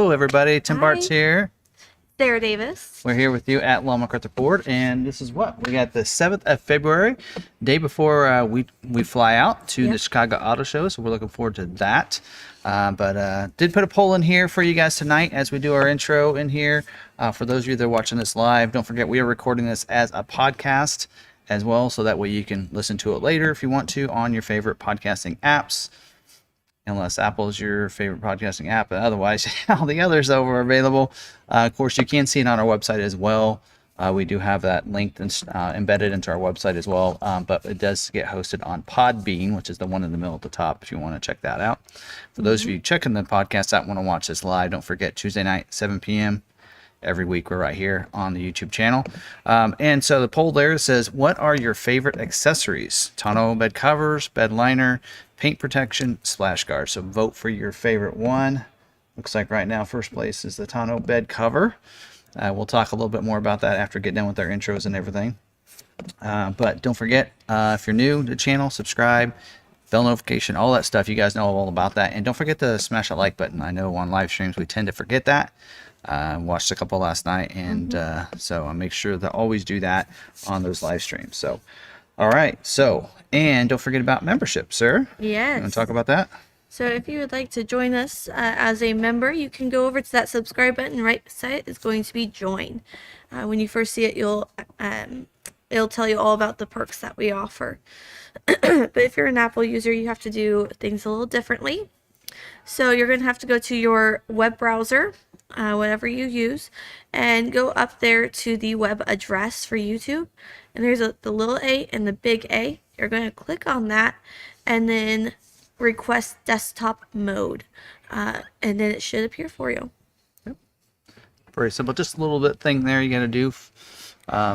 Hello, everybody. Tim Bart's here. Sarah Davis. We're here with you at McArthur Ford, and this is what? We got the 7th of February, day before we fly out to the Chicago Auto Show, so we're looking forward to that. But did put a poll in here for you guys tonight as we do our intro in here. For those of you that are watching this live, don't forget we are recording this as a podcast as well, so that way you can listen to it later if you want to on your favorite podcasting apps. Unless Apple is your favorite podcasting app, but otherwise all the others are available. Of course, you can see it on our website as well. We do have that linked and embedded into our website as well, but it does get hosted on Podbean, which is the one in the middle at the top if you want to check that out. For those of you checking the podcast out, want to watch this live, don't forget Tuesday night, 7 p.m. Every week we're right here on the YouTube channel. And so the poll there says, what are your favorite accessories? Tonneau bed covers, bed liner, paint protection, splash guard. So vote for your favorite one. Looks like right now first place is the tonneau bed cover. We'll talk a little bit more about that after getting done with our intros and everything. But don't forget, if you're new to the channel, subscribe, bell notification, all that stuff. You guys know all about that. And don't forget to smash that like button. I know on live streams we tend to forget that. Watched a couple last night, and so I make sure to always do that on those live streams. So, all right. So, and don't forget about membership, sir. Yes. You want to talk about that? So if you would like to join us as a member, you can go over to that subscribe button right beside it. It's going to be join. When you first see it, it'll tell you all about the perks that we offer. But if you're an Apple user, you have to do things a little differently. So you're going to have to go to your web browser, whatever you use, and go up there to the web address for YouTube. And there's the little A and the big A. You're going to click on that and then request desktop mode. And then it should appear for you. Yep. Very simple. Just a little bit thing there you got to do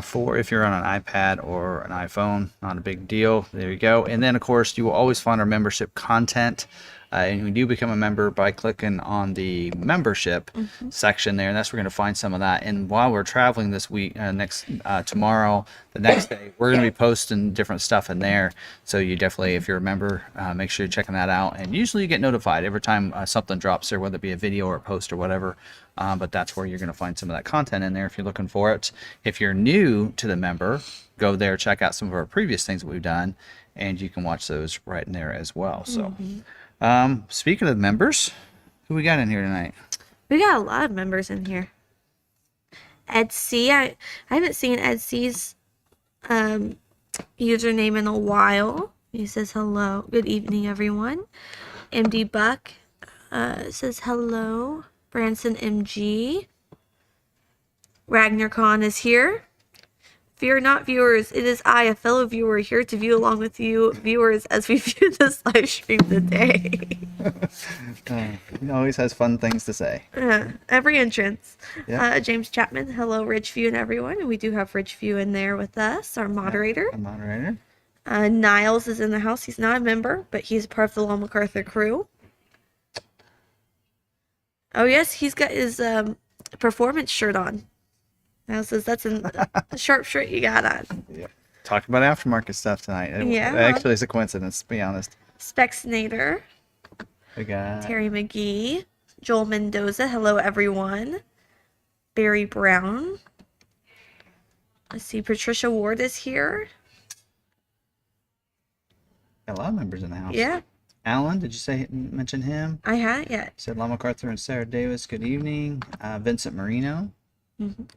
for if you're on an iPad or an iPhone. Not a big deal. There you go. And then, of course, you will always find our membership content. And you do become a member by clicking on the membership section there, and that's where we're going to find some of that. And while we're traveling this week, tomorrow, the next day, we're going to be posting different stuff in there. So you definitely, if you're a member, make sure you're checking that out. And usually you get notified every time something drops there, whether it be a video or a post or whatever. But that's where you're going to find some of that content in there if you're looking for it. If you're new to the member, go there, check out some of our previous things that we've done, and you can watch those right in there as well. So. Speaking of members, who we got in here tonight? We got a lot of members in here. Ed C. I haven't seen Ed C's username in a while. He says hello. Good evening, everyone. MD Buck says hello. Branson MG. Ragnar Khan is here. Fear not, viewers. It is I, a fellow viewer, here to view along with you, viewers, as we view this live stream today. He always has fun things to say. Every entrance. Yeah. James Chapman, hello, Ridgeview and everyone. And we do have Ridgeview in there with us, our moderator. A moderator. Niles is in the house. He's not a member, but he's part of the Long McArthur crew. Oh, yes, he's got his performance shirt on. Now says that's a sharp shirt you got on. Yeah. Talking about aftermarket stuff tonight. It actually is a coincidence, to be honest. Spexnator. We got Terry McGee. Joel Mendoza. Hello, everyone. Barry Brown. Let's see. Patricia Ward is here. got a lot of members in the house. Yeah. Alan, did you mention him? I hadn't yet. Said Long McArthur and Sarah Davis. Good evening. Vincent Marino.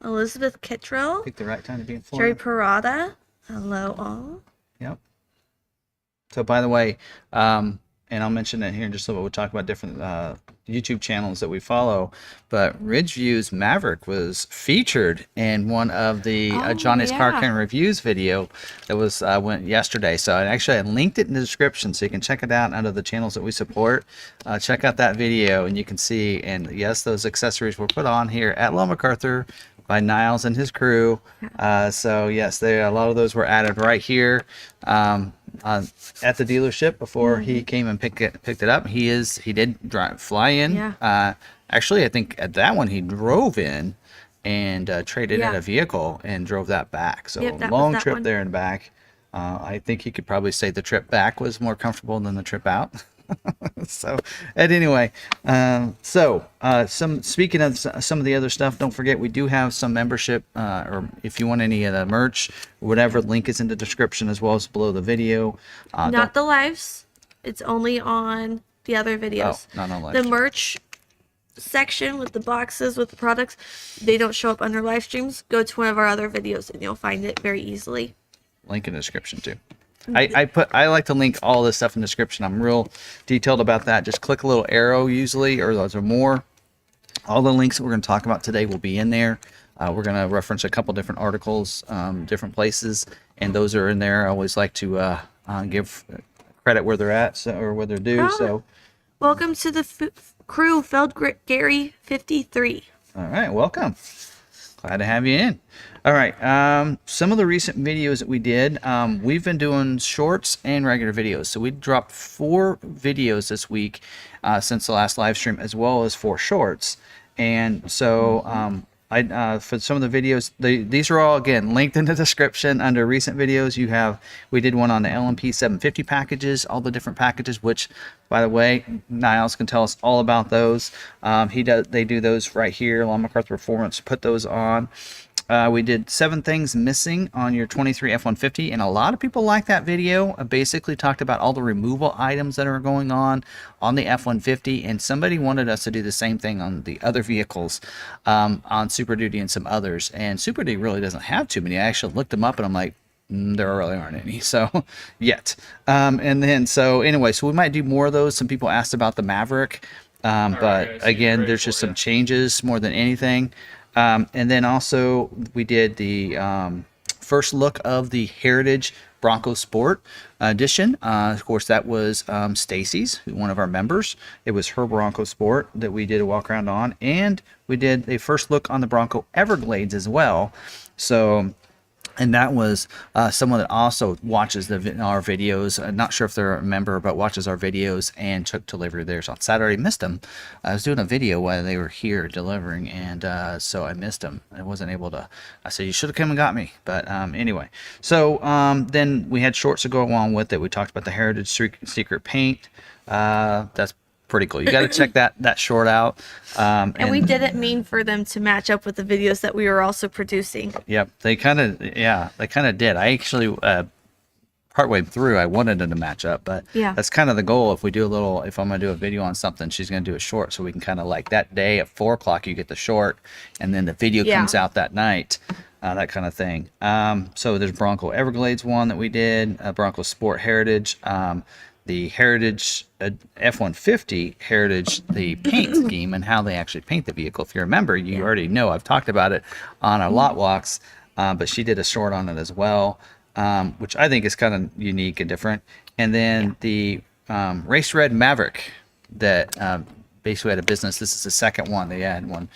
Elizabeth Kittrell. Picked the right time to be in Jerry Florida. Parada. Hello, all. Yep. So, by the way, and I'll mention it here in just a little bit. We'll talk about different YouTube channels that we follow. But Ridgeview's Maverick was featured in one of the Johnny's Car Care Reviews video that was went yesterday. So, I linked it in the description so you can check it out under the channels that we support. Check out that video and you can see. And yes, those accessories were put on here at Long McArthur by Niles and his crew. So yes, a lot of those were added right here at the dealership before he came and picked it up. He did fly in. Yeah. Actually, I think at that one he drove in and traded in a vehicle and drove that back. So long trip there and back. I think he could probably say the trip back was more comfortable than the trip out. So, and anyway, some speaking of some of the other stuff, don't forget we do have some membership, or if you want any of the merch, whatever, link is in the description as well as below the video. Not the lives. It's only on the other videos. Not on live. The merch section with the boxes with the products, they don't show up under live streams. Go to one of our other videos and you'll find it very easily. Link in the description too. I like to link all this stuff in the description. I'm real detailed about that. Just click a little arrow usually, or those are more. All the links that we're going to talk about today will be in there. We're going to reference a couple different articles, different places, and those are in there. I always like to give credit where they're at, or where they're due. So, welcome to the crew, Feld Gary 53. All right, welcome. Glad to have you in. All right, some of the recent videos that we did, we've been doing shorts and regular videos. So we dropped 4 videos this week since the last live stream, as well as 4 shorts. And so for some of the videos, these are all, again, linked in the description under recent videos. We did one on the LMP 750 packages, all the different packages, which, by the way, Niles can tell us all about those. They do those right here, along McArthur Performance, put those on. We did 7 things missing on your 23 F-150, and a lot of people like that video. Basically talked about all the removal items that are going on the F-150, and somebody wanted us to do the same thing on the other vehicles, on Super Duty and some others. And Super Duty really doesn't have too many. I actually looked them up, and I'm like, there really aren't any, so yet. And then, so anyway, so we might do more of those. Some people asked about the Maverick, but again, there's just some changes more than anything. And then also we did the first look of the Heritage Bronco Sport edition. Of course, that was Stacy's, one of our members. It was her Bronco Sport that we did a walk around on, and we did a first look on the Bronco Everglades as well. So, and that was someone that also watches our videos. Not sure if they're a member, but watches our videos, and took delivery theirs on Saturday. Missed them. I was doing a video while they were here delivering, and so I missed them. I wasn't able to. I said, you should have come and got me. But anyway, so then we had shorts to go along with it. We talked about the Heritage Secret Paint. That's pretty cool. You got to check that short out. And we didn't mean for them to match up with the videos that we were also producing. Yep, they kind of did. I actually partway through I wanted them to match up, but yeah, that's kind of the goal. If I'm gonna do a video on something, she's gonna do a short, so we can kind of like that day at 4 o'clock you get the short, and then the video comes out that night. That kind of thing. So there's Bronco Everglades one that we did, Bronco Sport Heritage, the Heritage F-150 Heritage, the paint scheme and how they actually paint the vehicle. If you remember, you already know I've talked about it on our lot walks, but she did a short on it as well, which I think is kind of unique and different. And then the Race Red Maverick that basically had a business. This is the second one. They had one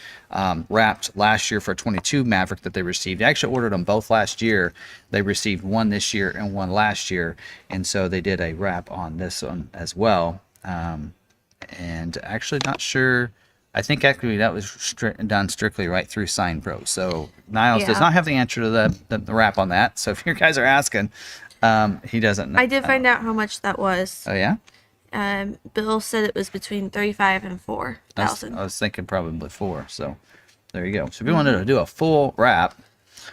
wrapped last year for a 22 Maverick that they received. They actually ordered them both last year. They received one this year and one last year, and so they did a wrap on this one as well. And actually not sure. I think actually that was done strictly right through Sign Pro. So Niles does not have the answer to the wrap on that. So if you guys are asking, he doesn't know. I did find out how much that was. Oh yeah? Bill said it was between $35,000 and $4,000. I was thinking probably 4. So there you go. So if you wanted to do a full wrap,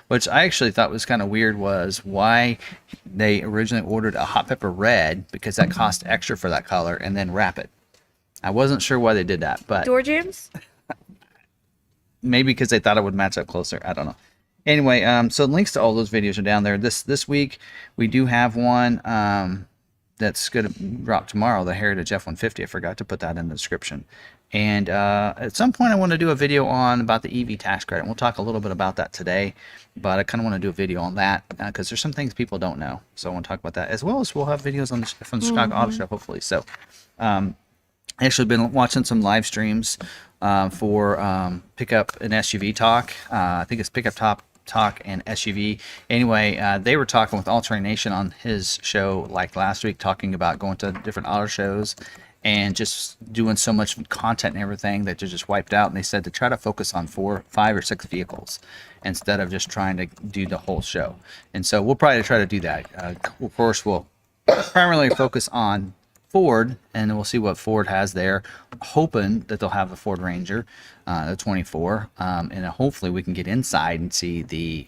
which I actually thought was kind of weird, was why they originally ordered a hot pepper red, because that cost extra for that color, and then wrap it. I wasn't sure why they did that, but door jams? Maybe because they thought it would match up closer. I don't know. Anyway, so links to all those videos are down there. This week we do have one that's going to drop tomorrow, the Heritage F-150. I forgot to put that in the description. And at some point I want to do a video about the EV tax credit. We'll talk a little bit about that today, but I kind of want to do a video on that because there's some things people don't know. So I want to talk about that, as well as we'll have videos on from the Chicago Auto Show, hopefully. So I actually been watching some live streams for Pickup and SUV Talk. I think it's Pickup Talk and SUV. Anyway, they were talking with All Terrain Nation on his show like last week, talking about going to different auto shows and just doing so much content and everything that they're just wiped out. And they said to try to focus on 4, 5, or 6 vehicles instead of just trying to do the whole show. And so we'll probably try to do that. Of course, we'll primarily focus on Ford, and then we'll see what Ford has there. Hoping that they'll have the Ford Ranger, the 24, and hopefully we can get inside and see the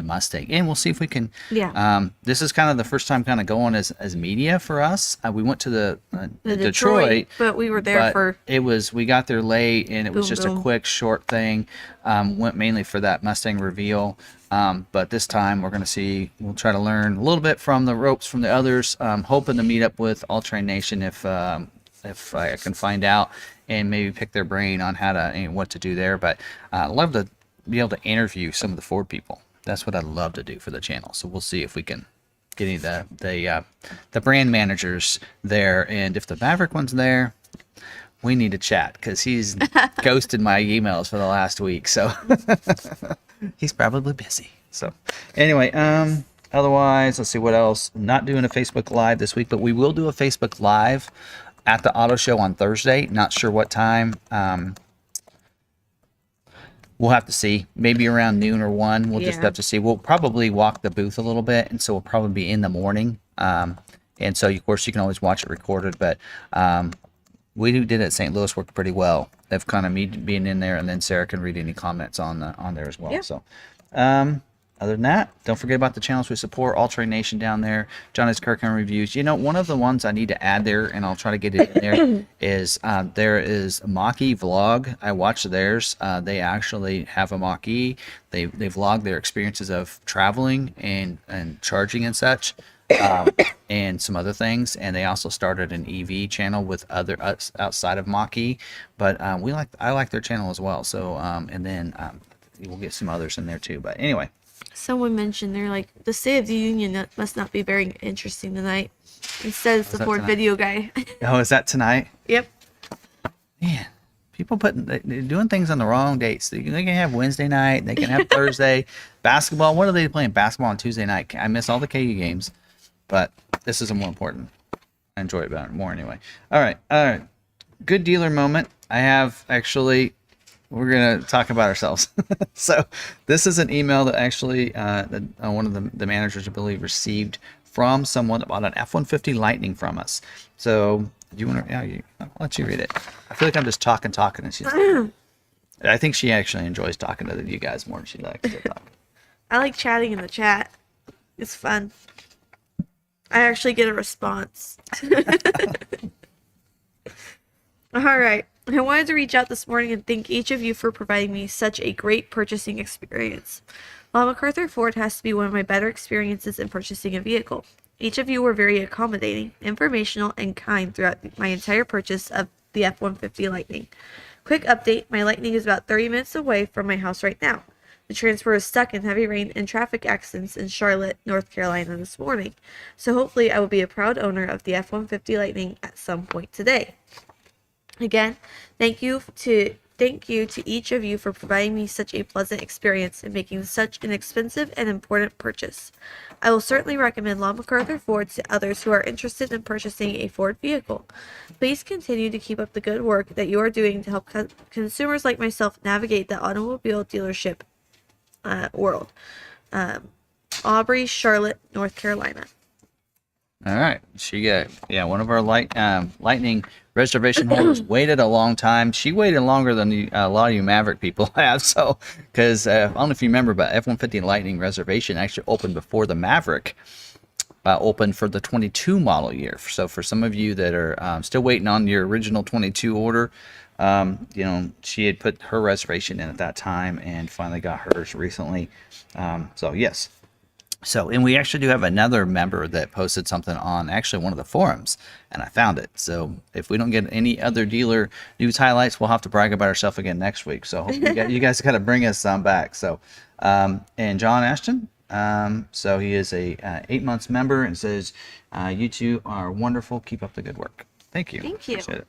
Mustang, and we'll see if we can. Yeah. This is kind of the first time kind of going as media for us. We went to the Detroit, but we were there we got there late, and it was just boom. a quick short thing. Went mainly for that Mustang reveal. But this time we'll try to learn a little bit from the ropes from the others. Hoping to meet up with All Train Nation if I can find out and maybe pick their brain on how to and what to do there. But I'd love to be able to interview some of the Ford people. That's what I'd love to do for the channel. So we'll see if we can get any of the brand managers there, and if the Maverick one's there, we need to chat because he's ghosted my emails for the last week. So he's probably busy. So anyway, otherwise, let's see what else. Not doing a Facebook Live this week, but we will do a Facebook Live at the auto show on Thursday. Not sure what time. We'll have to see. Maybe around noon or 1. We'll just have to see. We'll probably walk the booth a little bit, and so we'll probably be in the morning. And so, of course, you can always watch it recorded. But we did it at St. Louis worked pretty well. They've kind of me being in there, and then Sarah can read any comments on there as well. Yeah. So, other than that, don't forget about the channels we support. All Train Nation down there. Johnny's Kirkham Reviews. You know, one of the ones I need to add there, and I'll try to get it in there, is there is Mach-E Vlog. I watched theirs. They actually have a Mach-E. They vlog their experiences of traveling and charging and such. And some other things, and they also started an EV channel with other outside of Mach-E, but I like their channel as well. So and then we'll get some others in there too. But anyway, someone mentioned they're like, the State of the Union must not be very interesting tonight. Instead, it's the Ford Video Guy. Oh, is that tonight? Yep. Man, people they're doing things on the wrong dates. They can have Wednesday night, they can have Thursday. Basketball. What are they playing? Basketball on Tuesday night. I miss all the KU games. But this is more important. I enjoy it more anyway. All right. Good dealer moment. I have actually, we're going to talk about ourselves. So this is an email that actually one of the managers, I believe, received from someone that bought an F-150 Lightning from us. So do you want to, I'll let you read it. I feel like I'm just talking. And I think she actually enjoys talking to you guys more than she likes to talk. I like chatting in the chat. It's fun. I actually get a response. All right. I wanted to reach out this morning and thank each of you for providing me such a great purchasing experience. While McArthur Ford has to be one of my better experiences in purchasing a vehicle, each of you were very accommodating, informational, and kind throughout my entire purchase of the F-150 Lightning. Quick update, my Lightning is about 30 minutes away from my house right now. The transfer is stuck in heavy rain and traffic accidents in Charlotte, North Carolina this morning, so hopefully I will be a proud owner of the F-150 Lightning at some point today. Again, thank you to each of you for providing me such a pleasant experience and making such an expensive and important purchase. I will certainly recommend Law McArthur Ford to others who are interested in purchasing a Ford vehicle. Please continue to keep up the good work that you are doing to help consumers like myself navigate the automobile dealership world. Aubrey, Charlotte, North Carolina. All right, she got one of our Lightning reservation holders waited a long time. She waited longer than a lot of you Maverick people have. So, because I don't know if you remember, but F-150 Lightning reservation actually opened before the Maverick opened for the 22 model year. So for some of you that are still waiting on your original 22 order, she had put her reservation in at that time and finally got hers recently. So yes. So, and we actually do have another member that posted something on actually one of the forums, and I found it. So if we don't get any other dealer news highlights, we'll have to brag about ourselves again next week. So you guys got to bring us some back. So, and John Ashton, so he is a 8 months member and says, you two are wonderful. Keep up the good work. Thank you. Thank you. Appreciate it.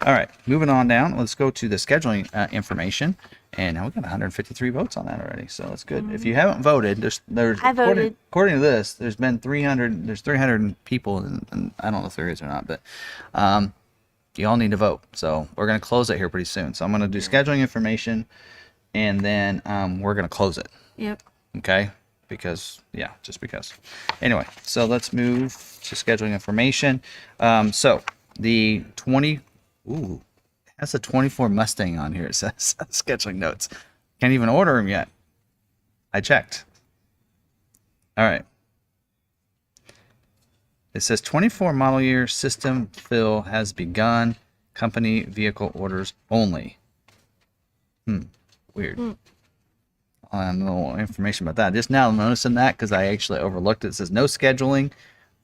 All right, moving on down. Let's go to the scheduling information, and now we got 153 votes on that already, so that's good. If you haven't voted, there's I voted. According to this, there's been 300. There's 300 people, and I don't know if there is or not, but you all need to vote. So we're gonna close it here pretty soon. So I'm gonna do scheduling information, and then we're gonna close it. Yep. Okay. Just because. Anyway, so let's move to scheduling information. So the 20. Ooh, that's a 24 Mustang on here. It says scheduling notes. Can't even order them yet. I checked. All right. It says 24 model year system fill has begun. Company vehicle orders only. Weird. I have no information about that. Just now I'm noticing that because I actually overlooked it. It says no scheduling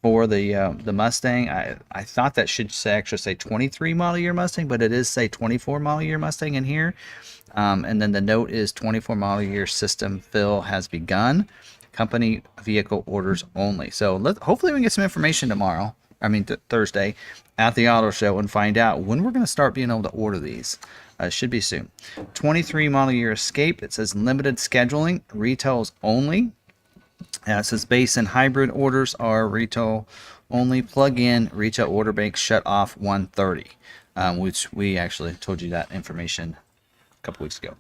for the Mustang. I thought that should actually say 23 model year Mustang, but it is say 24 model year Mustang in here. And then the note is 24 model year system fill has begun. Company vehicle orders only. So hopefully we can get some information tomorrow. I mean Thursday at the auto show and find out when we're going to start being able to order these. Should be soon. 23 model year Escape. It says limited scheduling, retails only. It says base and hybrid orders are retail only. Plug-in retail order bank shut off 1:30, which we actually told you that information a couple weeks ago.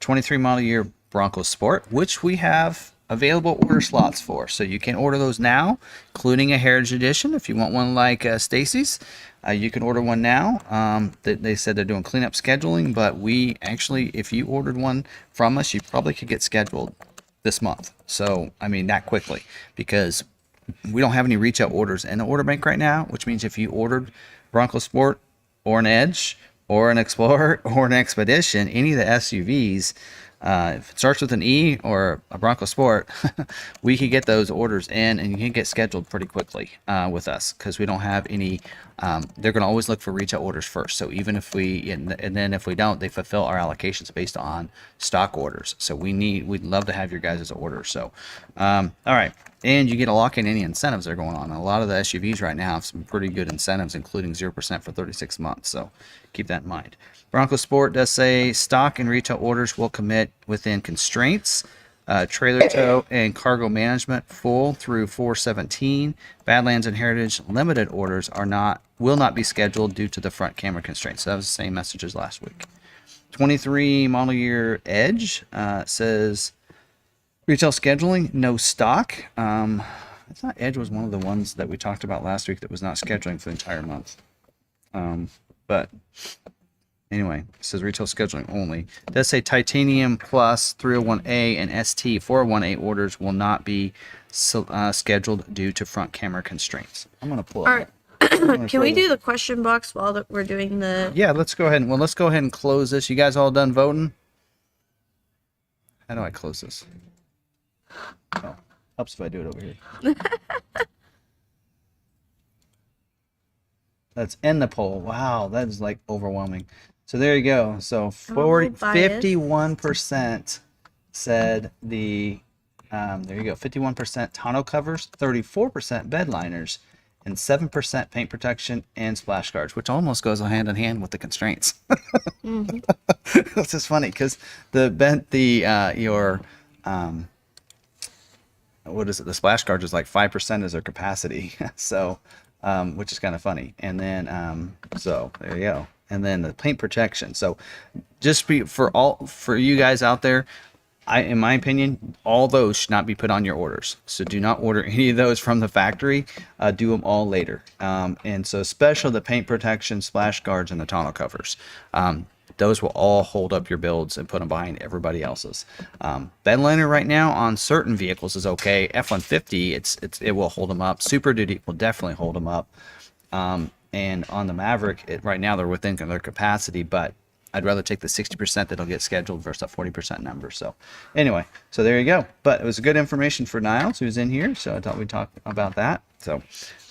23 model year Bronco Sport, which we have available order slots for, so you can order those now, including a Heritage Edition. If you want one like Stacy's, you can order one now. They said they're doing cleanup scheduling, but we actually, if you ordered one from us, you probably could get scheduled this month. So I mean that quickly, because we don't have any retail orders in the order bank right now, which means if you ordered Bronco Sport or an Edge or an Explorer or an Expedition, any of the SUVs, if it starts with an E or a Bronco Sport, we can get those orders in and you can get scheduled pretty quickly with us, because we don't have any. They're going to always look for retail orders first. So even if and then if we don't, they fulfill our allocations based on stock orders. So we'd love to have your guys' orders. So, all right. And you get a lock in any incentives that are going on. A lot of the SUVs right now have some pretty good incentives, including 0% for 36 months. So keep that in mind. Bronco Sport does say stock and retail orders will commit within constraints. Trailer tow and cargo management full through 4/17. Badlands and Heritage limited orders will not be scheduled due to the front camera constraints. So that was the same message as last week. 23 model year Edge says retail scheduling, no stock. I thought Edge was one of the ones that we talked about last week that was not scheduling for the entire month. But anyway, it says retail scheduling only. It does say Titanium Plus 301A and ST 401A orders will not be scheduled due to front camera constraints. I'm going to pull All it. right. Can we do the question box while we're doing the... Yeah, let's go ahead and close this. You guys all done voting? How do I close this? Oh, helps if I do it over here. Let's end the poll. Wow, that is like overwhelming. So there you go. So 51% said the there you go. 51% tonneau covers, 34% bed liners, and 7% paint protection and splash guards, which almost goes hand in hand with the constraints. It's just funny because what is it? The splash guards is like 5% is their capacity. So, which is kind of funny. And then, so there you go. And then the paint protection. So just for you guys out there, in my opinion, all those should not be put on your orders. So do not order any of those from the factory. Do them all later. And so especially the paint protection, splash guards, and the tonneau covers. Those will all hold up your builds and put them behind everybody else's. Bed liner right now on certain vehicles is okay. F-150, it will hold them up. Super Duty will definitely hold them up. And on the Maverick, right now they're within their capacity, but I'd rather take the 60% that'll get scheduled versus that 40% number. So anyway, so there you go. But it was good information for Niles, who's in here. So I thought we'd talk about that. So,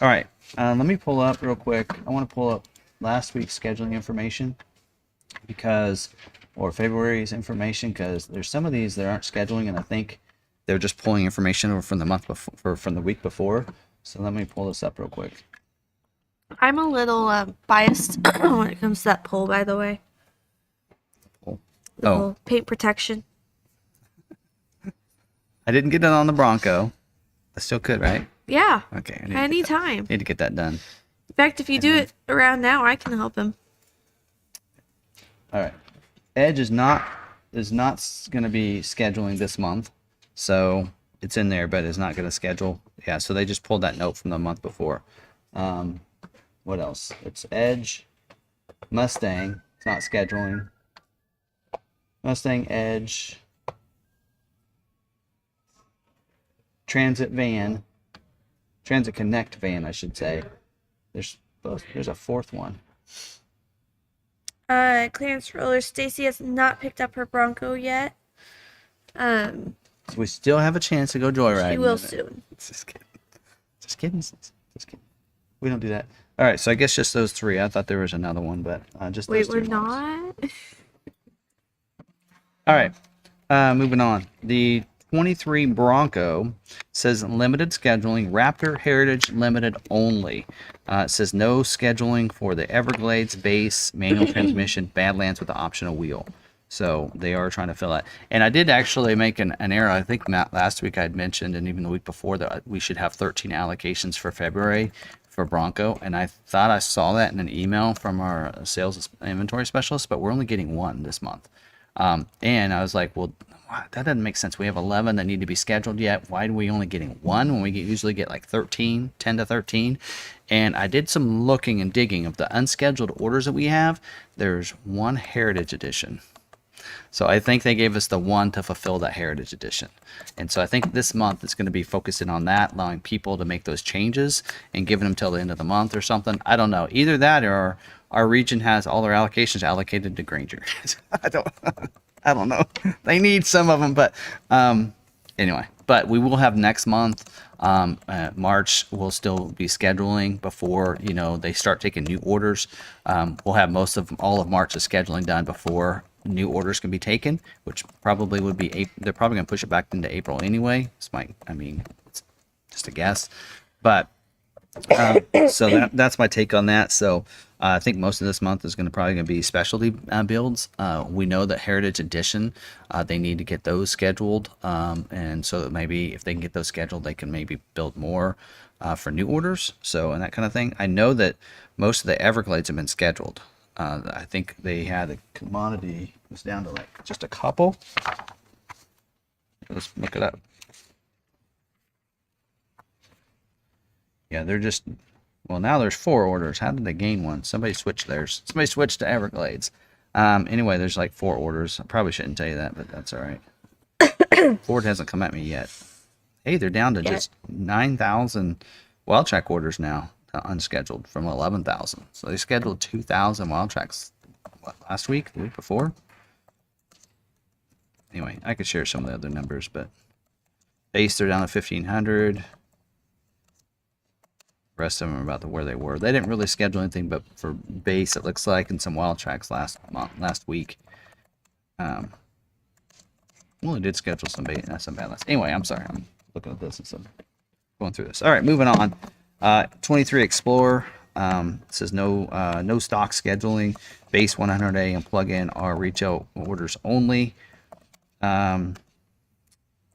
all right, let me pull up real quick. I want to pull up last week's scheduling information or February's information, because there's some of these that aren't scheduling, and I think they're just pulling information over from the month before, from the week before. So let me pull this up real quick. I'm a little biased when it comes to that poll, by the way. The whole paint protection. I didn't get it on the Bronco. I still could, right? Yeah. Okay. Anytime. Need to get that done. In fact, if you do it around now, I can help him. All right. Edge is not going to be scheduling this month, so it's in there, but it's not going to schedule. Yeah. So they just pulled that note from the month before. what else? It's Edge, Mustang. It's not scheduling. Mustang, Edge, Transit van, Transit Connect van, I should say. There's a fourth one. Clearance roller. Stacy has not picked up her Bronco yet. So we still have a chance to go joyriding. She will soon. Just kidding. Just kidding. Just kidding. We don't do that. All right, so I guess just those three. I thought there was another one, but just those Wait, we're two ones. not? All right, moving on. The 23 Bronco says limited scheduling, Raptor Heritage limited only. It says no scheduling for the Everglades base, manual transmission, Badlands with the optional wheel. So they are trying to fill that. And I did actually make an error. I think last week I'd mentioned, and even the week before, that we should have 13 allocations for February for Bronco. And I thought I saw that in an email from our sales inventory specialist, but we're only getting one this month. And I was like, well, that doesn't make sense. We have 11 that need to be scheduled yet. Why are we only getting one when we usually get like 13, 10 to 13? And I did some looking and digging of the unscheduled orders that we have. There's one Heritage Edition. So I think they gave us the one to fulfill that Heritage Edition. And so I think this month it's going to be focusing on that, allowing people to make those changes and giving them till the end of the month or something. I don't know. Either that or our region has all their allocations allocated to Granger. I don't know. They need some of them, but anyway. But we will have next month. March we'll still be scheduling before they start taking new orders. We'll have all of March's scheduling done before new orders can be taken, which probably would be they're probably going to push it back into April anyway. It's just a guess, but so that's my take on that. So I think most of this month is probably going to be specialty builds. We know that Heritage Edition, they need to get those scheduled, and so that maybe if they can get those scheduled, they can maybe build more for new orders. So and that kind of thing. I know that most of the Everglades have been scheduled. I think they had a commodity. It was down to like just a couple. Let's look it up. Yeah, they're just, well, now there's 4 orders. How did they gain one? Somebody switched theirs. Somebody switched to Everglades. Anyway, there's like 4 orders. I probably shouldn't tell you that, but that's all right. Ford hasn't come at me yet. Hey, they're down to just 9,000 wild track orders now, unscheduled from 11,000. So they scheduled 2,000 wild tracks last week, the week before. Anyway, I could share some of the other numbers, but base, they're down to 1,500. Rest of them are about where they were. They didn't really schedule anything but for base, it looks like, and some wild tracks last week. Well, they did schedule some base, some balance. Anyway, I'm sorry, I'm looking at this and going through this. All right, moving on. 23 Explorer says no stock scheduling. Base 100A and plug-in are retail orders only.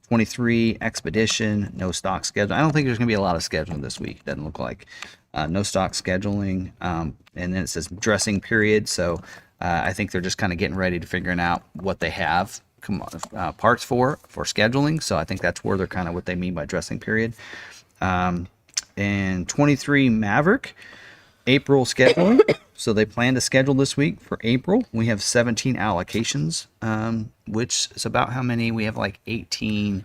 23 Expedition, no stock schedule. I don't think there's going to be a lot of scheduling this week. Doesn't look like. No stock scheduling. And then it says dressing period. So I think they're just kind of getting ready to figuring out what they have parts for scheduling. So I think that's where they're kind of what they mean by dressing period. And 23 Maverick, April scheduling. So they plan to schedule this week for April. We have 17 allocations, which is about how many? We have like 18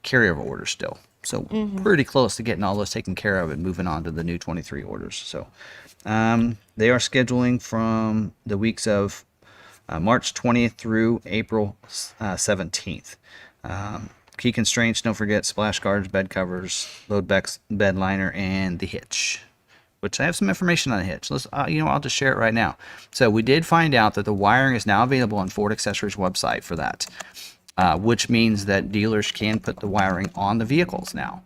carryover orders still. So pretty close to getting all those taken care of and moving on to the new 23 orders. So they are scheduling from the weeks of March 20th through April 17th. Key constraints, don't forget splash guards, bed covers, load bed liner, and the hitch. Which I have some information on the hitch. Let's, I'll just share it right now. So we did find out that the wiring is now available on Ford Accessories website for that, which means that dealers can put the wiring on the vehicles now.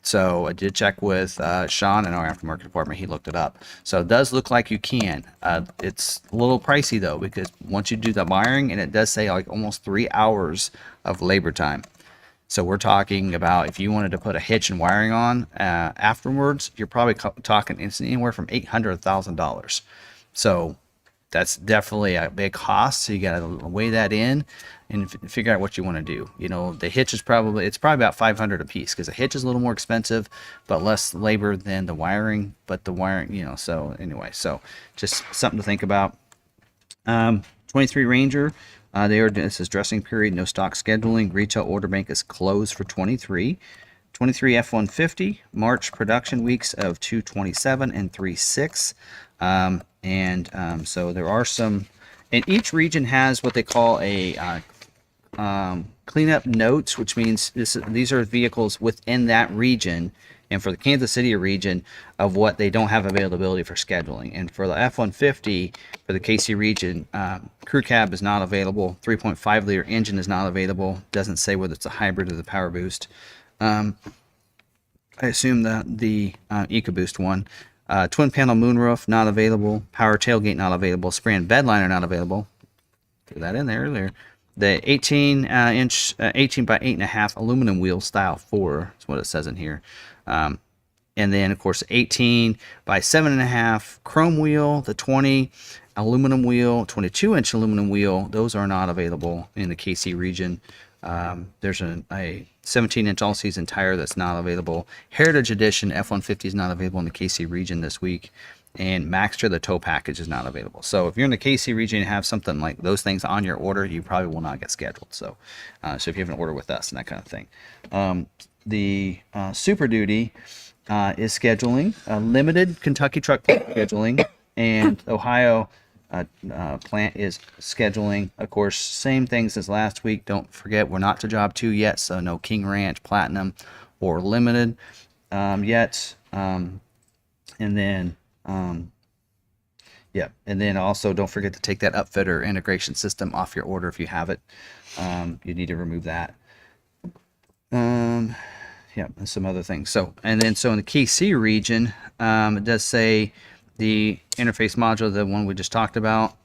So I did check with Sean in our aftermarket department. He looked it up. So it does look like you can. It's a little pricey though, because once you do the wiring, and it does say like almost 3 hours of labor time. So we're talking about if you wanted to put a hitch and wiring on afterwards, you're probably talking anywhere from $800 to $1,000. So that's definitely a big cost. So you got to weigh that in and figure out what you want to do. You know, the hitch is probably about 500 a piece, because the hitch is a little more expensive, but less labor than the wiring. But the wiring, you know, so anyway, so just something to think about. 23 Ranger, this is dressing period, no stock scheduling. Retail order bank is closed for 23. 23 F-150, March production weeks of 227 and 36. So there are some, and each region has what they call a cleanup notes, which means these are vehicles within that region, and for the Kansas City region, of what they don't have availability for scheduling. And for the F-150, for the KC region, crew cab is not available. 3.5 liter engine is not available. Doesn't say whether it's a hybrid or the Power Boost. I assume that the EcoBoost one. Twin panel moonroof not available. Power tailgate not available. Spray and bed liner not available. Threw that in there earlier. The 18 inch 18 by 8.5 aluminum wheel style 4 is what it says in here. And then of course 18 by 7.5 chrome wheel, the 20 aluminum wheel, 22-inch aluminum wheel. Those are not available in the KC region. There's a 17-inch all-season tire that's not available. Heritage Edition F-150 is not available in the KC region this week. And Maxtra, the tow package, is not available. So if you're in the KC region and have something like those things on your order, you probably will not get scheduled. So if you have an order with us and that kind of thing. The Super Duty is scheduling. Limited Kentucky truck scheduling. And Ohio plant is scheduling. Of course, same things as last week. Don't forget, we're not to job 2 yet, so no King Ranch, Platinum, or Limited yet. And then also don't forget to take that upfitter integration system off your order if you have it. You need to remove that. And some other things. So in the KC region, it does say the interface module, the one we just talked about,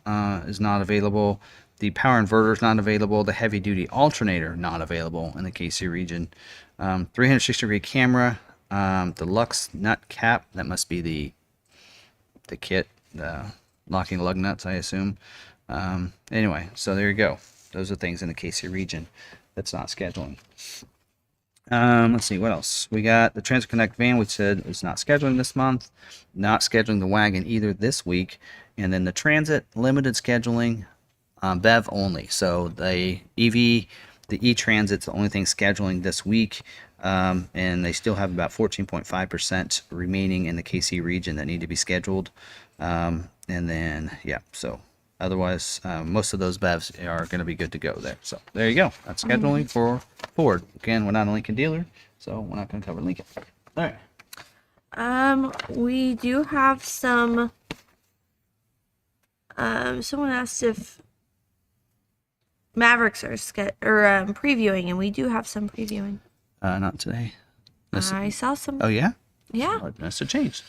is not available. The power inverter is not available. The heavy duty alternator not available in the KC region. 360-degree camera, the Lux nut cap, that must be the kit, the locking lug nuts, I assume. Anyway, so there you go. Those are things in the KC region that's not scheduling. Let's see, what else? We got the Transit Connect van, which said it's not scheduling this month. Not scheduling the wagon either this week. And then the Transit, limited scheduling, BEV only. So the EV, the E-Transit's the only thing scheduling this week. And they still have about 14.5% remaining in the KC region that need to be scheduled. So otherwise, most of those BEVs are going to be good to go there. So there you go. That's scheduling for Ford. Again, we're not a Lincoln dealer, so we're not going to cover Lincoln. All right. We do have some. Someone asked if Mavericks are previewing, and we do have some previewing. Not today. I saw some. Oh yeah. Yeah. Oh, that's a change.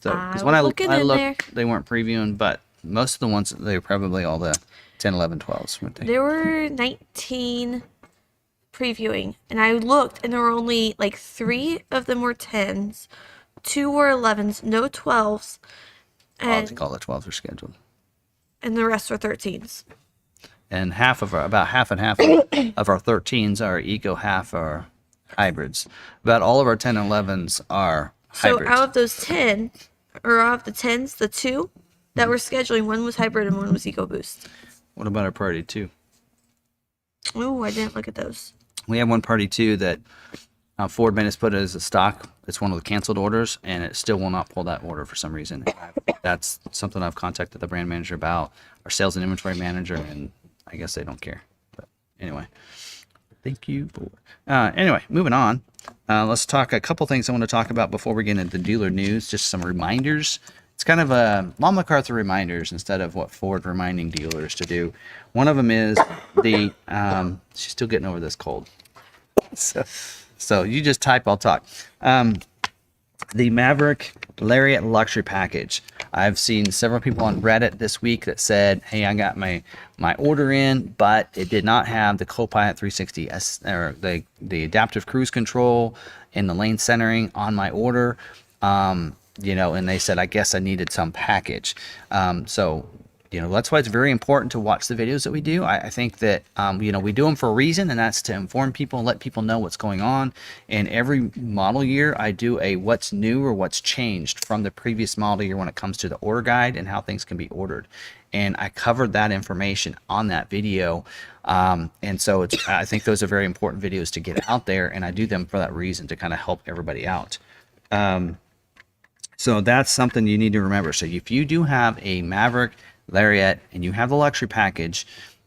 So because when I looked, they weren't previewing, but most of the ones, they were probably all the 10, 11, 12s, weren't they? There were 19 previewing, and I looked, and there were only like 3 of them were 10s, 2 were 11s, no 12s, and I think all the 12s are scheduled. And the rest are 13s. And about half and half of our 13s are eco, half are hybrids. About all of our 10 and 11s are hybrids. So out of those 10, or out of the 10s, the 2 that we're scheduling, one was hybrid and one was EcoBoost. What about our Party 2? Oh, I didn't look at those. We have one Party 2 that Ford made us put as a stock. It's one of the canceled orders, and it still will not pull that order for some reason. That's something I've contacted the brand manager about, our sales and inventory manager, and I guess they don't care. But anyway, thank you for. Anyway, moving on. Let's talk a couple things I want to talk about before we get into dealer news. Just some reminders. It's kind of a McArthur reminders instead of what Ford reminding dealers to do. One of them is the. She's still getting over this cold. So you just type, I'll talk. The Maverick Lariat Luxury Package. I've seen several people on Reddit this week that said, hey, I got my order in, but it did not have the Copilot 360 or the adaptive cruise control and the lane centering on my order. And they said, I guess I needed some package. So that's why it's very important to watch the videos that we do. I think that, we do them for a reason, and that's to inform people and let people know what's going on. And every model year, I do a what's new or what's changed from the previous model year when it comes to the order guide and how things can be ordered. And I covered that information on that video. And so I think those are very important videos to get out there, and I do them for that reason, to kind of help everybody out. So that's something you need to remember. So if you do have a Maverick Lariat and you have the luxury package,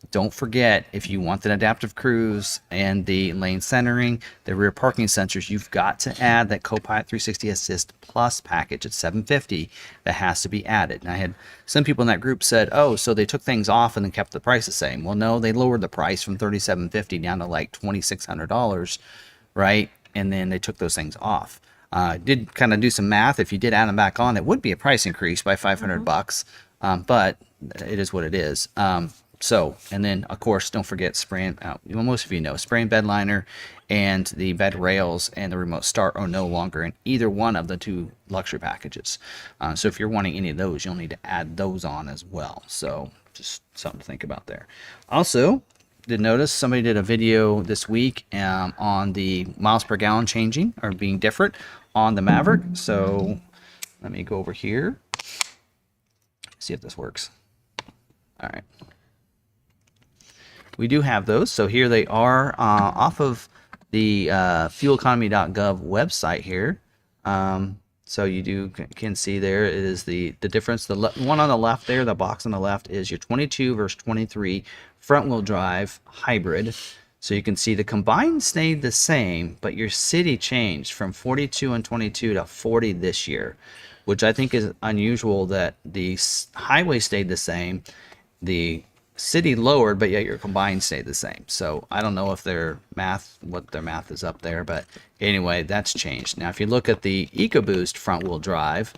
don't forget, if you want the adaptive cruise and the lane centering, the rear parking sensors, you've got to add that Copilot 360 Assist Plus package at $750. That has to be added. And I had some people in that group said, oh, so they took things off and then kept the price the same. Well, no, they lowered the price from $3,750 down to like $2,600, right? And then they took those things off. Did kind of do some math. If you did add them back on, it would be a price increase by $500. But it is what it is. So, and then of course, don't forget spraying, most of you know, spraying bed liner and the bed rails and the remote start are no longer in either one of the two luxury packages. So if you're wanting any of those, you'll need to add those on as well. So just something to think about there. Also, did notice somebody did a video this week on the miles per gallon changing or being different on the Maverick. So let me go over here, see if this works. All right. We do have those. So here they are off of the fueleconomy.gov website here. So you can see there it is the difference. The one on the left there, the box on the left, is your 22 versus 23 front wheel drive hybrid. So you can see the combined stayed the same, but your city changed from 42 and 22 to 40 this year, which I think is unusual that the highway stayed the same, the city lowered, but yet your combined stayed the same. So I don't know if what their math is up there, but anyway, that's changed. Now, if you look at the EcoBoost front wheel drive,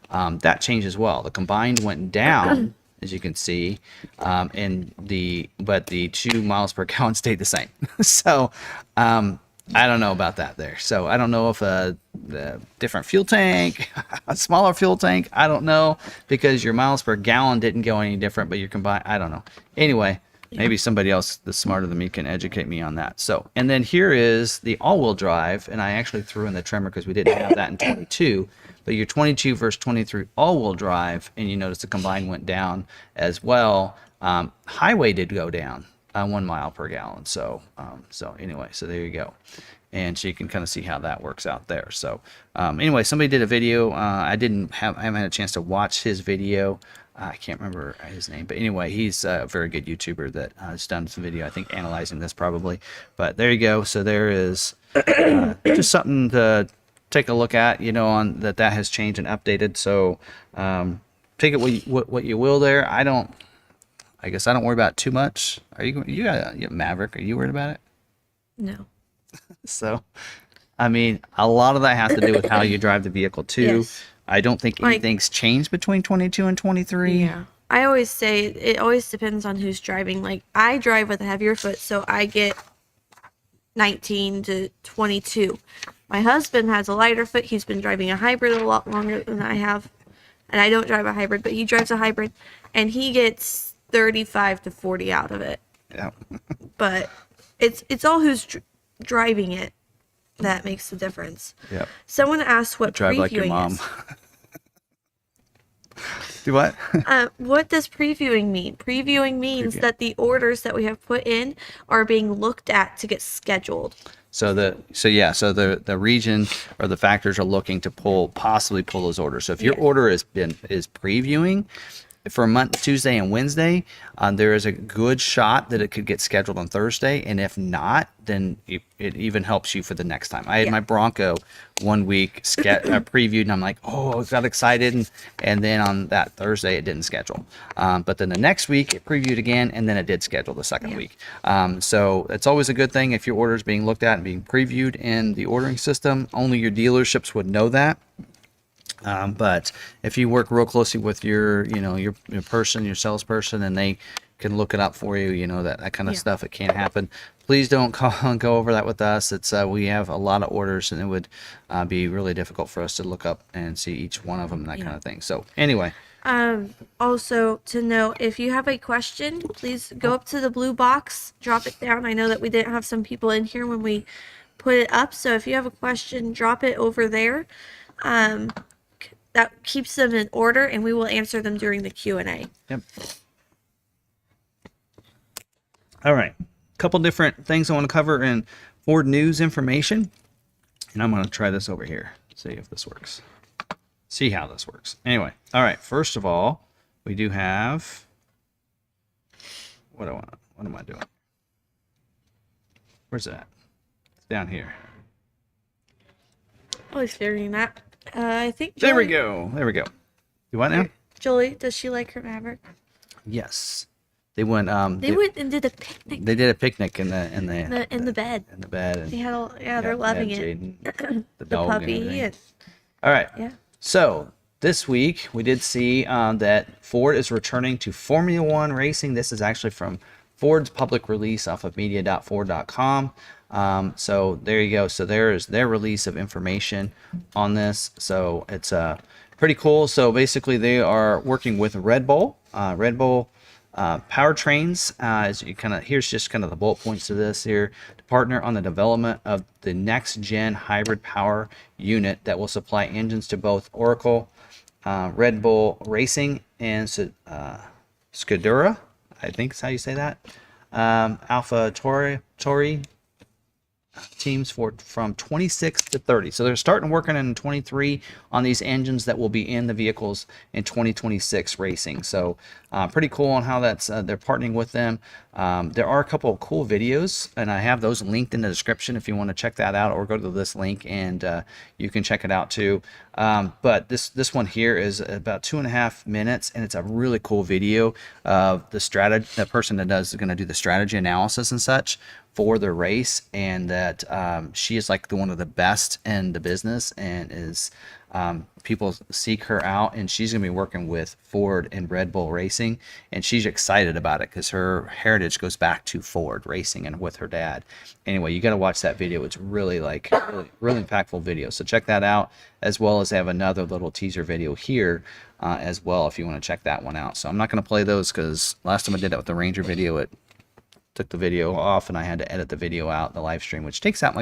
that changed as well. The combined went down, as you can see, but the 2 miles per gallon stayed the same. So I don't know about that there. So I don't know if a different fuel tank, a smaller fuel tank, I don't know, because your miles per gallon didn't go any different, but your combined, I don't know. Anyway, maybe somebody else that's smarter than me can educate me on that. So, and then here is the all-wheel drive, and I actually threw in the trimmer because we didn't have that in 22, but your 22 versus 23 all-wheel drive, and you notice the combined went down as well. Highway did go down 1 mile per gallon. So anyway, so there you go. And so you can kind of see how that works out there. So anyway, somebody did a video. I haven't had a chance to watch his video. I can't remember his name, but anyway, he's a very good YouTuber that has done some video, I think, analyzing this probably. But there you go. So there is just something to take a look at, on that has changed and updated. So take it what you will there. I guess I don't worry about it too much. You got Maverick? Are you worried about it? No. So, I mean, a lot of that has to do with how you drive the vehicle too. Yes. I don't think anything's changed between 22 and 23. Yeah. I always say it always depends on who's driving. Like, I drive with a heavier foot, so I get 19 to 22. My husband has a lighter foot. He's been driving a hybrid a lot longer than I have. And I don't drive a hybrid, but he drives a hybrid, and he gets 35 to 40 out of it. Yeah. But it's all who's driving it that makes the difference. Yeah. Someone asked what drive like your mom. is. Do what? What does previewing mean? Previewing means that the orders that we have put in are being looked at to get scheduled. So the region or the factors are looking to possibly pull those orders. So if your order is previewing for Tuesday and Wednesday, there is a good shot that it could get scheduled on Thursday, and if not, then it even helps you for the next time. I had my Bronco 1 week previewed, and I'm like, oh, I got excited, and then on that Thursday it didn't schedule. But then the next week it previewed again, and then it did schedule the second week. So it's always a good thing if your order is being looked at and being previewed in the ordering system. Only your dealerships would know that. But if you work real closely with your salesperson, and they can look it up for you, that kind of stuff, it can't happen. Please don't go over that with us. It's we have a lot of orders, and it would be really difficult for us to look up and see each one of them and that kind of thing. So anyway, Also to note, if you have a question, please go up to the blue box, drop it down. I know that we didn't have some people in here when we put it up, so if you have a question, drop it over there. That keeps them in order, and we will answer them during the Q&A. Yep. All right. A couple different things I want to cover in Ford news information. And I'm going to try this over here. See if this works. See how this works. Anyway. All right. First of all, we do have... What am I doing? Where's it at? It's down here. I was figuring that. I think Jolie, there we go. There we go. You what now? Jolie, does she like her Maverick? Yes. They went. They went and did a picnic. They did a picnic in the bed. In the bed. And they had they're loving it. Jaden, the dog puppy. And all right. Yeah. So this week we did see that Ford is returning to Formula One racing. This is actually from Ford's public release off of media.ford.com. So there you go. So there is their release of information on this. So it's pretty cool. So basically they are working with Red Bull. Powertrains, as you here's just kind of the bullet points to this here, to partner on the development of the next gen hybrid power unit that will supply engines to both Oracle, Red Bull Racing, and Scuderia, I think is how you say that, Alpha Tori teams from 26 to 30. So they're starting working in 23 on these engines that will be in the vehicles in 2026 racing. So pretty cool on how that's they're partnering with them. There are a couple of cool videos, and I have those linked in the description if you want to check that out, or go to this link and you can check it out too. But this one here is about 2.5 minutes, and it's a really cool video of the person that is going to do the strategy analysis and such for the race, and that she is like one of the best in the business, and is people seek her out, and she's gonna be working with Ford and Red Bull Racing, and she's excited about it because her heritage goes back to Ford Racing and with her dad. Anyway, you got to watch that video. It's really really impactful video, so check that out, as well as have another little teaser video here as well if you want to check that one out. So I'm not going to play those because last time I did that with the Ranger video, it took the video off and I had to edit the video out in the live stream, which takes out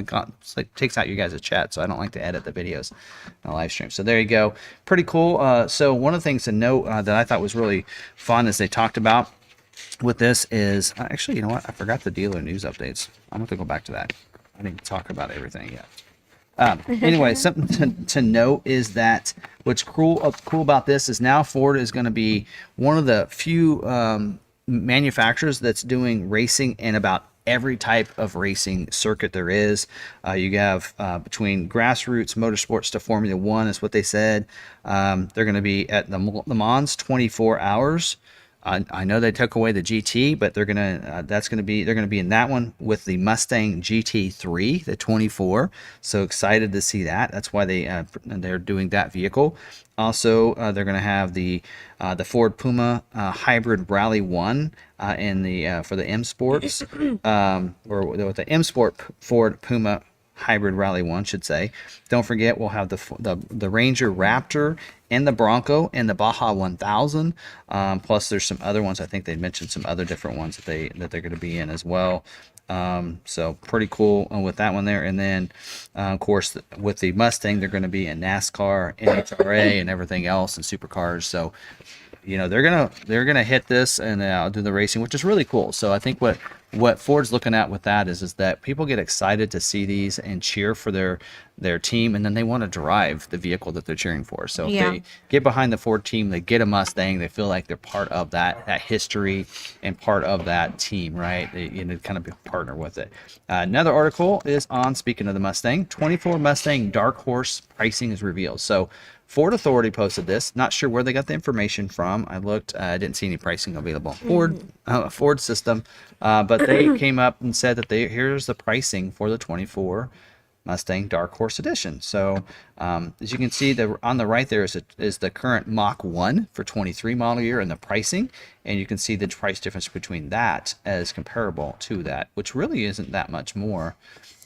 takes out you guys' chat, so I don't like to edit the videos in the live stream. So there you go. Pretty cool. So one of the things to note that I thought was really fun as they talked about with this is actually, you know what, I forgot the dealer news updates. I'm going to go back to that. I didn't talk about everything yet. Anyway, something to note is that what's cool about this is now Ford is going to be one of the few manufacturers that's doing racing in about every type of racing circuit there is. You have between grassroots motorsports to Formula One is what they said. They're going to be at the Le Mans 24 hours. I know they took away the GT, but they're gonna they're gonna be in that one with the Mustang GT3, the 24. So excited to see that. That's why they're doing that vehicle. Also, they're gonna have the Ford Puma Hybrid Rally 1 in the for the M Sports, or with the M Sport Ford Puma Hybrid Rally 1 should say. Don't forget, we'll have the Ranger Raptor and the Bronco and the Baja 1000. Plus there's some other ones. I think they mentioned some other different ones that they're going to be in as well. So pretty cool with that one there. And then of course with the Mustang, they're going to be in NASCAR, NHRA, and everything else, and supercars. So you know they're gonna hit this and do the racing, which is really cool. So I think what Ford's looking at with that is that people get excited to see these and cheer for their team, and then they want to drive the vehicle that they're cheering for. So if they get behind the Ford team, they get a Mustang, they feel like they're part of that history and part of that team, right? They kind of partner with it. Another article is on, speaking of the Mustang, 24 Mustang Dark Horse pricing is revealed. So Ford Authority posted this. Not sure where they got the information from. I looked. I didn't see any pricing available. Ford system, but they came up and said that here's the pricing for the 24 Mustang Dark Horse Edition. So as you can see, on the right there is the current Mach 1 for 23 model year and the pricing, and you can see the price difference between that as comparable to that, which really isn't that much more.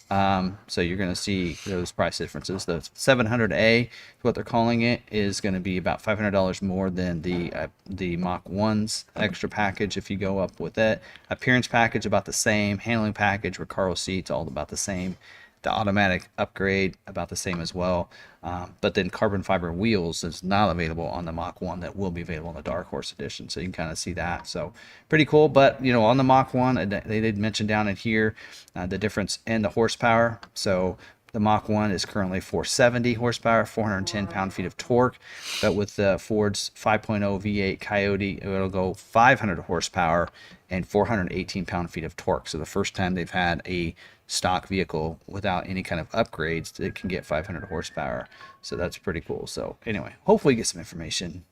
So you're going to see those price differences. The 700A, what they're calling it, is going to be about $500 more than the Mach 1's extra package if you go up with it. Appearance package about the same. Handling package, Recaro seats, all about the same. The automatic upgrade about the same as well. But then carbon fiber wheels is not available on the Mach 1 that will be available in the Dark Horse edition. So you can kind of see that. So pretty cool. But, you know, on the Mach 1, they did mention down in here the difference in the horsepower. So the Mach 1 is currently 470 horsepower, 410 pound-feet of torque. But with the Ford's 5.0 V8 Coyote, it'll go 500 horsepower and 418 pound-feet of torque. So the first time they've had a stock vehicle without any kind of upgrades, it can get 500 horsepower. So that's pretty cool. So anyway, hopefully you get some information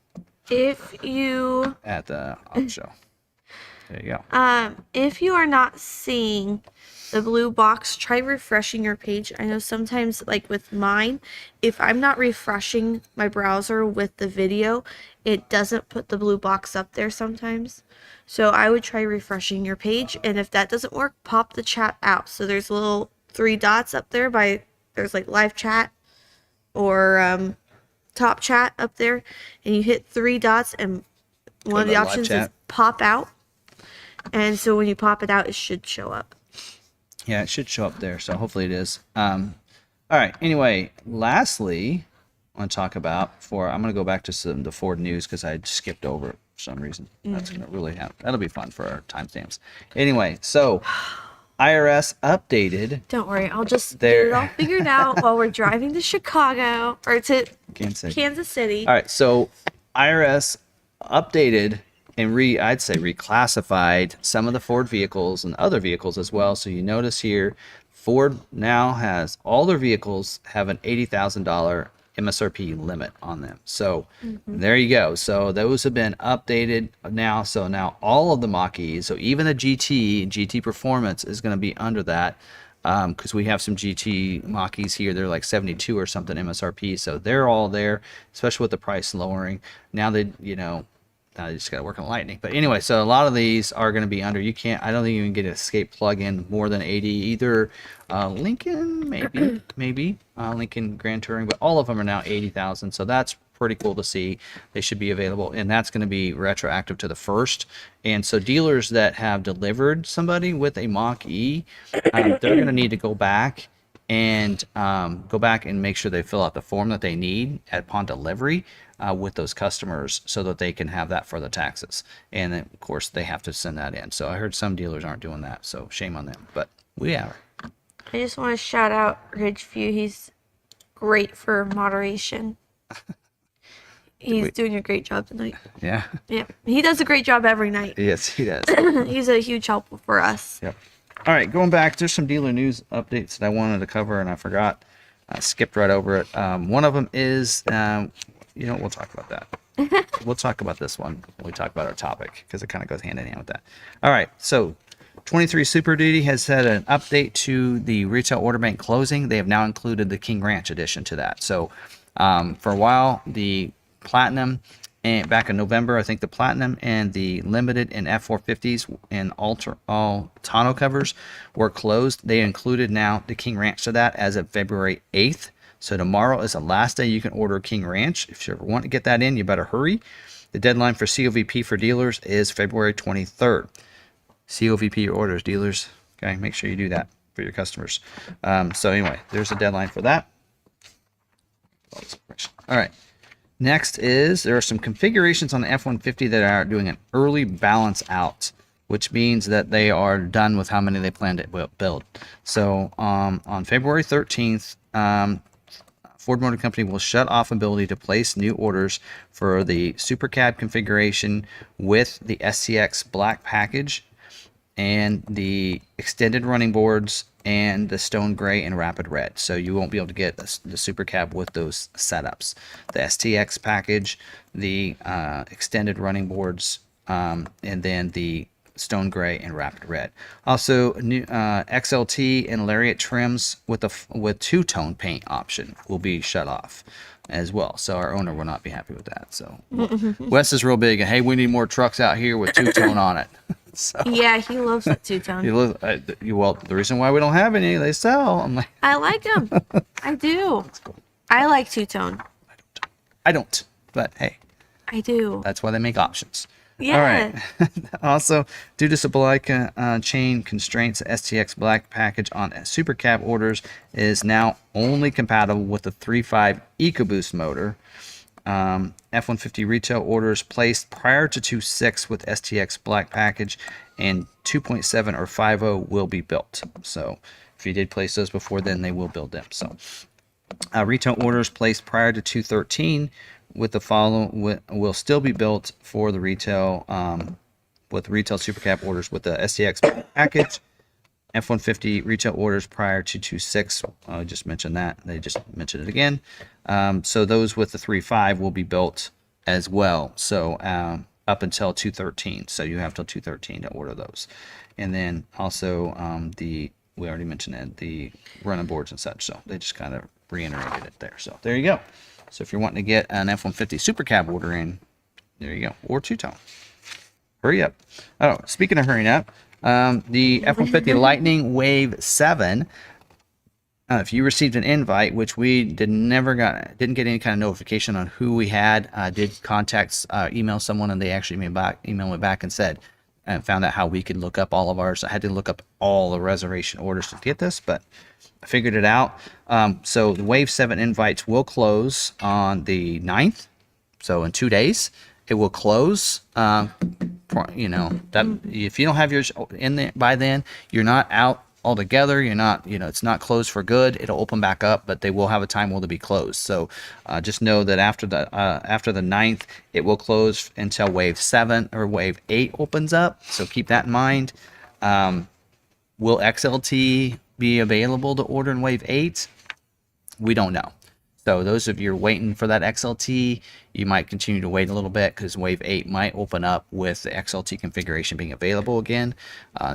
If you at the auto show. There you go. if you are not seeing the blue box, try refreshing your page. I know sometimes, like with mine, if I'm not refreshing my browser with the video, it doesn't put the blue box up there sometimes. So I would try refreshing your page, and if that doesn't work, pop the chat out. So there's little 3 dots up there there's like live chat or top chat up there, and you hit 3 dots, and one of the options is pop out. And so when you pop it out, it should show up. Yeah, it should show up there. So hopefully it is. All right. Anyway, lastly, I want to talk about I'm going to go back to the Ford news because I skipped over it for some reason. That's going to really happen. That'll be fun for our timestamps. Anyway, so IRS updated. Don't worry, I'll just get it all figured out while we're driving to Chicago or to Kansas City. All right, so IRS updated and I'd say reclassified some of the Ford vehicles and other vehicles as well. So you notice here, Ford now has all their vehicles have an $80,000 MSRP limit on them. So there you go. So those have been updated now. So now all of the Mach-Es, so even the GT Performance is going to be under that, because we have some GT Mach-Es here. They're like 72 or something MSRP. So they're all there, especially with the price lowering. Now they, now you just got to work on Lightning. But anyway, so a lot of these are going to be under. I don't think you can get an Escape plug-in more than 80. Either Lincoln, maybe Lincoln Grand Touring, but all of them are now 80,000. So that's pretty cool to see. They should be available, and that's going to be retroactive to the 1st. And so dealers that have delivered somebody with a Mach-E, they're going to need to go back and make sure they fill out the form that they need upon delivery with those customers so that they can have that for the taxes. And then, of course, they have to send that in. So I heard some dealers aren't doing that, so shame on them. But we are. I just want to shout out Ridgeview. He's great for moderation. He's doing a great job tonight. Yeah. Yeah. He does a great job every night. Yes, he does. He's a huge help for us. Yep. All right, going back, there's some dealer news updates that I wanted to cover, and I forgot. I skipped right over it. One of them is, we'll talk about that. We'll talk about this one when we talk about our topic, because it kind of goes hand in hand with that. All right, so 23 Super Duty has had an update to the retail order bank closing. They have now included the King Ranch edition to that. So for a while, the Platinum, and back in November, I think the Platinum and the Limited and F450s and all tonneau covers were closed. They included now the King Ranch to that as of February 8th. So tomorrow is the last day you can order King Ranch. If you ever want to get that in, you better hurry. The deadline for COVP for dealers is February 23rd. COVP your orders, dealers. Okay, make sure you do that for your customers. So anyway, there's a deadline for that. All right. Next is there are some configurations on the F-150 that are doing an early balance out, which means that they are done with how many they plan to build. So on February 13th, Ford Motor Company will shut off ability to place new orders for the Super Cab configuration with the SCX Black package and the extended running boards and the Stone Gray and Rapid Red. So you won't be able to get the Super Cab with those setups. The STX package, the extended running boards, and then the Stone Gray and Rapid Red. Also, new XLT and Lariat trims with two-tone paint option will be shut off as well. So our owner will not be happy with that. So Wes is real big. Hey, we need more trucks out here with two-tone on it. So Yeah, he loves that two-tone. well, the reason why we don't have any, they sell. I'm like, I like them. I do. I like two-tone. I don't, but hey, I do. that's why they make options. Yeah. All right. Also, due to supply chain constraints, STX Black package on Super Cab orders is now only compatible with the 3.5 EcoBoost motor. F-150 retail orders placed prior to 2.6 with STX Black package and 2.7 or 5.0 will be built. So if you did place those before then, they will build them. So retail orders placed prior to 2.13 with the following will still be built for the retail with retail Super Cab orders with the STX package. F-150 retail orders prior to 2.6, I just mentioned that. They just mentioned it again. So those with the 3.5 will be built as well. So up until 2.13. So you have till 2.13 to order those. And then also we already mentioned it, the running boards and such. So they just kind of reiterated it there. So there you go. So if you're wanting to get an F-150 Super Cab order in, there you go. Or two-tone. Hurry up. Oh, speaking of hurrying up, the F-150 Lightning Wave 7, if you received an invite, which we didn't get any kind of notification on who we had, did email someone, and they actually emailed me back and said, and found out how we could look up all of ours. I had to look up all the reservation orders to get this, but I figured it out. So the Wave 7 invites will close on the 9th. So in 2 days, it will close. You know, that if you don't have yours in there by then, you're not out altogether. You're not, it's not closed for good. It'll open back up, but they will have a time where they'll be closed. So just know that after the 9th, it will close until Wave 7 or Wave 8 opens up. So keep that in mind. Will XLT be available to order in Wave 8? We don't know. So those of you who are waiting for that XLT, you might continue to wait a little bit because Wave 8 might open up with the XLT configuration being available again.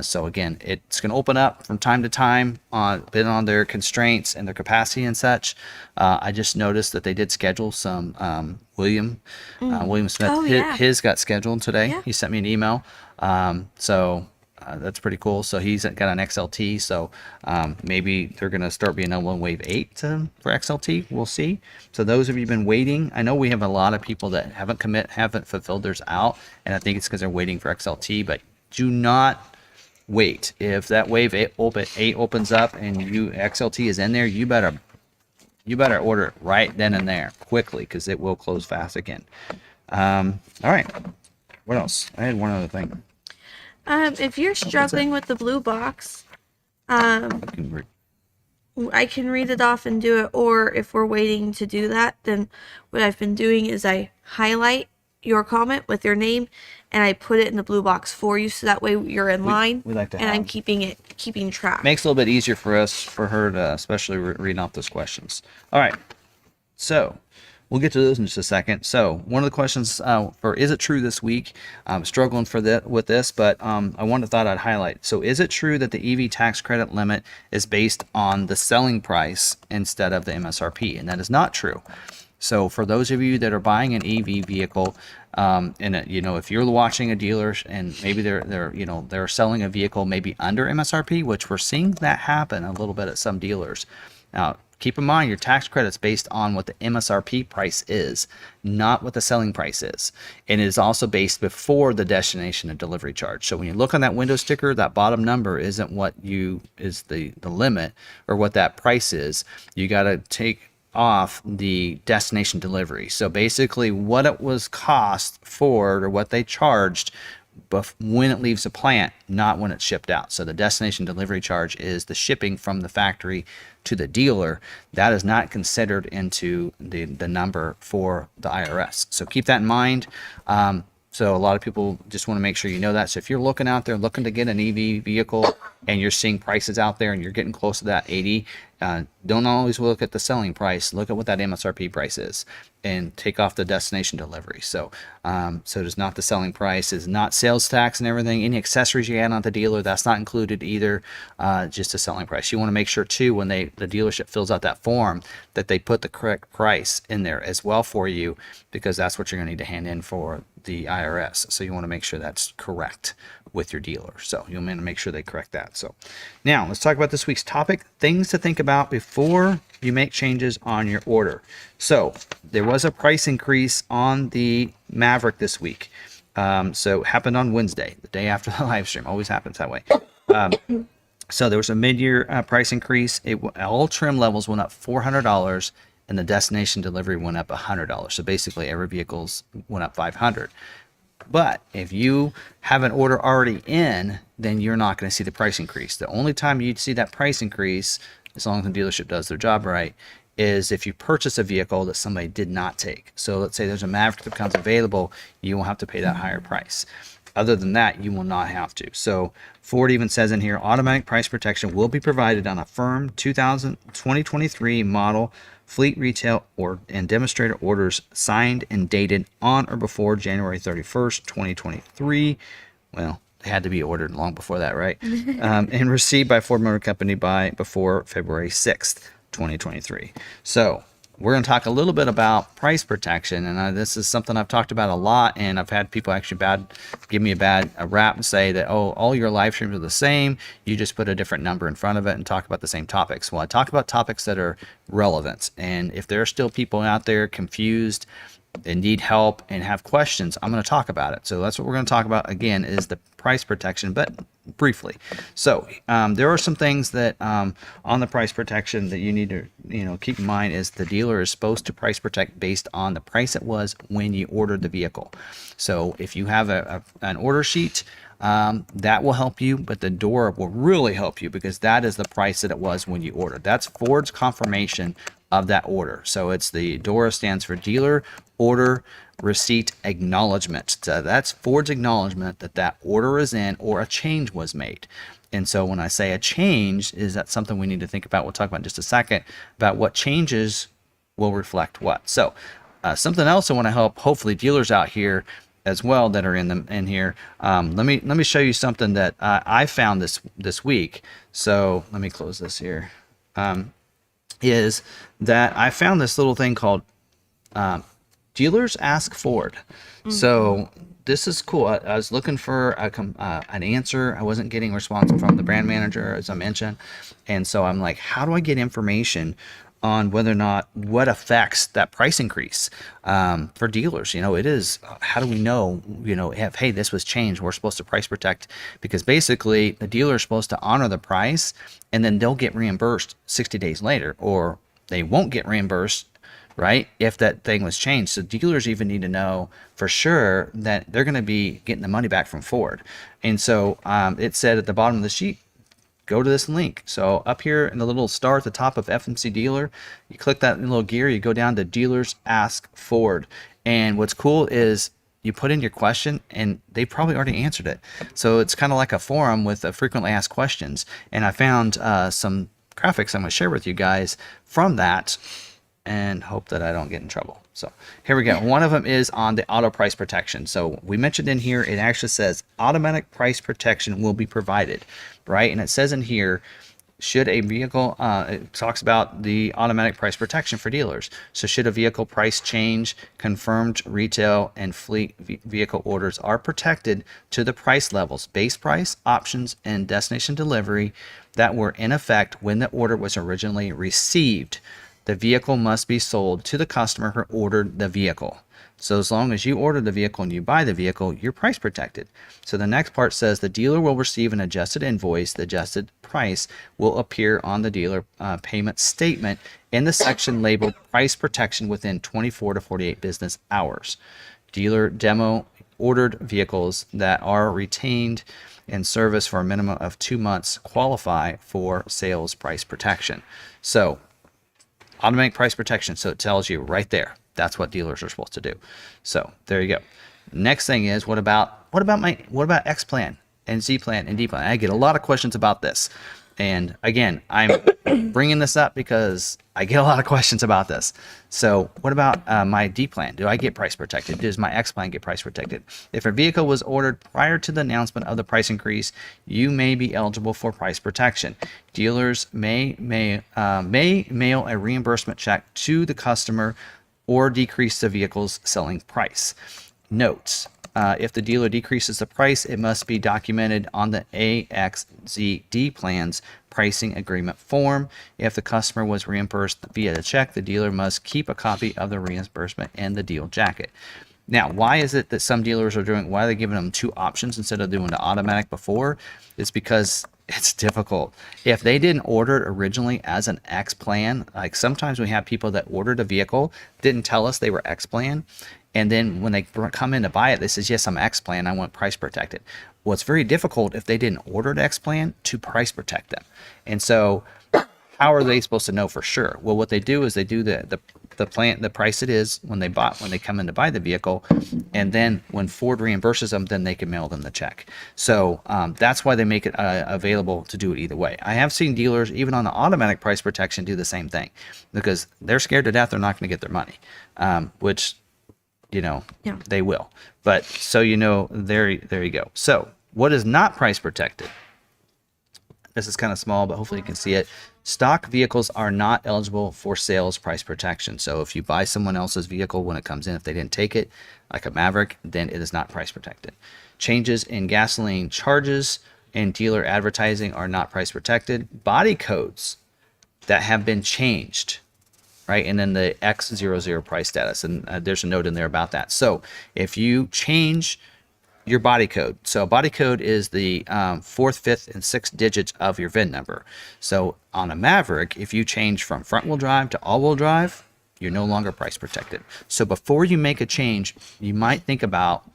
So again, it's going to open up from time to time, depending on their constraints and their capacity and such. I just noticed that they did schedule some William Smith. Oh, yeah. His got scheduled today. Yeah. He sent me an email. That's pretty cool. So he's got an XLT. So maybe they're going to start being able in Wave 8 for XLT. We'll see. So those of you who've been waiting, I know we have a lot of people that haven't fulfilled theirs out. And I think it's because they're waiting for XLT. But do not wait. If that Wave 8 opens up and XLT is in there, you better order it right then and there quickly because it will close fast again. All right. What else? I had one other thing. If you're struggling with the blue box, I can read it off and do it, or if we're waiting to do that, then what I've been doing is I highlight your comment with your name and I put it in the blue box for you, so that way you're in line. We like to and I'm keeping track. Makes it a little bit easier for her to especially reading off those questions. All right, so we'll get to those in just a second. So one of the questions for is it true this week? I'm struggling with this, but I thought I'd highlight. So is it true that the EV tax credit limit is based on the selling price instead of the MSRP? And that is not true. So for those of you that are buying an EV vehicle, if you're watching a dealer and maybe they're selling a vehicle maybe under MSRP, which we're seeing that happen a little bit at some dealers. Now, keep in mind, your tax credit's based on what the MSRP price is, not what the selling price is. And it is also based before the destination and delivery charge. So when you look on that window sticker, that bottom number isn't what is the limit or what that price is. You got to take off the destination delivery. So basically what it was cost for or what they charged when it leaves the plant, not when it's shipped out. So the destination delivery charge is the shipping from the factory to the dealer. That is not considered into the number for the IRS. So keep that in mind. So a lot of people just want to make sure you know that. So if you're looking out there looking to get an EV vehicle, and you're seeing prices out there and you're getting close to that 80, don't always look at the selling price. Look at what that MSRP price is and take off the destination delivery. So so it is not the selling price, it's not sales tax and everything. Any accessories you add on the dealer, that's not included either, just the selling price. You want to make sure too, when the dealership fills out that form, that they put the correct price in there as well for you, because that's what you're going to need to hand in for the IRS. So you want to make sure that's correct with your dealer. So you'll want to make sure they correct that. So now let's talk about this week's topic, things to think about before you make changes on your order. So there was a price increase on the Maverick this week. So it happened on Wednesday, the day after the live stream. Always happens that way. So there was a mid-year price increase. All trim levels went up $400 and the destination delivery went up $100. So basically every vehicle's went up $500. But if you have an order already in, then you're not going to see the price increase. The only time you'd see that price increase, as long as the dealership does their job right, is if you purchase a vehicle that somebody did not take. So let's say there's a Maverick that becomes available, you will have to pay that higher price. Other than that, you will not have to. So Ford even says in here, automatic price protection will be provided on a firm 2023 model fleet retail and demonstrator orders signed and dated on or before January 31st, 2023. Well, they had to be ordered long before that, right? And received by Ford Motor Company before February 6th, 2023. So we're going to talk a little bit about price protection, and this is something I've talked about a lot, and I've had people actually give me a rap and say that, oh, all your live streams are the same, you just put a different number in front of it and talk about the same topics. Well, I talk about topics that are relevant, and if there are still people out there confused and need help and have questions, I'm going to talk about it. So that's what we're going to talk about again, is the price protection, but briefly. So there are some things that on the price protection that you need to keep in mind, is the dealer is supposed to price protect based on the price it was when you ordered the vehicle. So if you have an order sheet, that will help you, but the DORA will really help you, because that is the price that it was when you ordered. That's Ford's confirmation of that order. So it's the DORA stands for Dealer Order Receipt Acknowledgement. So that's Ford's acknowledgement that that order is in or a change was made. And so when I say a change, is that something we need to think about? We'll talk about in just a second about what changes will reflect what. So something else I want to help hopefully dealers out here as well that are in here. Let me show you something that I found this week. So let me close this here. Is that I found this little thing called Dealers Ask Ford. So this is cool. I was looking for an answer. I wasn't getting a response from the brand manager, as I mentioned. And so I'm like, how do I get information on whether or not what affects that price increase for dealers? It is, how do we know, hey, this was changed, we're supposed to price protect, because basically the dealer is supposed to honor the price and then they'll get reimbursed 60 days later, or they won't get reimbursed, right, if that thing was changed. So dealers even need to know for sure that they're going to be getting the money back from Ford. And so it said at the bottom of the sheet, go to this link. So up here in the little star at the top of FMC Dealer, you click that little gear, you go down to Dealers Ask Ford. And what's cool is you put in your question and they probably already answered it. So it's kind of like a forum with frequently asked questions. And I found some graphics I'm going to share with you guys from that, and hope that I don't get in trouble. So here we go. One of them is on the auto price protection. So we mentioned in here, it actually says automatic price protection will be provided, right? And it says in here, should a vehicle, it talks about the automatic price protection for dealers. So should a vehicle price change, confirmed retail and fleet vehicle orders are protected to the price levels, base price, options, and destination delivery that were in effect when the order was originally received. The vehicle must be sold to the customer who ordered the vehicle. So as long as you order the vehicle and you buy the vehicle, you're price protected. So the next part says the dealer will receive an adjusted invoice. The adjusted price will appear on the dealer payment statement in the section labeled price protection within 24 to 48 business hours. Dealer demo ordered vehicles that are retained in service for a minimum of 2 months qualify for sales price protection. So automatic price protection. So it tells you right there. That's what dealers are supposed to do. So there you go. Next thing is, what about X Plan? and Z plan and D plan. I get a lot of questions about this. And again, I'm bringing this up because I get a lot of questions about this. So what about my D plan? Do I get price protected? Does my X plan get price protected? If a vehicle was ordered prior to the announcement of the price increase, you may be eligible for price protection. Dealers may mail a reimbursement check to the customer or decrease the vehicle's selling price. Notes. If the dealer decreases the price, it must be documented on the AXZD plan's pricing agreement form. If the customer was reimbursed via the check, the dealer must keep a copy of the reimbursement in the deal jacket. Now, why is it that some dealers are doing, why are they giving them two options instead of doing the automatic before? It's because it's difficult. If they didn't order it originally as an X plan, like sometimes we have people that ordered a vehicle, didn't tell us they were X plan, and then when they come in to buy it, they says, yes, I'm X plan, I want price protected. Well, it's very difficult if they didn't order the X plan to price protect them. And so how are they supposed to know for sure? Well, what they do is they do the plan, the price it is when they come in to buy the vehicle, and then when Ford reimburses them, then they can mail them the check. So that's why they make it available to do it either way. I have seen dealers even on the automatic price protection do the same thing because they're scared to death they're not going to get their money, which they will. But so there you go. So what is not price protected? This is kind of small, but hopefully you can see it. Stock vehicles are not eligible for sales price protection. So if you buy someone else's vehicle when it comes in, if they didn't take it, like a Maverick, then it is not price protected. Changes in gasoline charges and dealer advertising are not price protected. Body codes that have been changed, right? And then the X00 price status. And there's a note in there about that. So if you change your body code. So body code is the 4th, 5th, and 6th digits of your VIN number. So on a Maverick, if you change from front wheel drive to all wheel drive, you're no longer price protected. So before you make a change, you might think about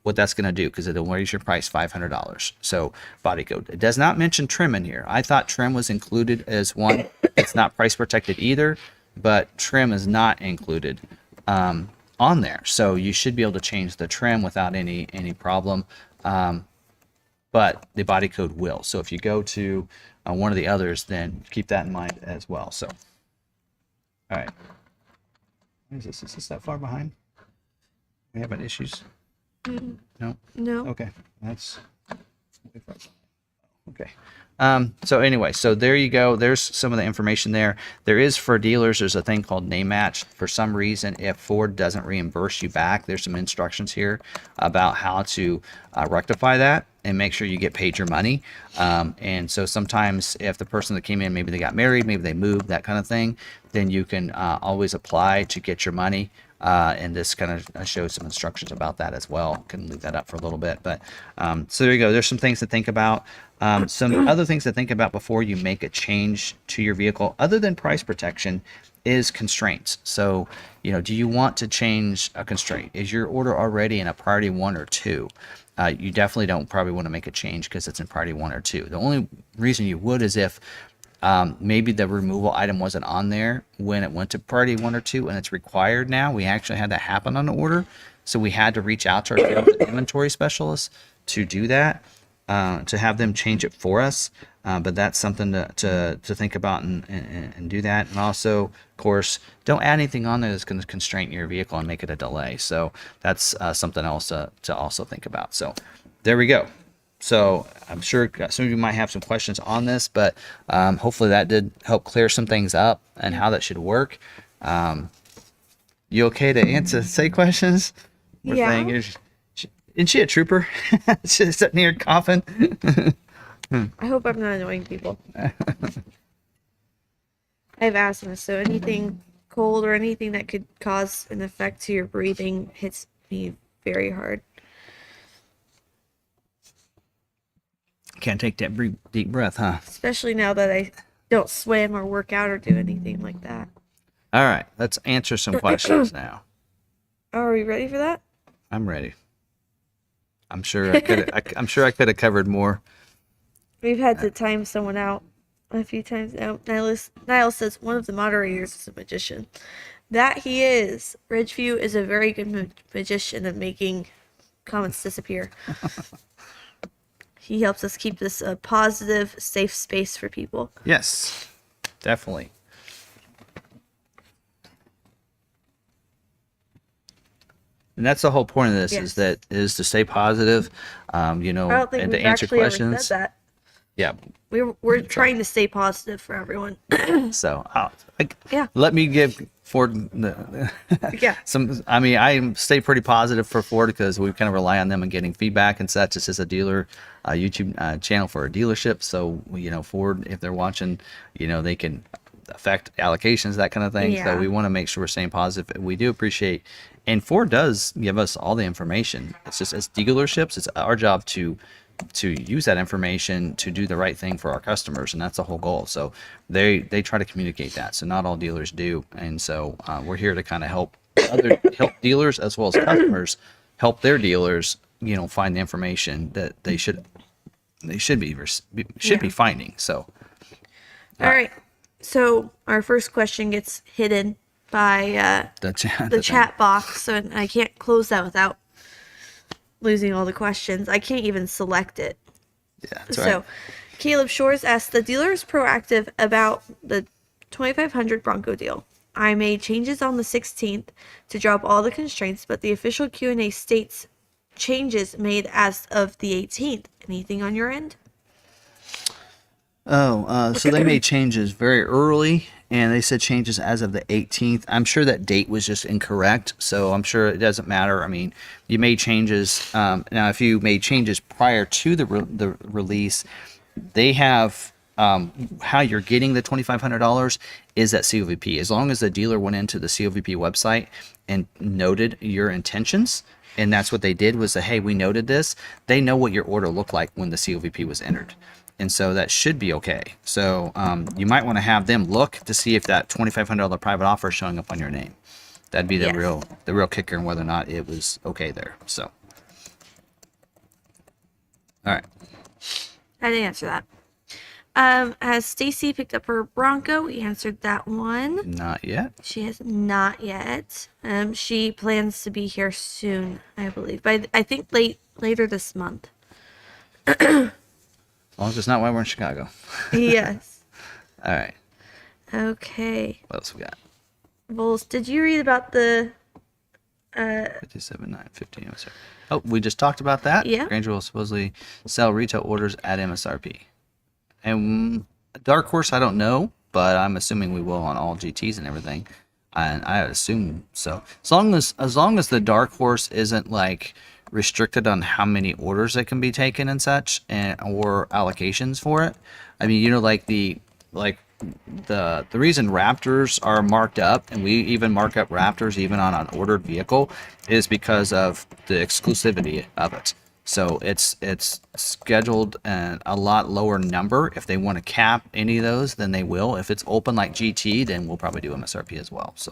what that's going to do because it'll raise your price $500. So body code. It does not mention trim in here. I thought trim was included as one. It's not price protected either, but trim is not included on there. So you should be able to change the trim without any problem. But the body code will. So if you go to one of the others, then keep that in mind as well. So, all right. Is this that far behind? We having issues? No? No. Okay. That's okay. So anyway, so there you go. There's some of the information there. There is for dealers, there's a thing called name match. For some reason, if Ford doesn't reimburse you back, there's some instructions here about how to rectify that and make sure you get paid your money. And so sometimes if the person that came in, maybe they got married, maybe they moved, that kind of thing, then you can always apply to get your money. And this kind of shows some instructions about that as well. Can leave that up for a little bit, but so there you go. There's some things to think about. Some other things to think about before you make a change to your vehicle, other than price protection, is constraints. So, do you want to change a constraint? Is your order already in a priority 1 or 2? You definitely don't probably want to make a change because it's in priority 1 or 2. The only reason you would is if maybe the removal item wasn't on there when it went to priority 1 or 2 and it's required now. We actually had that happen on the order. So we had to reach out to our sales and inventory specialists to do that, to have them change it for us. But that's something to think about and do that. And also, of course, don't add anything on there that's going to constrain your vehicle and make it a delay. So that's something else to also think about. So there we go. So I'm sure some of you might have some questions on this, but hopefully that did help clear some things up and how that should work. You okay to say questions? Yeah. Isn't she a trooper? She's sitting here coughing. I hope I'm not annoying people. I have asthma, so anything cold or anything that could cause an effect to your breathing hits me very hard. Can't take that deep breath, huh? Especially now that I don't swim or work out or do anything like that. All right, let's answer some questions now. Are we ready for that? I'm ready. I'm sure I could have covered more. We've had to time someone out a few times now. Niles says one of the moderators is a magician. That he is. Ridgeview is a very good magician at making comments disappear. he helps us keep this a positive, safe space for people. Yes, definitely. And that's the whole point of this is to stay positive, you know, I don't think and we've to answer actually questions. ever said that. Yeah. We're trying to stay positive for everyone. So, Yeah. let me give Ford Yeah. some. I mean, I stay pretty positive for Ford because we kind of rely on them and getting feedback and such. This is a dealer YouTube channel for a dealership, so you know, Ford, if they're watching, you know, they can affect allocations, that kind of thing. Yeah. So we want to make sure we're staying positive. We do appreciate, and Ford does give us all the information. It's just as dealerships, it's our job to use that information to do the right thing for our customers, and that's the whole goal. So they try to communicate that. So not all dealers do, and so we're here to kind of help help dealers as well as customers help their dealers, you know, find the information that they should be finding. So All right. So our first question gets hidden by the the chat box, so I can't close that without losing all the questions. I can't even select it. Yeah, that's right. So Caleb Shores asked, the dealer is proactive about the 2500 Bronco deal. I made changes on the 16th to drop all the constraints, but the official Q&A states changes made as of the 18th. Anything on your end? So they made changes very early, and they said changes as of the 18th. I'm sure that date was just incorrect, so I'm sure it doesn't matter. I mean, you made changes. Now, if you made changes prior to the release, they have how you're getting the $2,500 is at COVP. As long as the dealer went into the COVP website and noted your intentions, and that's what they did was say, hey, we noted this. They know what your order looked like when the COVP was entered. And so that should be okay. So you might want to have them look to see if that $2,500 private offer is showing up on your name. That'd be the real kicker in whether or not it was okay there. So, all right. I didn't answer that. Has Stacy picked up her Bronco? We answered that one. Not yet. She has not yet. She plans to be here soon, I believe. But I think later this month. As long as it's not while we're in Chicago. Yes. All right. Okay. What else we got? Vols, did you read about the 57, 9, 15. Oh, sorry. Oh, we just talked about that. Yeah. Granger will supposedly sell retail orders at MSRP. And Dark Horse, I don't know, but I'm assuming we will on all GTs and everything. And I assume so. As long as the Dark Horse isn't like restricted on how many orders that can be taken and such, or allocations for it. I mean, you know, like the reason Raptors are marked up, and we even mark up Raptors even on an ordered vehicle, is because of the exclusivity of it. So it's scheduled a lot lower number. If they want to cap any of those, then they will. If it's open like GT, then we'll probably do MSRP as well. So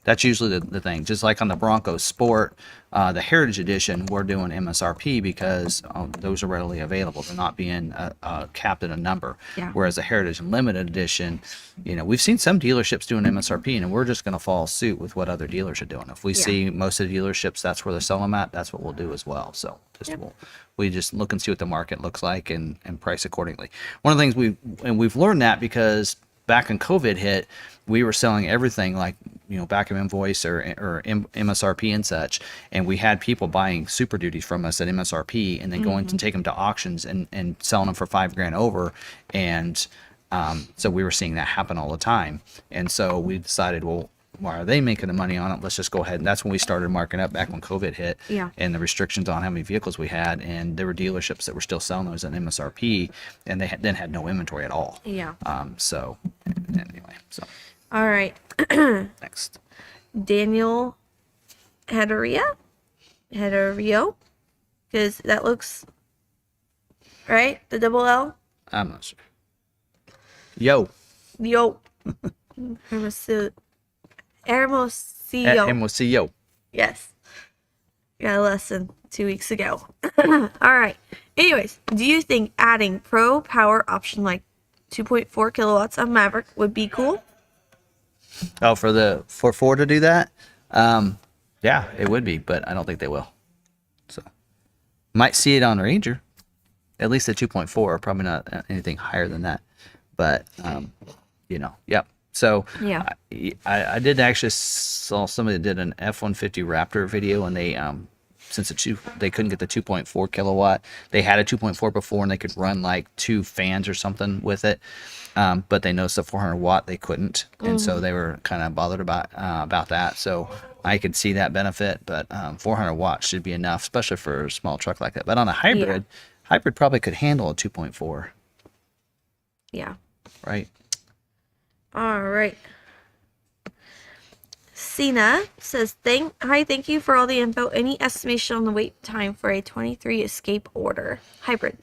that's usually the thing. Just like on the Bronco Sport, the Heritage Edition, we're doing MSRP because those are readily available. They're not being capped at a number. Yeah. Whereas the Heritage Limited Edition, you know, we've seen some dealerships doing MSRP, and we're just going to follow suit with what other dealers are doing. If we see most of the dealerships, that's where they're selling them at, that's what we'll do as well. So we just look and see what the market looks like and price accordingly. One of the things we've learned that because back when COVID hit, we were selling everything like, you know, back of invoice or MSRP and such, and we had people buying Super Duties from us at MSRP and then going to take them to auctions and selling them for $5,000 over, and so we were seeing that happen all the time, and so we decided, well, why are they making the money on it? Let's just go ahead. And that's when we started marking up back when COVID hit, and the restrictions on how many vehicles we had, and there were dealerships that were still selling those at MSRP, and they then had no inventory at all. Yeah. So anyway, so. All right. Next. Daniel Hedario, because that looks right. The double L. I'm not sure. Yo. Hermosillo. Yes. Got a lesson 2 weeks ago. All right. Anyways, do you think adding pro power option like 2.4 kilowatts on Maverick would be cool? Oh, for Ford to do that? Yeah, it would be, but I don't think they will. So, might see it on Ranger. At least the 2.4, probably not anything higher than that. But, yep. So Yeah. I did actually saw somebody that did an F-150 Raptor video, and they since they couldn't get the 2.4 kilowatt, they had a 2.4 before, and they could run like 2 fans or something with it. But they noticed the 400 watt they couldn't, and so they were kind of bothered about that. So I could see that benefit, but 400 watts should be enough, especially for a small truck like that. But on a hybrid, hybrid probably could handle a 2.4. Yeah. Right. All right. Sina says, thank you for all the info. Any estimation on the wait time for a 23 Escape order? Hybrid.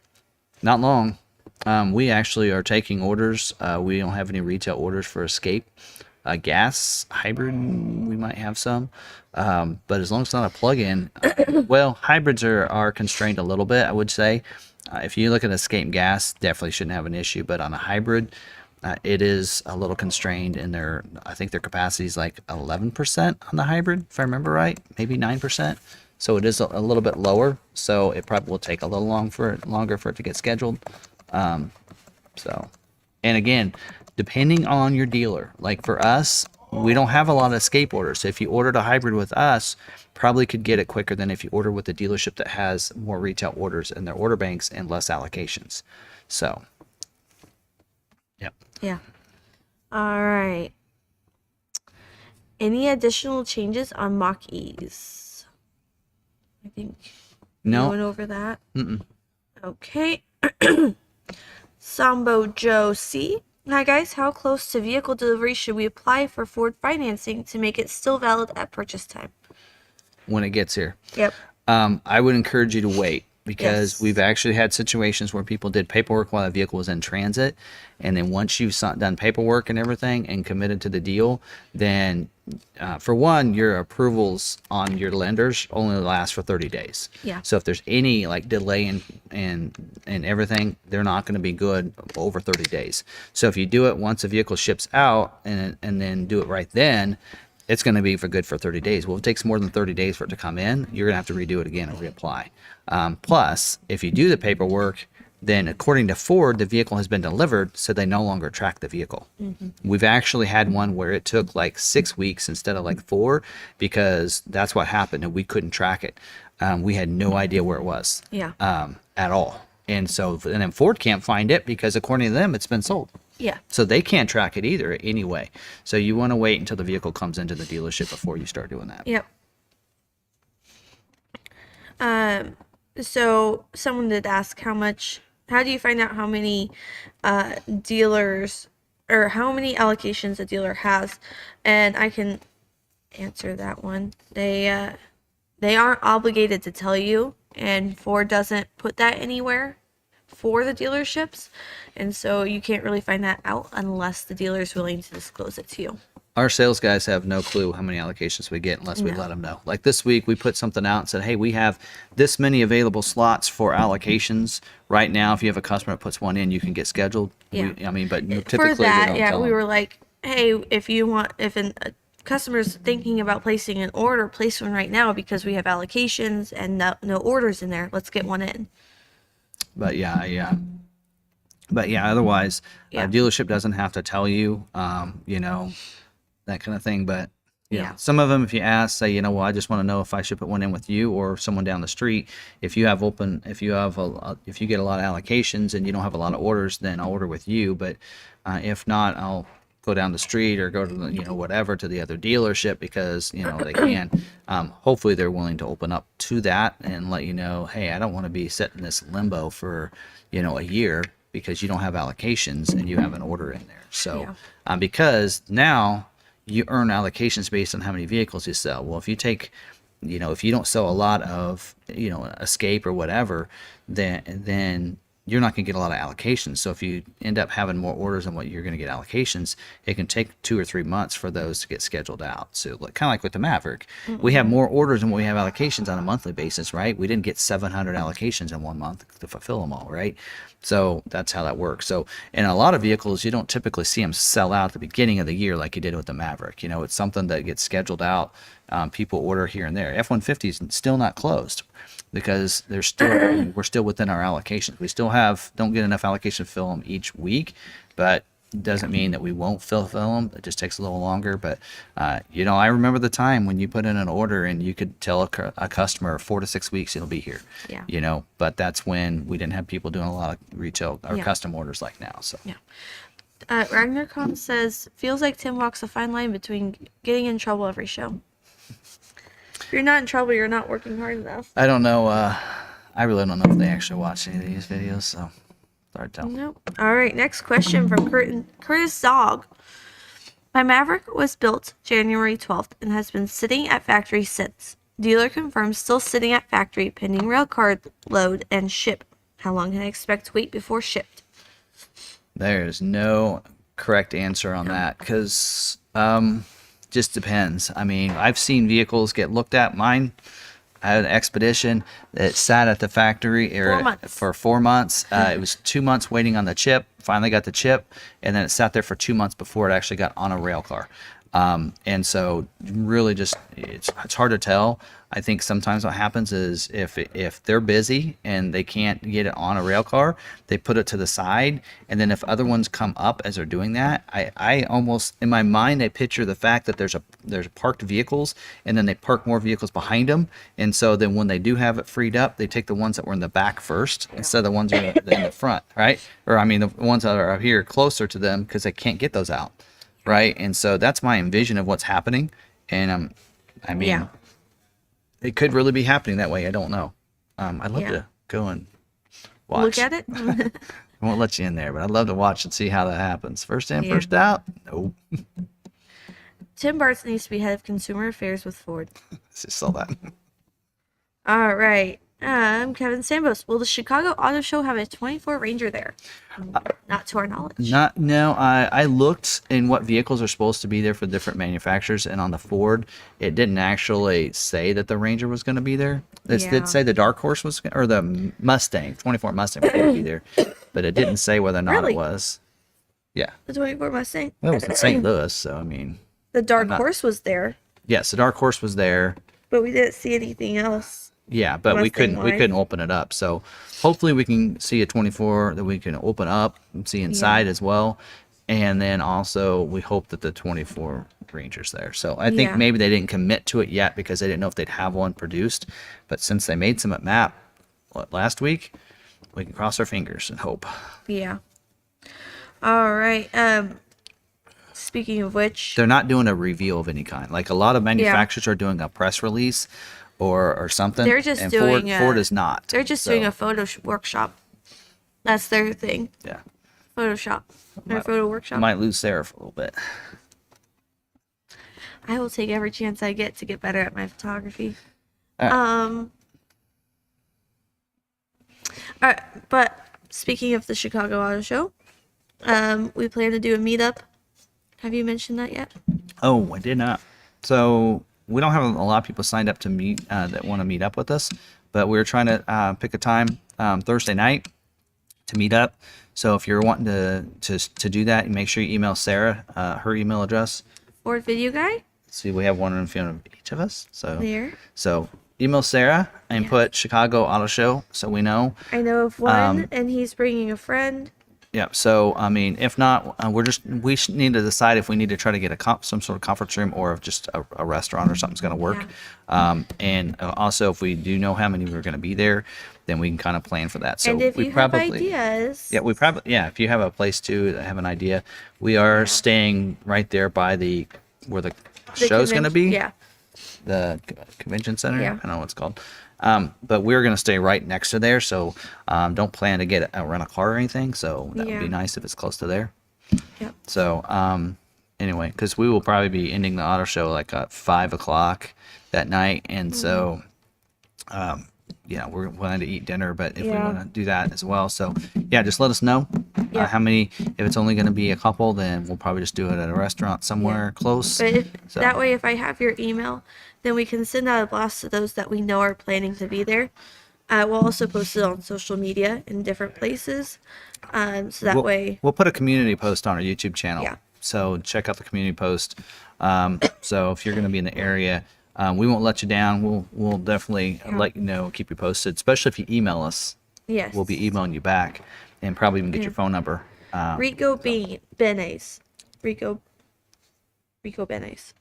Not long. We actually are taking orders. We don't have any retail orders for Escape. Gas hybrid, we might have some. But as long as it's not a plug-in, well, hybrids are constrained a little bit, I would say. If you look at Escape gas, definitely shouldn't have an issue. But on a hybrid, it is a little constrained in I think their capacity is like 11% on the hybrid, if I remember right, maybe 9%. So it is a little bit lower. So it probably will take a little longer for it to get scheduled. And again, depending on your dealer, like for us, we don't have a lot of Escape orders. So if you ordered a hybrid with us, probably could get it quicker than if you order with a dealership that has more retail orders in their order banks and less allocations. So, yep. Yeah. All right. Any additional changes on Mach-E's? I think No. we went over that. Mm-mm. Okay. Sambo Joe C. Hi guys, how close to vehicle delivery should we apply for Ford financing to make it still valid at purchase time? When it gets here. Yep. I would encourage you to wait, because Yes. we've actually had situations where people did paperwork while the vehicle was in transit, and then once you've done paperwork and everything and committed to the deal, then for one, your approvals on your lenders only last for 30 days. Yeah. So if there's any like delay in everything, they're not going to be good over 30 days. So if you do it once the vehicle ships out and then do it right then, it's going to be good for 30 days. Well, if it takes more than 30 days for it to come in, you're going to have to redo it again and reapply. Plus, if you do the paperwork, then according to Ford, the vehicle has been delivered, so they no longer track the vehicle. Mm-hmm. We've actually had one where it took like 6 weeks instead of like 4, because that's what happened, and we couldn't track it. We had no idea where it was. Yeah. At all. And then Ford can't find it because according to them, it's been sold. Yeah. So they can't track it either anyway. So you want to wait until the vehicle comes into the dealership before you start doing that. Yep. So someone did ask how do you find out how many dealers or how many allocations a dealer has? And I can answer that one. They aren't obligated to tell you, and Ford doesn't put that anywhere for the dealerships, and so you can't really find that out unless the dealer is willing to disclose it to you. Our sales guys have no clue how many allocations we get unless we let them know. Like this week, we put something out and said, hey, we have this many available slots for allocations right now. If you have a customer that puts one in, you can get scheduled. Yeah. But typically For that, we don't yeah, tell we them. were like, hey, if a customer's thinking about placing an order, place one right now because we have allocations and no orders in there. Let's get one in. But yeah. Otherwise, Yeah. a dealership doesn't have to tell you, that kind of thing. But Yeah. some of them, if you ask, say, well, I just want to know if I should put one in with you or someone down the street. If you get a lot of allocations and you don't have a lot of orders, then I'll order with you. But if not, I'll go down the street or go to the, whatever, to the other dealership, because they can. Hopefully they're willing to open up to that and let you know, hey, I don't want to be sitting in this limbo for a year because you don't have allocations and you have an order in there. So because now you earn allocations based on how many vehicles you sell. Well, if you take, if you don't sell a lot of, Escape or whatever, then you're not going to get a lot of allocations. So if you end up having more orders than what you're going to get allocations, it can take 2 or 3 months for those to get scheduled out. So kind of like with the Maverick, we have more orders than what we have allocations on a monthly basis, right? We didn't get 700 allocations in 1 month to fulfill them all, right? So that's how that works. So in a lot of vehicles, you don't typically see them sell out at the beginning of the year like you did with the Maverick. It's something that gets scheduled out. People order here and there. F-150 is still not closed. because there's still we're still within our allocations. We still don't get enough allocation to fill them each week, but it doesn't mean that we won't fill them. It just takes a little longer. But you know, I remember the time when you put in an order and you could tell a customer 4 to 6 weeks it'll be here. Yeah. You know, but that's when we didn't have people doing a lot of retail or custom orders like now. So Yeah. Ragnarcon says, feels like Tim walks a fine line between getting in trouble every show. If you're not in trouble, you're not working hard enough. I don't know. I really don't know if they actually watch any of these videos, so it's hard to tell. Nope. All right, next question from Curtis Zog. My Maverick was built January 12th and has been sitting at factory since. Dealer confirms still sitting at factory pending rail car load and ship. How long can I expect to wait before shipped? There's no correct answer on that because just depends. I mean, I've seen vehicles get looked at. Mine, I had an Expedition that sat at the factory 4 months. for 4 months. It was 2 months waiting on the chip. Finally got the chip, and then it sat there for 2 months before it actually got on a rail car. And so really just it's hard to tell. I think sometimes what happens is if they're busy and they can't get it on a rail car, they put it to the side, and then if other ones come up as they're doing that, I almost in my mind I picture the fact that there's parked vehicles, and then they park more vehicles behind them, and so then when they do have it freed up, they take the ones that were in the back first instead of the ones that are in the front, right? Or I mean the ones that are up here closer to them because they can't get those out. Right, and so that's my envision of what's happening, and I mean, it could really be happening that way. I don't know. I'd love to go and watch. Look at it. I won't let you in there, but I'd love to watch and see how that happens. First in, first out. Nope. Tim Bartz needs to be head of consumer affairs with Ford. Just saw that. All right. Kevin Sambos, will the Chicago Auto Show have a 24 Ranger there? Not to our knowledge. No. I looked in what vehicles are supposed to be there for different manufacturers, and on the Ford, it didn't actually say that the Ranger was going to be there. It did say the Dark Horse was, or the Mustang, 24 Mustang was going to be there, but it didn't say whether or not it was. Yeah. The 24 Mustang. Well, it was in St. Louis, so I mean. The Dark Horse was there. Yes, the Dark Horse was there. But we didn't see anything else. Yeah, but we couldn't open it up. So hopefully we can see a 24 that we can open up and see inside as well. And then also we hope that the 24 Ranger's there. So I think maybe they didn't commit to it yet because they didn't know if they'd have one produced. But since they made some at MAP last week, we can cross our fingers and hope. Yeah. All right. Speaking of which, they're not doing a reveal of any kind. Like a lot of manufacturers are doing a press release or something. They're just and doing Ford is not. They're just doing a photo workshop. That's their thing. Yeah. Photoshop. Or photo workshop. Might lose Sarah for a little bit. I will take every chance I get to get better at my photography. All right, but speaking of the Chicago Auto Show, we plan to do a meetup. Have you mentioned that yet? Oh, I did not. So we don't have a lot of people signed up to meet that want to meet up with us, but we're trying to pick a time Thursday night to meet up. So if you're wanting to do that, make sure you email Sarah her email address. FordVideoGuy. See, we have one in front of each of us. So there. So email Sarah and put Chicago Auto Show so we know. I know of one, and he's bringing a friend. Yeah. So I mean, if not, we need to decide if we need to try to get some sort of conference room or if just a restaurant or something's going to work. Yeah. And also, if we do know how many we're going to be there, then we can kind of plan for that. So and if you have ideas, if you have a place to have an idea, we are staying right there by where the show's going to be. Yeah. The convention center. Yeah. I don't know what it's called. But we're going to stay right next to there, so don't plan to rent a car or anything. So that would be nice if it's close to there. Yep. So anyway, because we will probably be ending the auto show like at 5:00 that night, and so we're planning to eat dinner. But if we want to do that as well, so just let us know how many. If it's only going to be a couple, then we'll probably just do it at a restaurant somewhere close. But that way, if I have your email, then we can send out a blast to those that we know are planning to be there. We'll also post it on social media in different places. So that way... We'll put a community post on our YouTube channel. Yeah. So check out the community post. So if you're going to be in the area, We won't let you down. We'll definitely let you know, keep you posted, especially if you email us. Yes. We'll be emailing you back and probably even get your phone number. Rico Benes. Rico Benes.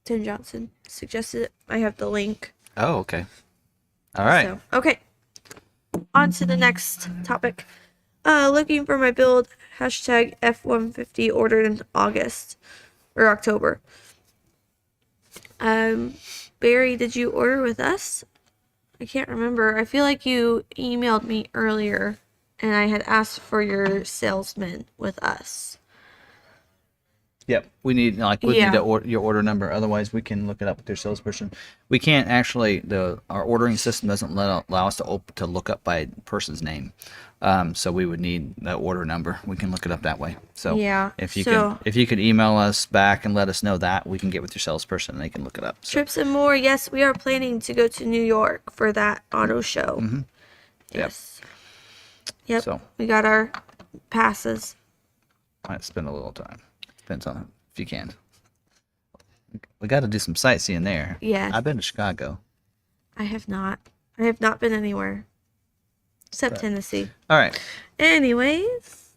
Tim Johnson suggested it. I have the link. Oh, okay. All right. So, okay. On to the next topic. Looking for my build. Hashtag F-150 ordered in August or October. Barry, did you order with us? I can't remember. I feel like you emailed me earlier and I had asked for your salesman with us. Yep. We need your order number. Otherwise, we can look it up with your salesperson. We can't actually. Our ordering system doesn't allow us to look up by person's name. So we would need the order number. We can look it up that way. So yeah. if you could email us back and let us know that, we can get with your salesperson and they can look it up. So. Trips and more. Yes, we are planning to go to New York for that auto show. Mm-hmm. Yes. Yep. So we got our passes. Might spend a little time. Depends on if you can. We got to do some sightseeing there. Yeah. I've been to Chicago. I have not. I have not been anywhere except Tennessee. All right. Anyways,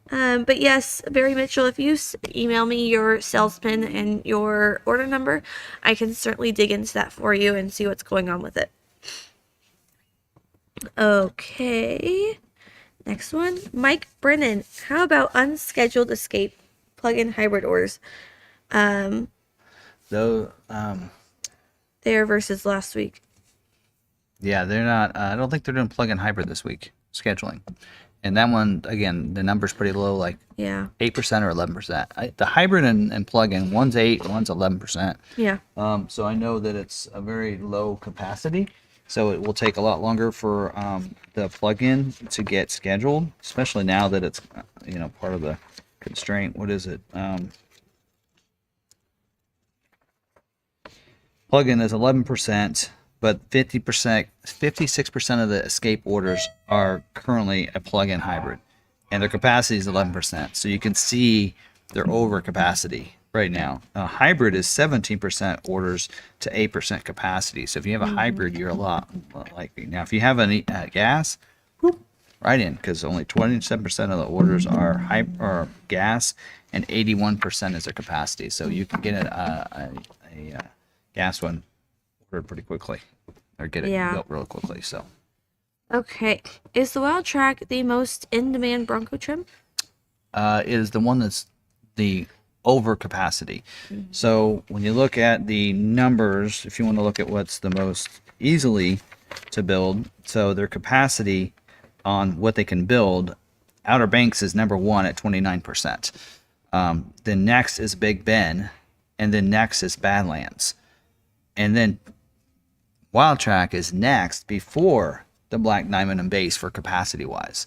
but yes, Barry Mitchell, if you email me your salesman and your order number, I can certainly dig into that for you and see what's going on with it. Okay. Next one, Mike Brennan. How about unscheduled escape plug-in hybrid orders? Though, there versus last week. yeah, they're not. I don't think they're doing plug-in hybrid this week scheduling, and that one again, the number's pretty low, like 8% or 11%. The hybrid and plug-in, one's 8, one's 11%. Yeah. So I know that it's a very low capacity, so it will take a lot longer for the plug-in to get scheduled, especially now that it's part of the constraint. What is it? Plug-in is 11%, but 56% of the escape orders are currently a plug-in hybrid, and their capacity is 11%. So you can see they're over capacity right now. Hybrid is 17% orders to 8% capacity. So if you have a hybrid, you're a lot likely. Now, if you have a gas, right in, because only 27% of the orders are gas, and 81% is their capacity. So you can get a gas one ordered pretty quickly, or get it built real quickly. So. Okay, is the Wild Track the most in-demand Bronco trim? It is the one that's the over capacity. So when you look at the numbers, if you want to look at what's the most easily to build, so their capacity on what they can build, Outer Banks is number 1 at 29%. Then next is Big Ben, and then next is Badlands. And then Wild Track is next before the Black Diamond and Base for capacity wise.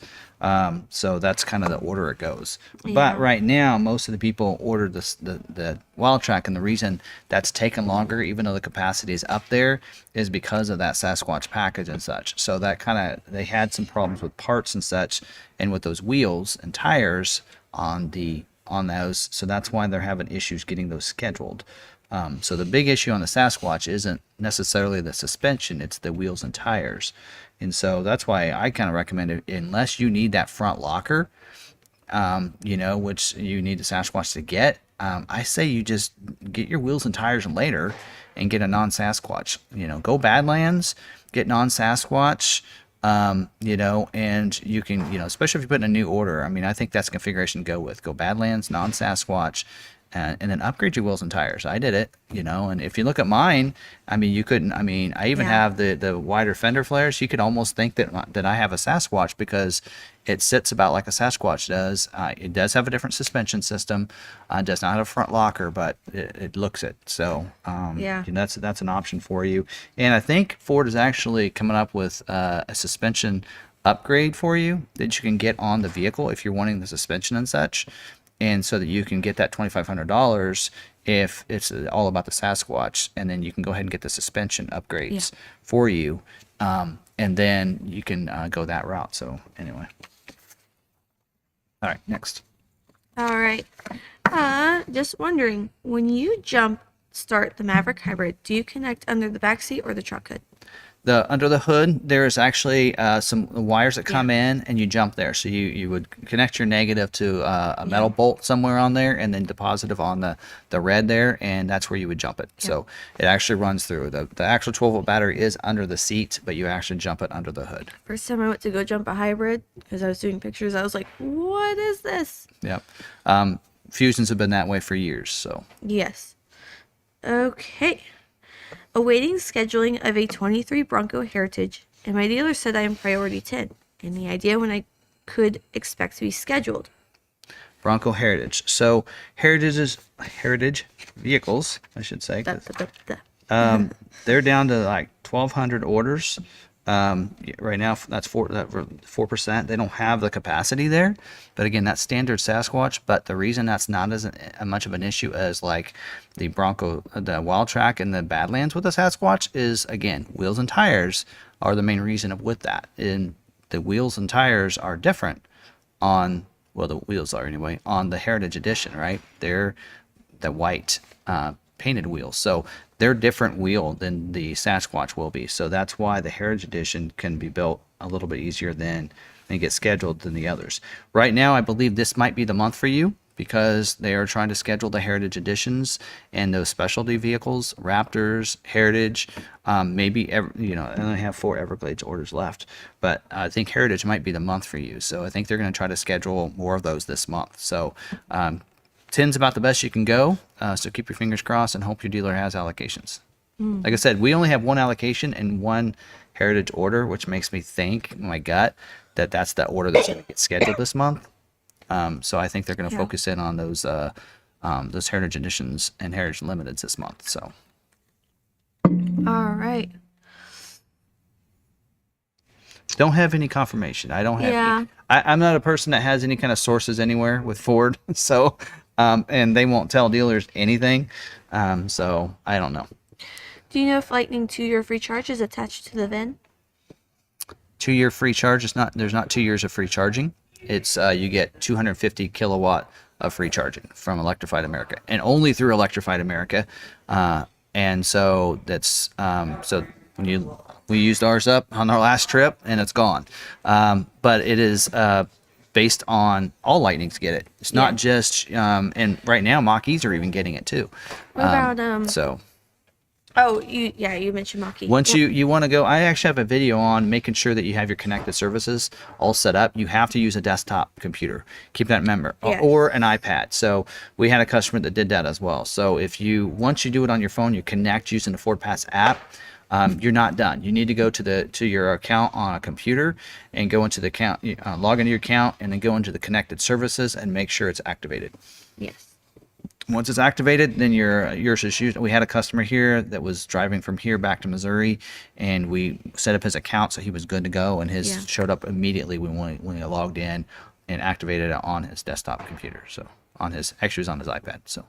So that's kind of the order it goes. Yeah. But right now, most of the people ordered the Wild Track, and the reason that's taken longer, even though the capacity is up there, is because of that Sasquatch package and such. So that they had some problems with parts and such, and with those wheels and tires on those. So that's why they're having issues getting those scheduled. So the big issue on the Sasquatch isn't necessarily the suspension, it's the wheels and tires. And so that's why I kind of recommend it, unless you need that front locker, which you need the Sasquatch to get. I say you just get your wheels and tires later and get a non-Sasquatch. Go Badlands, get non-Sasquatch, and you can, especially if you put in a new order. I mean, I think that's the configuration to go with. Go Badlands, non-Sasquatch, and then upgrade your wheels and tires. I did it, and if you look at mine, I mean, you couldn't, I even have the wider fender flares. You could almost think that I have a Sasquatch because it sits about like a Sasquatch does. It does have a different suspension system. It does not have a front locker, but it looks it. So, that's an option for you. And I think Ford is actually coming up with a suspension upgrade for you that you can get on the vehicle if you're wanting the suspension and such. And so that you can get that $2,500 if it's all about the Sasquatch, and then you can go ahead and get the suspension upgrades for you, and then you can go that route. So anyway, all right, next. All right. Just wondering, when you jump start the Maverick Hybrid, do you connect under the back seat or the truck hood? Under the hood, there's actually some wires that come in, and you jump there. So you would connect your negative to a metal bolt somewhere on there, and then deposit it on the red there, and that's where you would jump it. So it actually runs through. The actual 12-volt battery is under the seat, but you actually jump it under the hood. First time I went to go jump a hybrid, because I was doing pictures, I was like, what is this? Yep. Fusions have been that way for years. So Yes. Okay. Awaiting scheduling of a 23 Bronco Heritage, and my dealer said I am priority 10. Any idea when I could expect to be scheduled? Bronco Heritage. So heritage vehicles, I should say. They're down to like 1,200 orders. Right now, that's 4%. They don't have the capacity there, but again, that's standard Sasquatch. But the reason that's not as much of an issue as like the Bronco, the Wild Track, and the Badlands with the Sasquatch is, again, wheels and tires are the main reason with that. And the wheels and tires are different on, well, the wheels are anyway, on the Heritage Edition, right? They're the white painted wheels. So they're different wheel than the Sasquatch will be. So that's why the Heritage Edition can be built a little bit easier and get scheduled than the others. Right now, I believe this might be the month for you because they are trying to schedule the Heritage Editions and those specialty vehicles, Raptors, Heritage, maybe, I only have 4 Everglades orders left, but I think Heritage might be the month for you. So I think they're going to try to schedule more of those this month. So 10's about the best you can go, so keep your fingers crossed and hope your dealer has allocations. Like I said, we only have 1 allocation and 1 Heritage order, which makes me think, in my gut, that that's the order that's going to get scheduled this month. So I think they're going to focus in on those Heritage Editions and Heritage Limiteds this month. So. All right. Don't have any confirmation. I don't have. Yeah. I'm not a person that has any kind of sources anywhere with Ford, so and they won't tell dealers anything. So I don't know. Do you know if Lightning 2-year free charge is attached to the VIN? 2-year free charge is not. There's not 2 years of free charging. It's you get 250 kilowatt of free charging from Electrified America, and only through Electrified America. And so that's so when we used ours up on our last trip, and it's gone. But it is based on all Lightnings get it. It's not just and right now Mach-E's are even getting it too. What about so. Oh, you mentioned Mach-E. Once you want to go, I actually have a video on making sure that you have your connected services all set up. You have to use a desktop computer. Keep that in memory, or an iPad. So we had a customer that did that as well. So once you do it on your phone, you connect using the FordPass app. You're not done. You need to go to your account on a computer and go into the account, log into your account, and then go into the connected services and make sure it's activated. Yes. Once it's activated, then yours is used. We had a customer here that was driving from here back to Missouri, and we set up his account so he was good to go, and his showed up immediately when he logged in and activated it on his desktop computer. So actually it was on his iPad. So.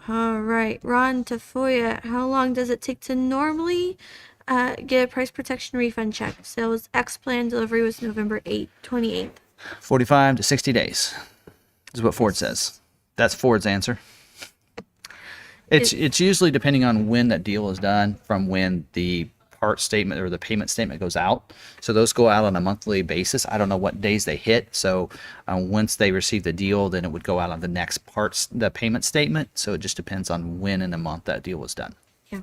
All right, Ron Tafoya, how long does it take to normally get a price protection refund check? Sales X-Plan delivery was November 28th. 45 to 60 days is what Ford says. That's Ford's answer. It's usually depending on when that deal is done from when the part statement or the payment statement goes out. So those go out on a monthly basis. I don't know what days they hit. So once they receive the deal, then it would go out on the next the payment statement. So it just depends on when in the month that deal was done. Yeah.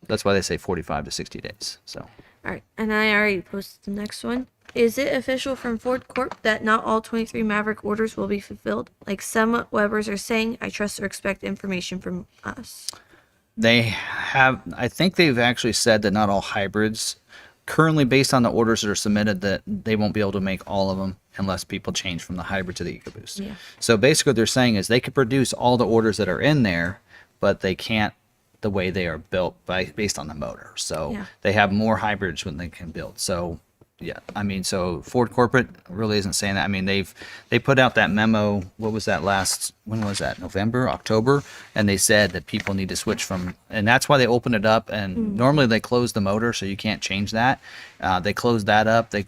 That's why they say 45 to 60 days. So. All right. And I already posted the next one. Is it official from Ford Corp that not all 23 Maverick orders will be fulfilled? Like some Webbers are saying, I trust or expect information from us. I think they've actually said that not all hybrids, currently based on the orders that are submitted, that they won't be able to make all of them unless people change from the hybrid to the EcoBoost. Yeah. So basically what they're saying is they could produce all the orders that are in there, but they can't the way they are built based on the motor. So they have more hybrids when they can build. So yeah, I mean, so Ford corporate really isn't saying that. I mean, they put out that memo. What was that when was that? November, October, and they said that people need to switch from, and that's why they opened it up. And normally they close the motor, so you can't change that. They closed that up. They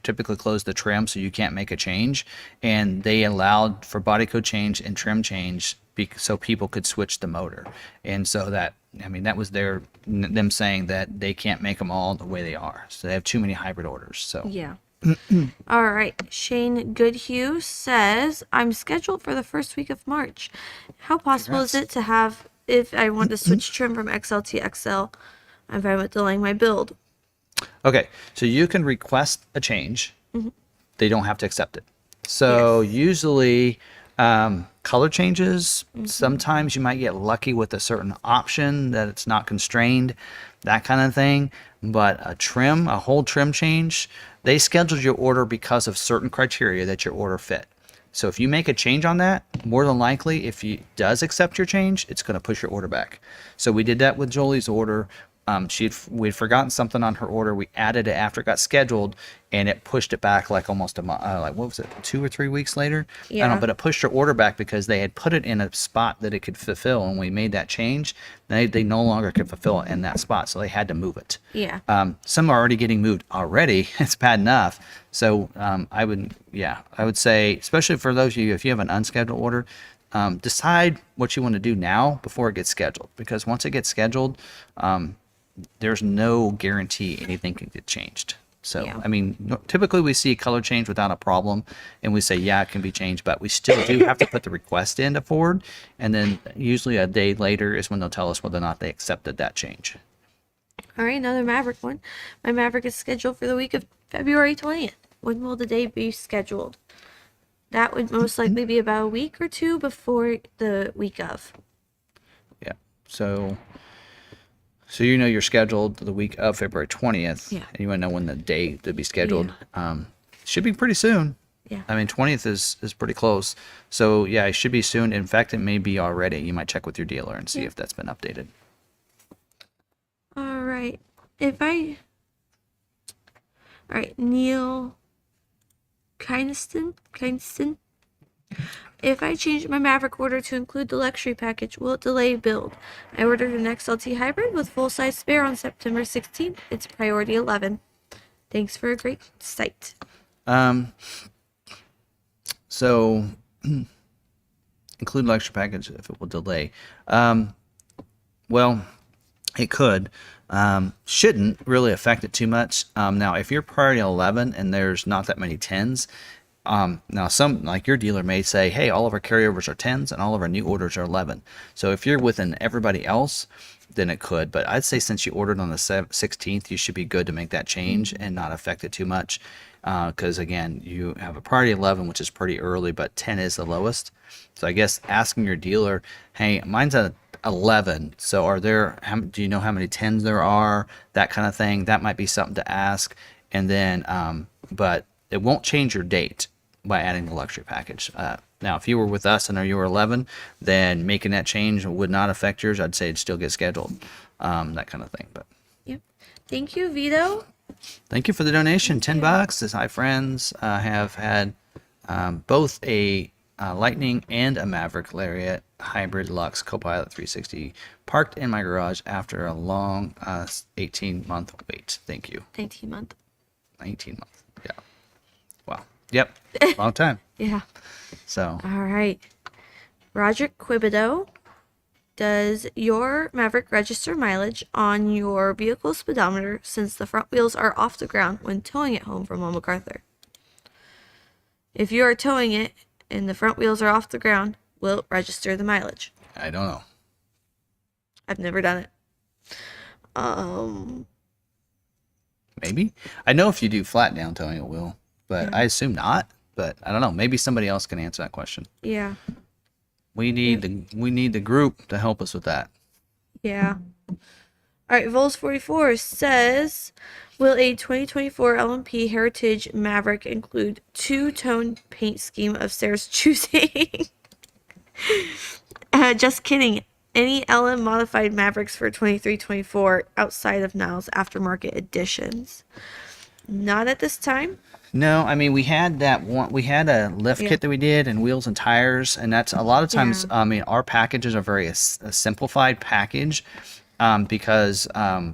typically close the trim, so you can't make a change. And they allowed for body code change and trim change so people could switch the motor. And so that, I mean, that was them saying that they can't make them all the way they are. So they have too many hybrid orders. So Yeah. All right. Shane Goodhue says, I'm scheduled for the first week of March. How possible is it to have, if I want to switch trim from XL to XL, I'm fine with delaying my build? Okay, so you can request a change. They don't have to accept it. So usually color changes, sometimes you might get lucky with a certain option that it's not constrained, that kind of thing. But a whole trim change, they scheduled your order because of certain criteria that your order fit. So if you make a change on that, more than likely, if he does accept your change, it's going to push your order back. So we did that with Jolie's order. We'd forgotten something on her order. We added it after it got scheduled, and it pushed it back like almost a month, like what was it, 2 or 3 weeks later? I don't know, but it pushed her order back because they had put it in a spot that it could fulfill, and we made that change. They no longer could fulfill it in that spot, so they had to move it. Yeah. Some are already getting moved already. It's bad enough. So I would say, especially for those of you, if you have an unscheduled order, decide what you want to do now before it gets scheduled, because once it gets scheduled, there's no guarantee anything can get changed. So, I mean, typically we see color change without a problem, and we say, yeah, it can be changed, but we still do have to put the request into Ford, and then usually a day later is when they'll tell us whether or not they accepted that change. All right, another Maverick one. My Maverick is scheduled for the week of February 20th. When will the day be scheduled? That would most likely be about a week or two before the week of. Yeah, so you know you're scheduled the week of February 20th, and you want to know when the day to be scheduled. Should be pretty soon. Yeah. I mean, 20th is pretty close. So, yeah, it should be soon. In fact, it may be already. You might check with your dealer and see if that's been updated. All right. All right, Neil Kyneston. If I change my Maverick order to include the luxury package, will it delay build? I ordered an XLT hybrid with full-size spare on September 16th. It's priority 11. Thanks for a great site. So include luxury package if it will delay. Well, it could. Shouldn't really affect it too much. Now, if you're priority 11 and there's not that many 10s, now some, like your dealer may say, hey, all of our carryovers are 10s and all of our new orders are 11. So if you're within everybody else, then it could. But I'd say since you ordered on the 16th, you should be good to make that change and not affect it too much. Because again, you have a priority 11, which is pretty early, but 10 is the lowest. So I guess asking your dealer, hey, mine's a 11, so do you know how many 10s there are, that kind of thing, that might be something to ask. And then but it won't change your date by adding the luxury package. Now if you were with us and you were 11, then making that change would not affect yours. I'd say it'd still get scheduled, that kind of thing. But Thank you, Vito. Thank you for the donation. $10. Says, hi friends, have had both a Lightning and a Maverick Lariat Hybrid Lux Copilot 360 parked in my garage after a long 18-month wait. Thank you. 19 month. 19 months. Yeah. Wow. Yep. Long time. Yeah. So. All right. Roger Quibido, does your Maverick register mileage on your vehicle speedometer since the front wheels are off the ground when towing it home from McArthur? If you are towing it and the front wheels are off the ground, will it register the mileage? I don't know. I've never done it. Maybe. I know if you do flat down towing, it will, but I assume not. But I don't know. Maybe somebody else can answer that question. Yeah. We need the group to help us with that. Yeah. All right. Vols44 says, will a 2024 LMP Heritage Maverick include two-tone paint scheme of Sarah's choosing? Just kidding. Any LM modified Mavericks for 23-24 outside of Niles aftermarket editions? Not at this time. No, I mean, we had that one. We had a lift kit that we did, and wheels and tires, and that's a lot of times. I mean, our packages are very a simplified package, because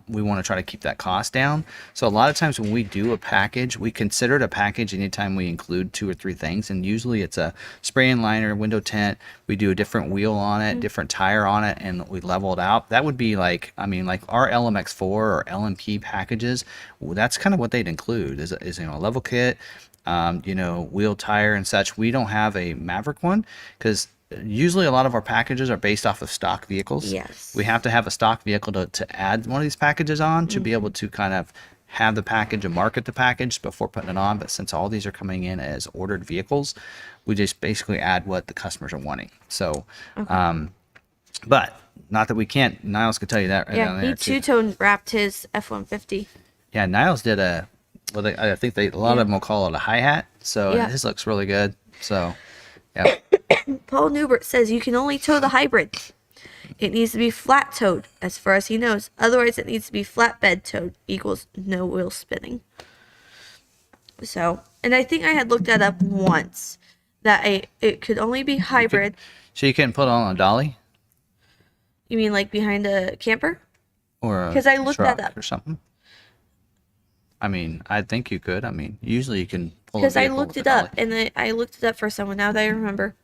we want to try to keep that cost down. So a lot of times when we do a package, we consider it a package anytime we include 2 or 3 things, and usually it's a spray and liner, window tint. We do a different wheel on it, different tire on it, and we level it out. That would be like, I mean, like our LMX4 or LMP packages. That's kind of what they'd include is you know, a level kit, you know, wheel, tire, and such. We don't have a Maverick one because usually a lot of our packages are based off of stock vehicles. Yes. We have to have a stock vehicle to add one of these packages on to be able to kind of have the package and market the package before putting it on. But since all these are coming in as ordered vehicles, we just basically add what the customers are wanting. So, but not that we can't. Niles could tell you that right down Yeah, there he too. two-tone wrapped his F-150. Yeah, Niles did a. Well, I think a lot of them will call it a hi hat. So Yeah. his looks really good. So, yeah. Paul Newbert says you can only tow the hybrid. It needs to be flat towed, as far as he knows. Otherwise, it needs to be flatbed towed, equals no wheel spinning. So, and I think I had looked that up once, that it could only be hybrid. So you couldn't put it on a dolly You mean like behind a camper? or a 'Cause I looked that truck up. or something. I mean, I think you could. I mean, usually you can pull a Because I vehicle looked with it a up, dolly. and I looked it up for someone now that I remember,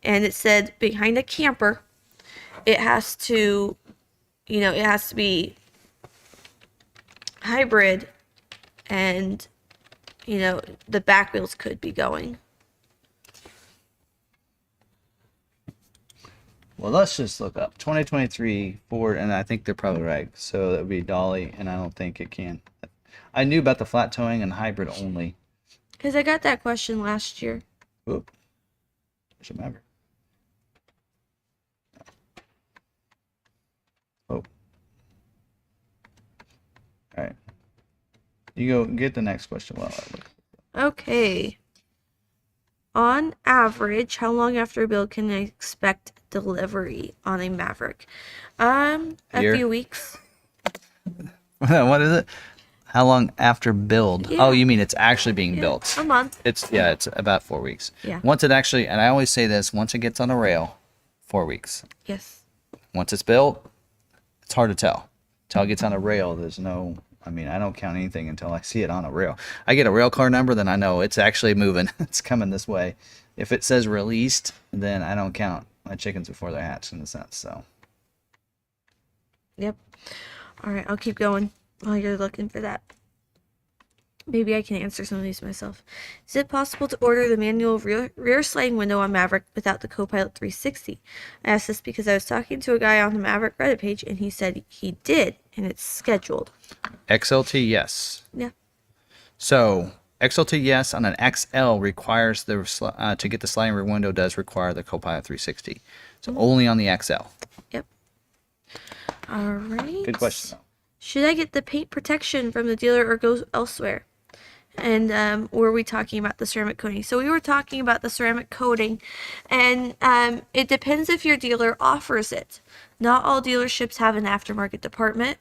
and it said behind a camper, it has to, you know, it has to be hybrid, and you know the back wheels could be going. Well, let's just look up 2023 Ford, and I think they're probably right. So that would be dolly, and I don't think it can. I knew about the flat towing and hybrid only. Because I got that question last year. Oop. There's a Maverick. Oh. All right. You go get the next question while I look. Okay. On average, how long after build can I expect delivery on a Maverick? A Year? few weeks. What is it? How long after build? Yeah. Oh, you mean it's actually being Yeah, built? a month. It's about 4 weeks. Yeah. Once it actually, and I always say this, once it gets on a rail, 4 weeks. Yes. Once it's built, it's hard to tell. Until it gets on a rail, there's no. I mean, I don't count anything until I see it on a rail. I get a rail car number, then I know it's actually moving. It's coming this way. If it says released, then I don't count my chickens before they're hatched in a sense. So. Yep. All right, I'll keep going while you're looking for that. Maybe I can answer some of these myself. Is it possible to order the manual rear sliding window on Maverick without the Copilot 360? I asked this because I was talking to a guy on the Maverick Reddit page, and he said he did, and it's scheduled. XLT, yes. Yeah. So XLT, yes. On an XL requires to get the sliding rear window does require the Copilot 360. So only on the XL. Yep. All right. Good question though. Should I get the paint protection from the dealer or go elsewhere? And were we talking about the ceramic coating? So we were talking about the ceramic coating, and it depends if your dealer offers it. Not all dealerships have an aftermarket department.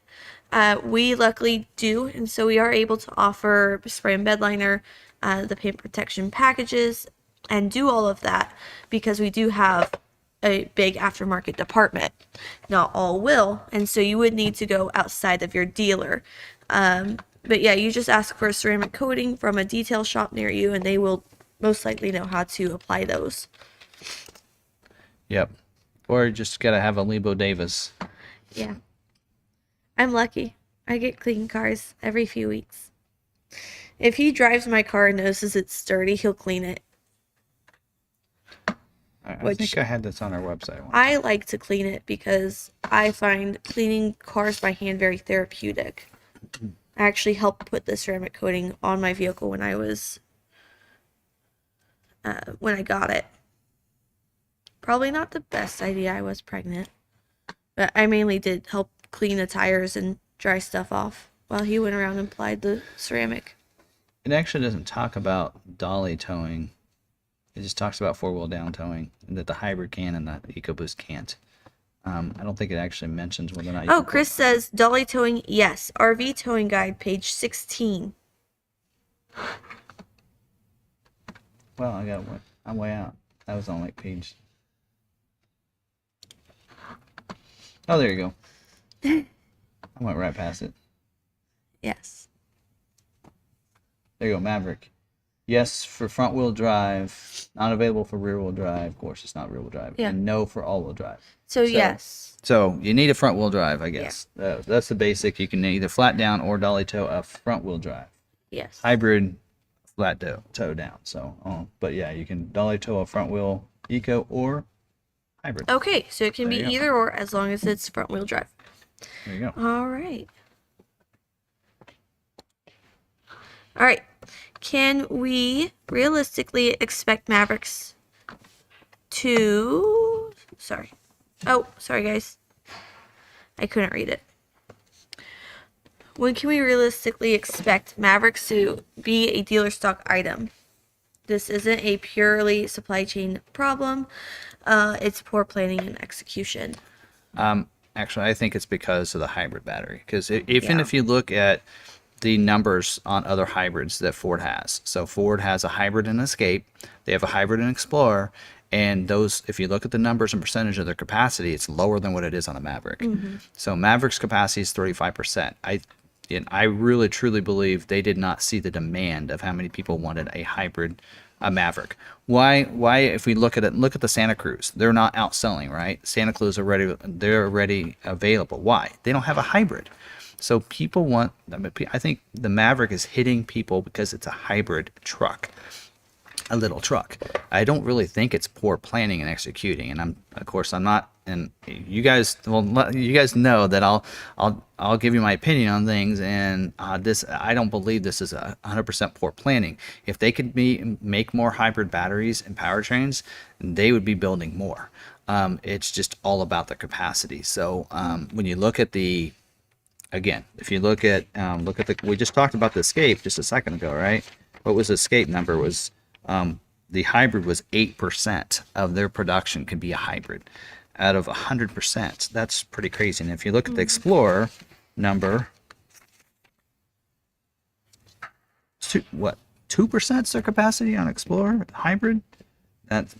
We luckily do, and so we are able to offer spray and bed liner, the paint protection packages, and do all of that because we do have a big aftermarket department. Not all will, and so you would need to go outside of your dealer. But yeah, you just ask for a ceramic coating from a detail shop near you, and they will most likely know how to apply those. Yep. Or you just gotta have a Lebo Davis. Yeah. I'm lucky. I get clean cars every few weeks. If he drives my car and notices it's sturdy, he'll clean it. I Which- think I had this on our website. I like to clean it because I find cleaning cars by hand very therapeutic. I actually helped put the ceramic coating on my vehicle when I got it. Probably not the best idea. I was pregnant, but I mainly did help clean the tires and dry stuff off while he went around and applied the ceramic. It actually doesn't talk about dolly towing. It just talks about four-wheel down towing, and that the hybrid can and the EcoBoost can't. I don't think it actually mentions whether or not. Oh, Chris says dolly towing, yes. RV towing guide, page 16. Well, I'm way out. That was on like page. Oh, there you go. I went right past it. Yes. There you go, Maverick. Yes for front wheel drive, not available for rear wheel drive. Of course, it's not rear wheel drive. Yeah. And no for all wheel drive. So yes. So you need a front wheel drive, I guess. That's the basic. You can either flat down or dolly tow a front wheel drive. Yes. Hybrid, flat tow down. So, but yeah, you can dolly tow a front wheel eco or hybrid. Okay, so it can be There you go. either or as long as it's front wheel drive. There you go. All right. All right. Can we realistically expect Mavericks to... Sorry. Oh, sorry, guys. I couldn't read it. When can we realistically expect Mavericks to be a dealer stock item? This isn't a purely supply chain problem. It's poor planning and execution. Actually, I think it's because of the hybrid battery. Because even if you look at the numbers on other hybrids that Ford has, so Ford has a hybrid and Escape, they have a hybrid and Explorer, and those, if you look at the numbers and percentage of their capacity, it's lower than what it is on a Maverick. So Maverick's capacity is 35%. I really truly believe they did not see the demand of how many people wanted a hybrid, a Maverick. Why if we look at it, look at the Santa Cruz, they're not outselling, right? Santa Cruz they're already available. Why? They don't have a hybrid. So people want, I think the Maverick is hitting people because it's a hybrid truck, a little truck. I don't really think it's poor planning and executing. And I'm not, and you guys, well, you guys know that I'll give you my opinion on things. And I don't believe this is 100% poor planning. If they could make more hybrid batteries and powertrains, they would be building more. It's just all about the capacity. So when you look at again, if you look at we just talked about the Escape just a second ago, right? What was the Escape number? Was the hybrid was 8% of their production could be a hybrid out of 100%. That's pretty crazy. And if you look at the Explorer number, 2% is their capacity on Explorer hybrid? That's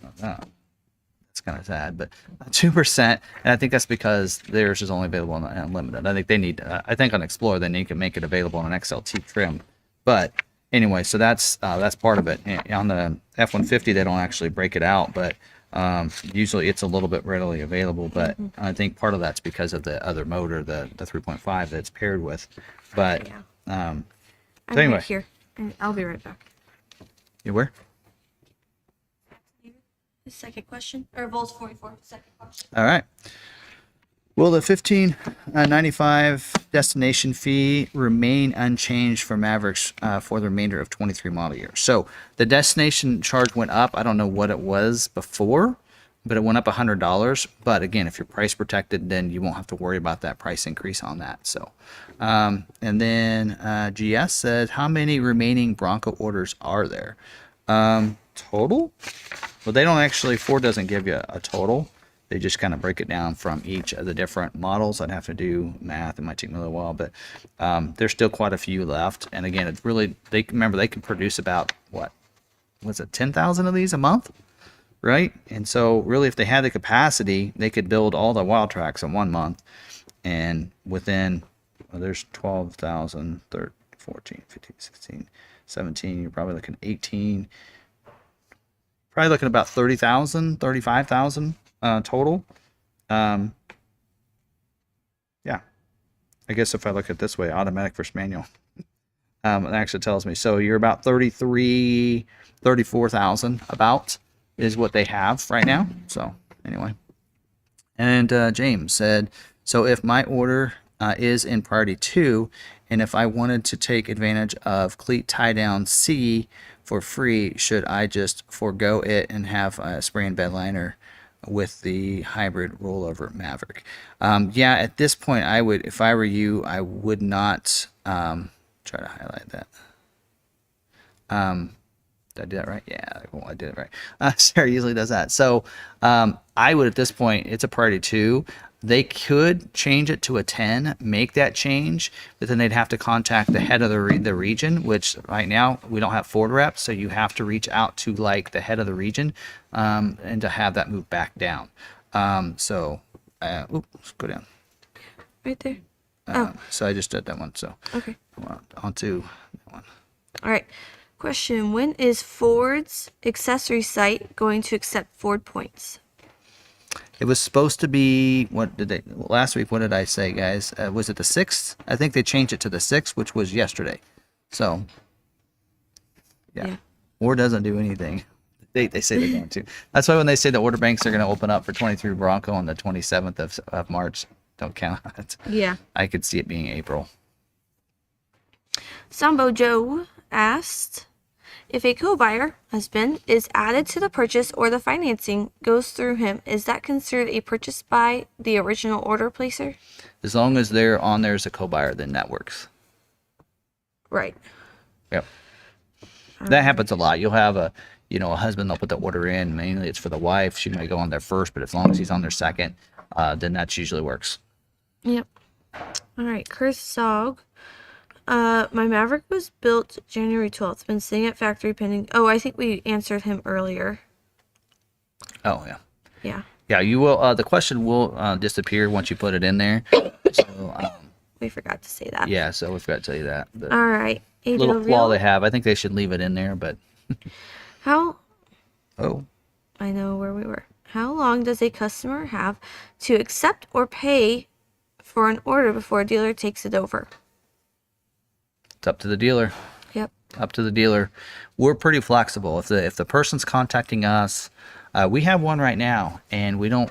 kind of sad, but 2%, and I think that's because theirs is only available on the Unlimited. I think they need, I think on Explorer they need to make it available on an XLT trim. But anyway, so that's part of it. And on the F-150 they don't actually break it out, but usually it's a little bit readily available. But I think part of that's because of the other motor, the 3.5 that it's paired with. But I'm anyway. right here, and I'll be right back. You where? The second question, or Volts 44, second question. All right. Will the $15.95 destination fee remain unchanged for Mavericks for the remainder of 23 model year? So the destination charge went up. I don't know what it was before, but it went up $100. But again, if you're price protected, then you won't have to worry about that price increase on that. So, and then GS said, how many remaining Bronco orders are there? Total? Well, they don't actually, Ford doesn't give you a total. They just kind of break it down from each of the different models. I'd have to do math. It might take me a little while, but there's still quite a few left. And again, it's really, they can produce about, what was it, 10,000 of these a month, right? And so really, if they had the capacity, they could build all the Wild Tracks in 1 month. And within, well, there's 12,000, 13, 14, 15, 16, 17, you're probably looking 18, probably looking about 30,000, 35,000 total. Yeah, I guess if I look at it this way, automatic versus manual, it actually tells me. So you're about 34,000 about is what they have right now. So anyway, and James said, so if my order is in priority 2, and if I wanted to take advantage of cleat tie down C for free, should I just forego it and have a spray and bed liner with the hybrid rollover Maverick? Yeah, at this point, I would, if I were you, I would not try to highlight that. Did I do that right? Yeah, well, I did it right. Sarah usually does that. So I would, at this point, it's a priority 2. They could change it to a 10, make that change, but then they'd have to contact the head of the region, which right now we don't have Ford reps, so you have to reach out to like the head of the region and to have that move back down. Let's go down. right there. So I just did that one. So Okay. on to that one. All right. Question: when is Ford's accessory site going to accept Ford points? It was supposed to be last week? What did I say, guys? Was it the 6th? I think they changed it to the 6th, which was yesterday. So yeah. Or doesn't do anything. They say they're going to. That's why when they say the order banks are going to open up for 23 Bronco on the 27th of March, don't count on it. Yeah. I could see it being April. Sambo Joe asked, if a co-buyer, husband, is added to the purchase or the financing goes through him, is that considered a purchase by the original order placer? As long as they're on there as a co-buyer, then that works. Right. Yep. That happens a lot. You'll have a husband, they'll put the order in. Mainly it's for the wife. She might go on there first, but as long as he's on there second, then that usually works. Yep. All right. Chris Sog. My Maverick was built January 12th. Been sitting at factory pending. Oh, I think we answered him earlier. Oh, yeah. Yeah. Yeah, you will. The question will disappear once you put it in there. So, We forgot to say that. yeah, so we forgot to tell you that. But All right. little flaw they have. I think they should leave it in there, but. How? Oh. I know where we were. How long does a customer have to accept or pay for an order before a dealer takes it over? It's up to the dealer. Yep. Up to the dealer. We're pretty flexible. If the person's contacting us, we have one right now, and we don't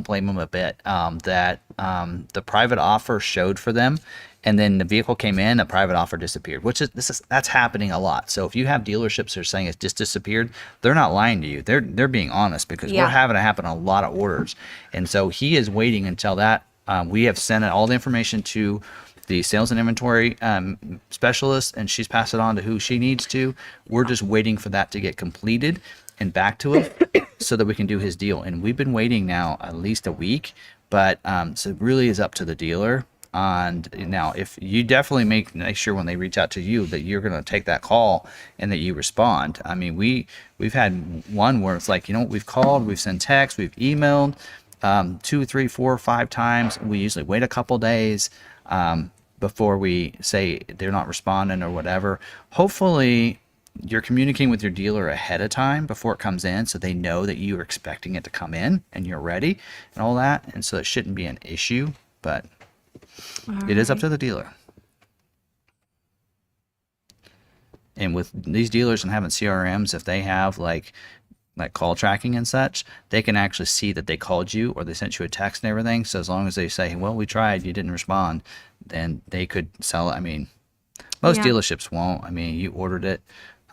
blame them a bit. The private offer showed for them, and then the vehicle came in, the private offer disappeared. That's happening a lot. So if you have dealerships that are saying it's just disappeared, they're not lying to you. They're being honest, because we're having it happen on a lot of orders. And so he is waiting until that. We have sent all the information to the sales and inventory specialist, and she's passed it on to who she needs to. We're just waiting for that to get completed and back to him so that we can do his deal. And we've been waiting now at least a week, but so it really is up to the dealer. And now, if you definitely make sure when they reach out to you that you're going to take that call and that you respond. I mean, we've had one where it's like, we've called, we've sent texts, we've emailed 2, 3, 4, 5 times. We usually wait a couple days before we say they're not responding or whatever. Hopefully you're communicating with your dealer ahead of time before it comes in, so they know that you're expecting it to come in and you're ready and all that. And so it shouldn't be an issue, but it is up to the dealer. And with these dealers and having CRMs, if they have like call tracking and such, they can actually see that they called you or they sent you a text and everything. So as long as they say, well, we tried, you didn't respond, then they could sell it. I mean, most dealerships won't. I mean, you ordered it.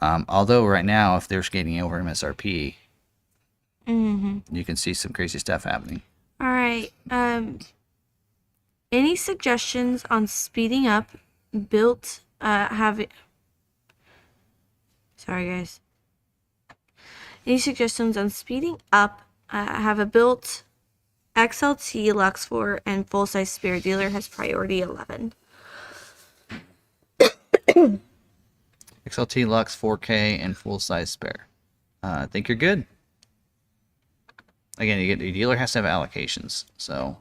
Although right now, if they're skating over MSRP, you can see some crazy stuff happening. All right. Any suggestions on speeding up built Sorry, guys. Any suggestions on speeding up? Have a built XLT, Lux 4, and full-size spare. Dealer has priority 11. XLT, Lux, 4K, and full-size spare. I think you're good. Again, your dealer has to have allocations. So,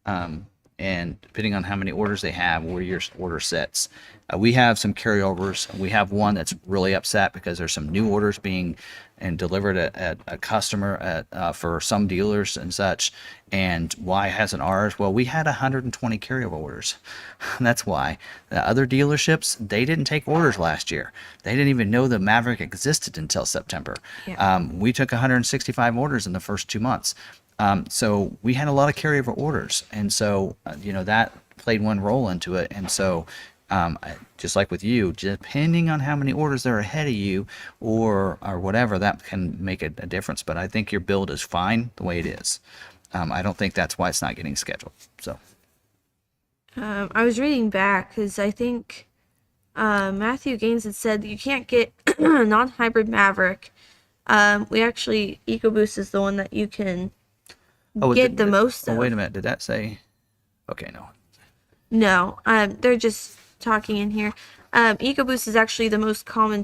and depending on how many orders they have, where your order sits. We have some carryovers. We have one that's really upset because there's some new orders being delivered at a customer for some dealers and such. And why hasn't ours? Well, we had 120 carryover orders. That's why. The other dealerships, they didn't take orders last year. They didn't even know the Maverick existed until September. Yeah. We took 165 orders in the first 2 months. So we had a lot of carryover orders. And so, that played one role into it. And so, just like with you, depending on how many orders are ahead of you or whatever, that can make a difference. But I think your build is fine the way it is. I don't think that's why it's not getting scheduled. So, I was reading back because I think Matthew Gaines had said you can't get non-hybrid Maverick. We actually, EcoBoost is the one that you can get the most of. Oh, wait a minute. Did that say? Okay, no. No, they're just talking in here. EcoBoost is actually the most common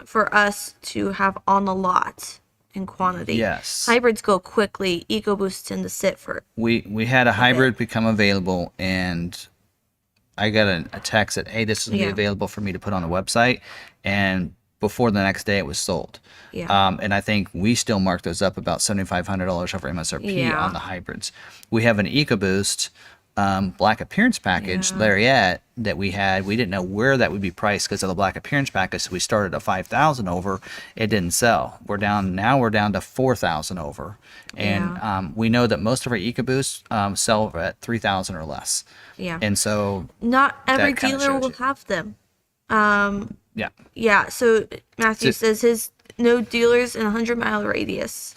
for us to have on the lot, in quantity. Yes. Hybrids go quickly. EcoBoosts tend to sit for. We had a hybrid become available, and I got a text that, hey, this is going to be available for me to put on the website, and before the next day it was sold. Yeah. And I think we still mark those up about $7,500 over MSRP Yeah. on the hybrids. We have an EcoBoost black appearance package Lariat that we had. We didn't know where that would be priced because of the black appearance package, so we started at 5,000 over. It didn't sell. We're down to 4,000 over, and we know that most of our EcoBoosts sell at 3,000 or less. Yeah. And so not every that kinda dealer shows will you. have them. Yeah. Yeah. So Matthew So- says his no dealers in a 100-mile radius.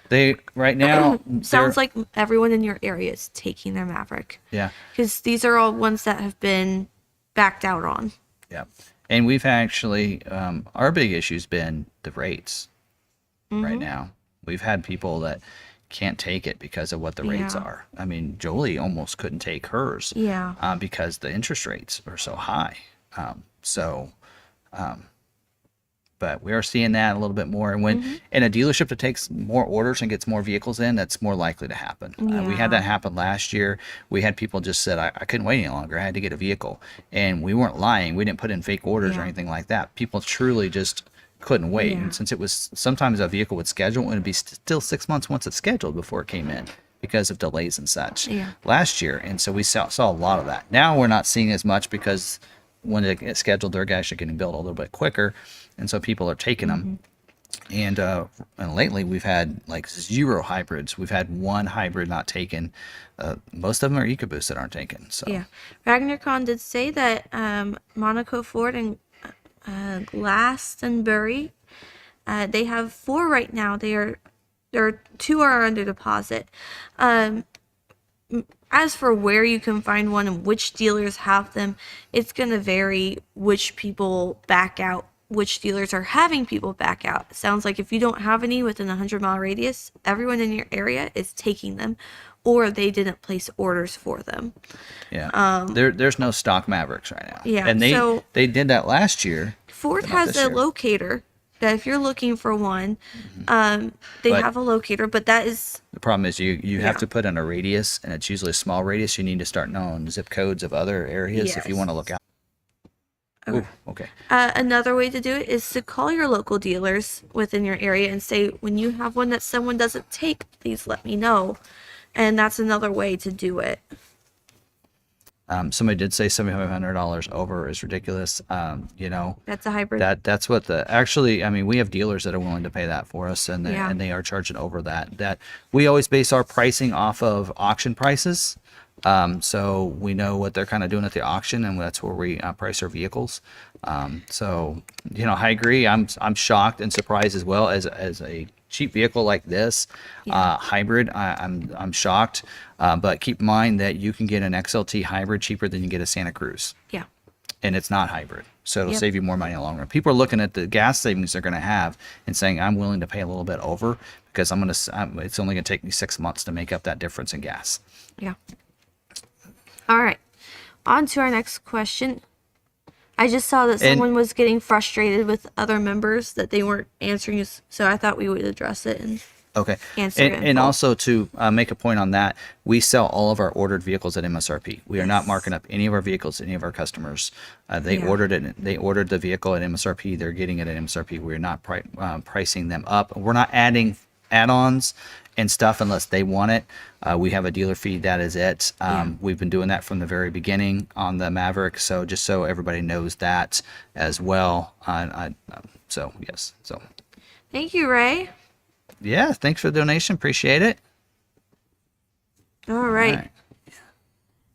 They right now Sounds like everyone in your area is taking their Maverick. yeah. Because these are all ones that have been backed out on. Yeah. And we've actually, our big issue's been the rates right now. We've had people that can't take it because of what the rates Yeah. are. I mean, Jolie almost couldn't take hers Yeah. because the interest rates are so high. But we are seeing that a little bit more. And when in a dealership that takes more orders and gets more vehicles in, that's more likely to happen. We had that happen last year. We had people just said, I couldn't wait any longer. I had to get a vehicle. And we weren't lying. We didn't put in fake orders or anything like that. People truly just couldn't wait. Yeah. And since it was sometimes a vehicle would schedule and it'd be still 6 months once it's scheduled before it came in because of delays and such last year. And so we saw a lot of that. Now we're not seeing as much because when they get scheduled, they're actually getting built a little bit quicker. And so people are taking them. And lately we've had like 0 hybrids. We've had 1 hybrid not taken. Most of them are EcoBoosts that aren't taken. So Yeah. RagnarCon did say that Monaco Ford and Glastonbury, they have 4 right now. There are 2 are under deposit. As for where you can find one and which dealers have them, it's going to vary which people back out, which dealers are having people back out. It sounds like if you don't have any within a 100-mile radius, everyone in your area is taking them, or they didn't place orders for them. yeah, there's no stock Mavericks right now. Yeah, and so- they did that last year. Ford but not has this a year. locator that if you're looking for one, they But- have a locator, but that is The problem is you have Yeah. to put in a radius, and it's usually a small radius. You need to start knowing zip codes of other areas if you Yes. want to look out. Okay. Ooh, okay. Another way to do it is to call your local dealers within your area and say, when you have one that someone doesn't take, please let me know. And that's another way to do it. Somebody did say $7,500 over is ridiculous. That's a hybrid. That's what actually, I mean, we have dealers that are willing to pay that for us, and Yeah. they are charging over that. That we always base our pricing off of auction prices. So we know what they're kind of doing at the auction, and that's where we price our vehicles. I agree. I'm shocked and surprised as well as a cheap vehicle like this hybrid. I'm shocked. But keep in mind that you can get an XLT hybrid cheaper than you get a Santa Cruz, Yeah. and it's not hybrid. So it'll Yep. save you more money in the long run. People are looking at the gas savings they're going to have and saying, I'm willing to pay a little bit over because it's only going to take me 6 months to make up that difference in gas. Yeah. All right. On to our next question. I just saw that someone was getting frustrated with other members that they weren't answering us, so I thought we would address it. And Okay. Answer it in And full. also to make a point on that, we sell all of our ordered vehicles at MSRP. We are not Yes. marking up any of our vehicles to any of our customers. They Yeah. ordered it. They ordered the vehicle at MSRP. They're getting it at MSRP. We're not pricing them up. We're not adding add-ons and stuff unless they want it. We have a dealer fee. That is it. We've been doing that from the very beginning on the Maverick. So just so everybody knows that as well. So yes. So thank you, Ray. yeah. Thanks for the donation. Appreciate it. All right. right.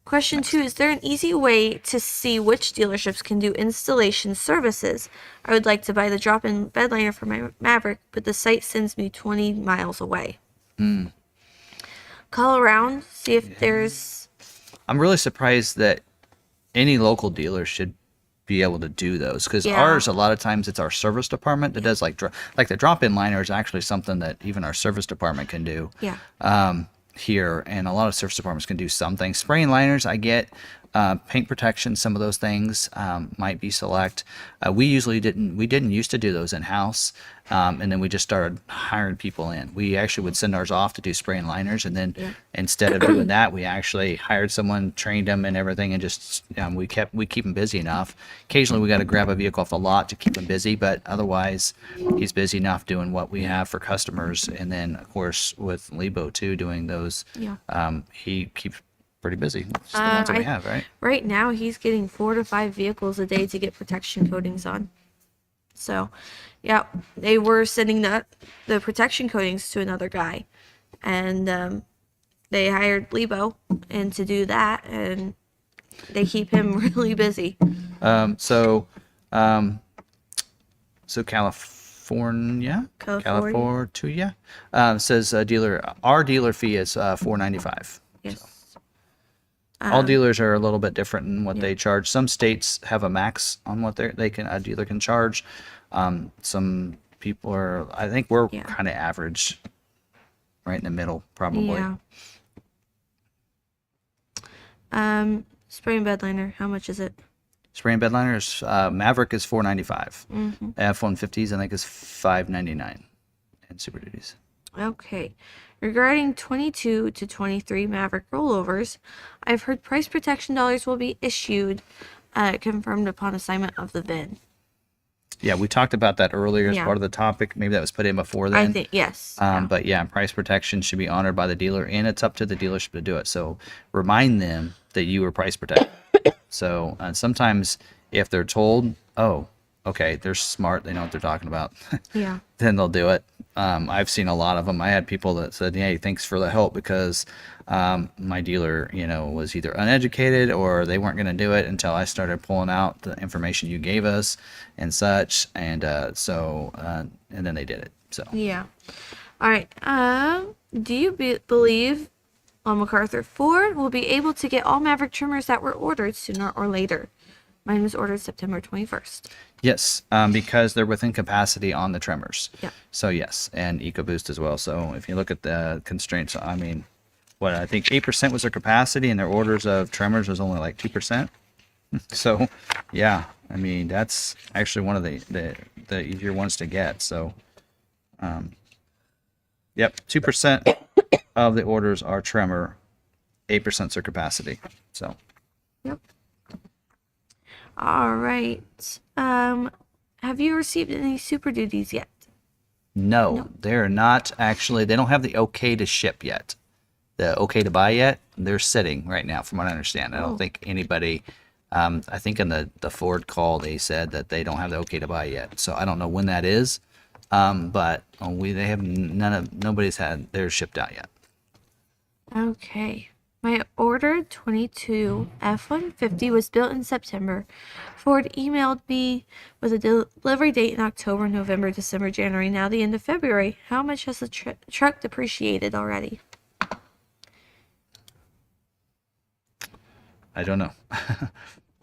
Question 2, is there an easy way to see which dealerships can do installation services? I would like to buy the drop-in bed liner for my Maverick, but the site sends me 20 miles away. Call around, see if there's... I'm really surprised that any local dealer should be able to do those because Yeah. ours, a lot of times it's our service department that does like the drop-in liner is actually something that even our service department can do. Yeah. Here, and a lot of service departments can do some things. Spraying liners, I get, Paint protection, some of those things might be select. We didn't used to do those in house, and then we just started hiring people in. We actually would send ours off to do spray and liners, and then instead of doing that, we actually hired someone, trained them and everything, and just we keep him busy enough. Occasionally, we got to grab a vehicle off the lot to keep him busy, but otherwise, he's busy enough doing what we have for customers. And then, of course, with Lebo too, doing those, he keeps pretty busy. It's the ones that we have, right? Right now, he's getting 4 to 5 vehicles a day to get protection coatings on. So, yeah, they were sending the protection coatings to another guy, and they hired Lebo and to do that, and they keep him really busy. So California says our dealer fee is $4.95. Yes. So. All dealers are a little bit different in what they charge. Some states have a max on what a dealer can charge. Some people are, I think we're kind of average, right in the middle, probably. Yeah. Spray and bed liner, how much is it? Spray and bed liners, Maverick is $4.95. F-150s, I think, is $5.99, and Super Duties. Okay. Regarding 22 to 23 Maverick rollovers, I've heard price protection dollars will be issued, confirmed upon assignment of the VIN. Yeah, we talked about that earlier as part of the topic. Maybe that was put in before then. I think, yes. But yeah, price protection should be honored by the dealer, and it's up to the dealership to do it. So remind them that you were price protected. So sometimes if they're told, oh, okay, they're smart, they know what they're talking about, then they'll do it. I've seen a lot of them. I had people that said, hey, thanks for the help, because my dealer, was either uneducated or they weren't going to do it until I started pulling out the information you gave us and such. And and then they did it. So yeah. All right. Do you believe McArthur Ford will be able to get all Maverick trimmers that were ordered sooner or later? Mine was ordered September 21st. Yes, because they're within capacity on the trimmers. Yeah. So yes, and EcoBoost as well. So if you look at the constraints, I mean, I think 8% was their capacity, and their orders of trimmers was only like 2%. So yeah, I mean, that's actually one of the easier ones to get. So yep, 2% of the orders are trimmer, 8% is their capacity. So yep. All right. Have you received any Super Duties yet? No, they're not actually. They don't have the okay to ship yet. The okay to buy yet. They're sitting right now, from what I understand. I don't think anybody. I think in the Ford call they said that they don't have the okay to buy yet. So I don't know when that is. But they have nobody's had theirs shipped out yet. Okay. My ordered 22 F-150 was built in September. Ford emailed me with a delivery date in October, November, December, January, now the end of February. How much has the truck depreciated already? I don't know.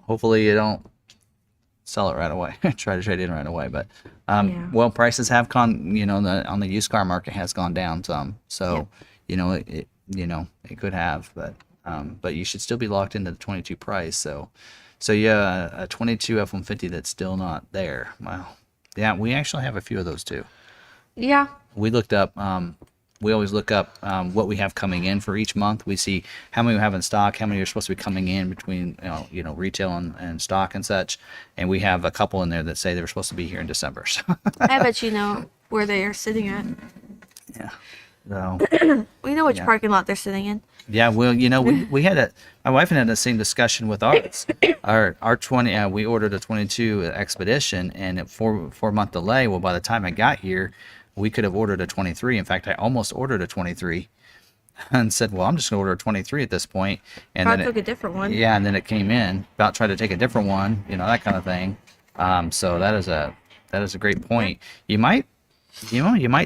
Hopefully you don't sell it right away. Try to trade in right away. But, well, prices have gone, on the used car market has gone down some. So, it could have, but you should still be locked into the 22 price. So yeah, a 22 F-150 that's still not there. Wow. Yeah, we actually have a few of those too. Yeah. We looked up, we always look up what we have coming in for each month. We see how many we have in stock, how many are supposed to be coming in between, retail and stock and such. And we have a couple in there that say they were supposed to be here in December. So. I bet you know where they are sitting at. Yeah. So, we know which parking lot they're sitting in. Yeah, well, we had my wife and I had the same discussion with ours. Our 20, we ordered a 22 Expedition, and at 4-month delay. Well, by the time I got here, we could have ordered a 23. In fact, I almost ordered a 23, and said, well, I'm just gonna order a 23 at this point. And Probably then took a different one. Yeah, and then it came in. About tried to take a different one, that kind of thing. So that is a great point. You might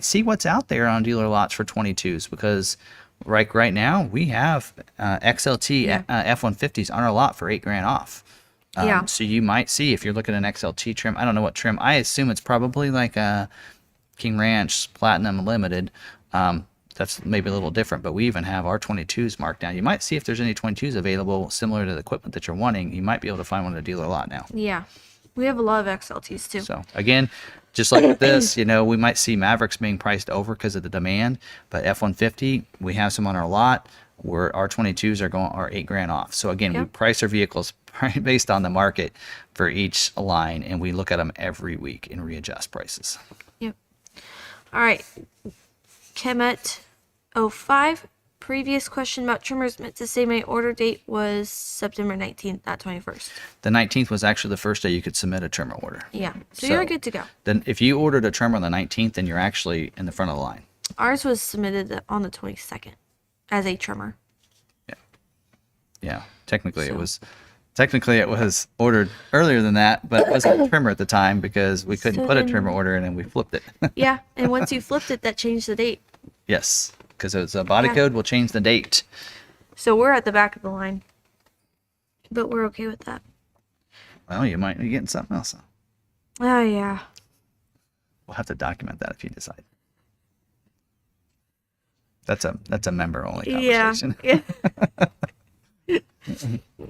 see what's out there on dealer lots for 22s, because right now we have XLT F-150s on our lot for $8,000 off. So you might see, if you're looking at an XLT trim, I don't know what trim. I assume it's probably like a King Ranch Platinum Limited. that's maybe a little different, but we even have our 22s marked down. You might see if there's any 22s available similar to the equipment that you're wanting. You might be able to find one at a dealer lot now. Yeah. We have a lot of XLTs too. So again, just like with this, you know, we might see Mavericks being priced over because of the demand, but F-150, we have some on our lot where our 22s are $8,000 off. So again, we price our vehicles based on the market for each line, and we look at them every week and readjust prices. Yep. All right. Kemet05, previous question about trimmers meant to say my order date was September 19th, not 21st. The 19th was actually the first day you could submit a trimmer order. Yeah. So you're good to go. Then if you ordered a trimmer on the 19th, then you're actually in the front of the line. Ours was submitted on the 22nd as a trimmer. Yeah. Technically it was ordered earlier than that, but it wasn't a trimmer at the time because we couldn't put a trimmer order in and we flipped it. Yeah, and once you flipped it, that changed the date. Yes, because it's a body code will change the date. So we're at the back of the line, but we're okay with that. Well, you might be getting something else. Oh yeah. We'll have to document that if you decide. That's a member only conversation. Yeah.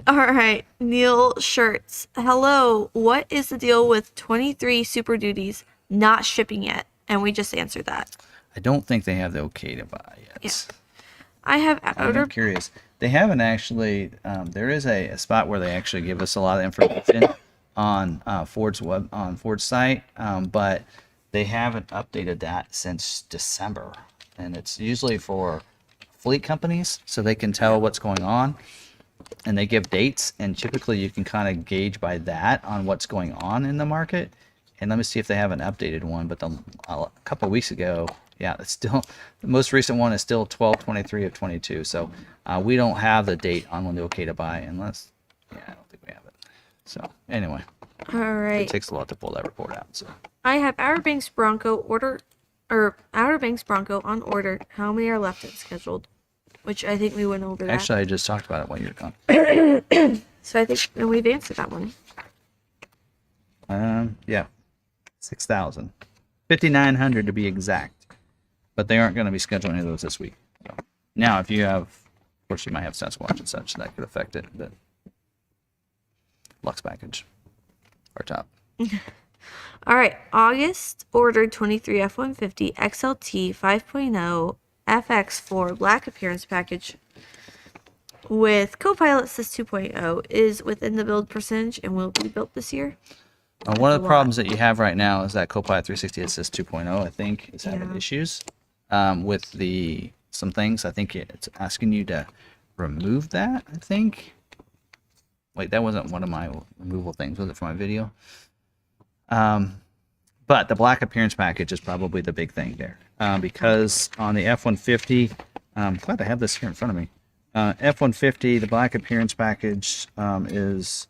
All right, Neil Shirts. Hello, what is the deal with 23 Super Duties not shipping yet? And we just answered that. I don't think they have the okay to buy yet. Yeah. I have I'm curious. They haven't actually. There is a spot where they actually give us a lot of information on Ford's site, but they haven't updated that since December, and it's usually for fleet companies so they can tell what's going on. And they give dates, and typically you can kind of gauge by that on what's going on in the market. And let me see if they have an updated one. But a couple of weeks ago, yeah, it's still the most recent one is still 12/23 of 22. So we don't have the date on when they're okay to buy, unless I don't think we have it. So anyway, all right. It takes a lot to pull that report out. So I have Outer Banks Bronco on order. How many are left and scheduled? Which I think we went over that. Actually, I just talked about it while you were gone. So I think we've answered that one. Yeah, 6,000, 5,900 to be exact. But they aren't going to be scheduling any of those this week. So, now, if you have, of course, you might have Sasquatch and such that could affect it. But Lux package, our top. All right, August ordered 23 F-150 XLT 5.0 FX4 black appearance package with Copilot Assist 2.0 is within the build percentage and will be built this year. One of the problems that you have right now is that Copilot 360 Assist 2.0, I think, is having issues with some things. I think it's asking you to remove that, I think. Wait, that wasn't one of my removal things, was it, for my video? But the black appearance package is probably the big thing there. Because on the F-150, I'm glad I have this here in front of me. F-150, the black appearance package is,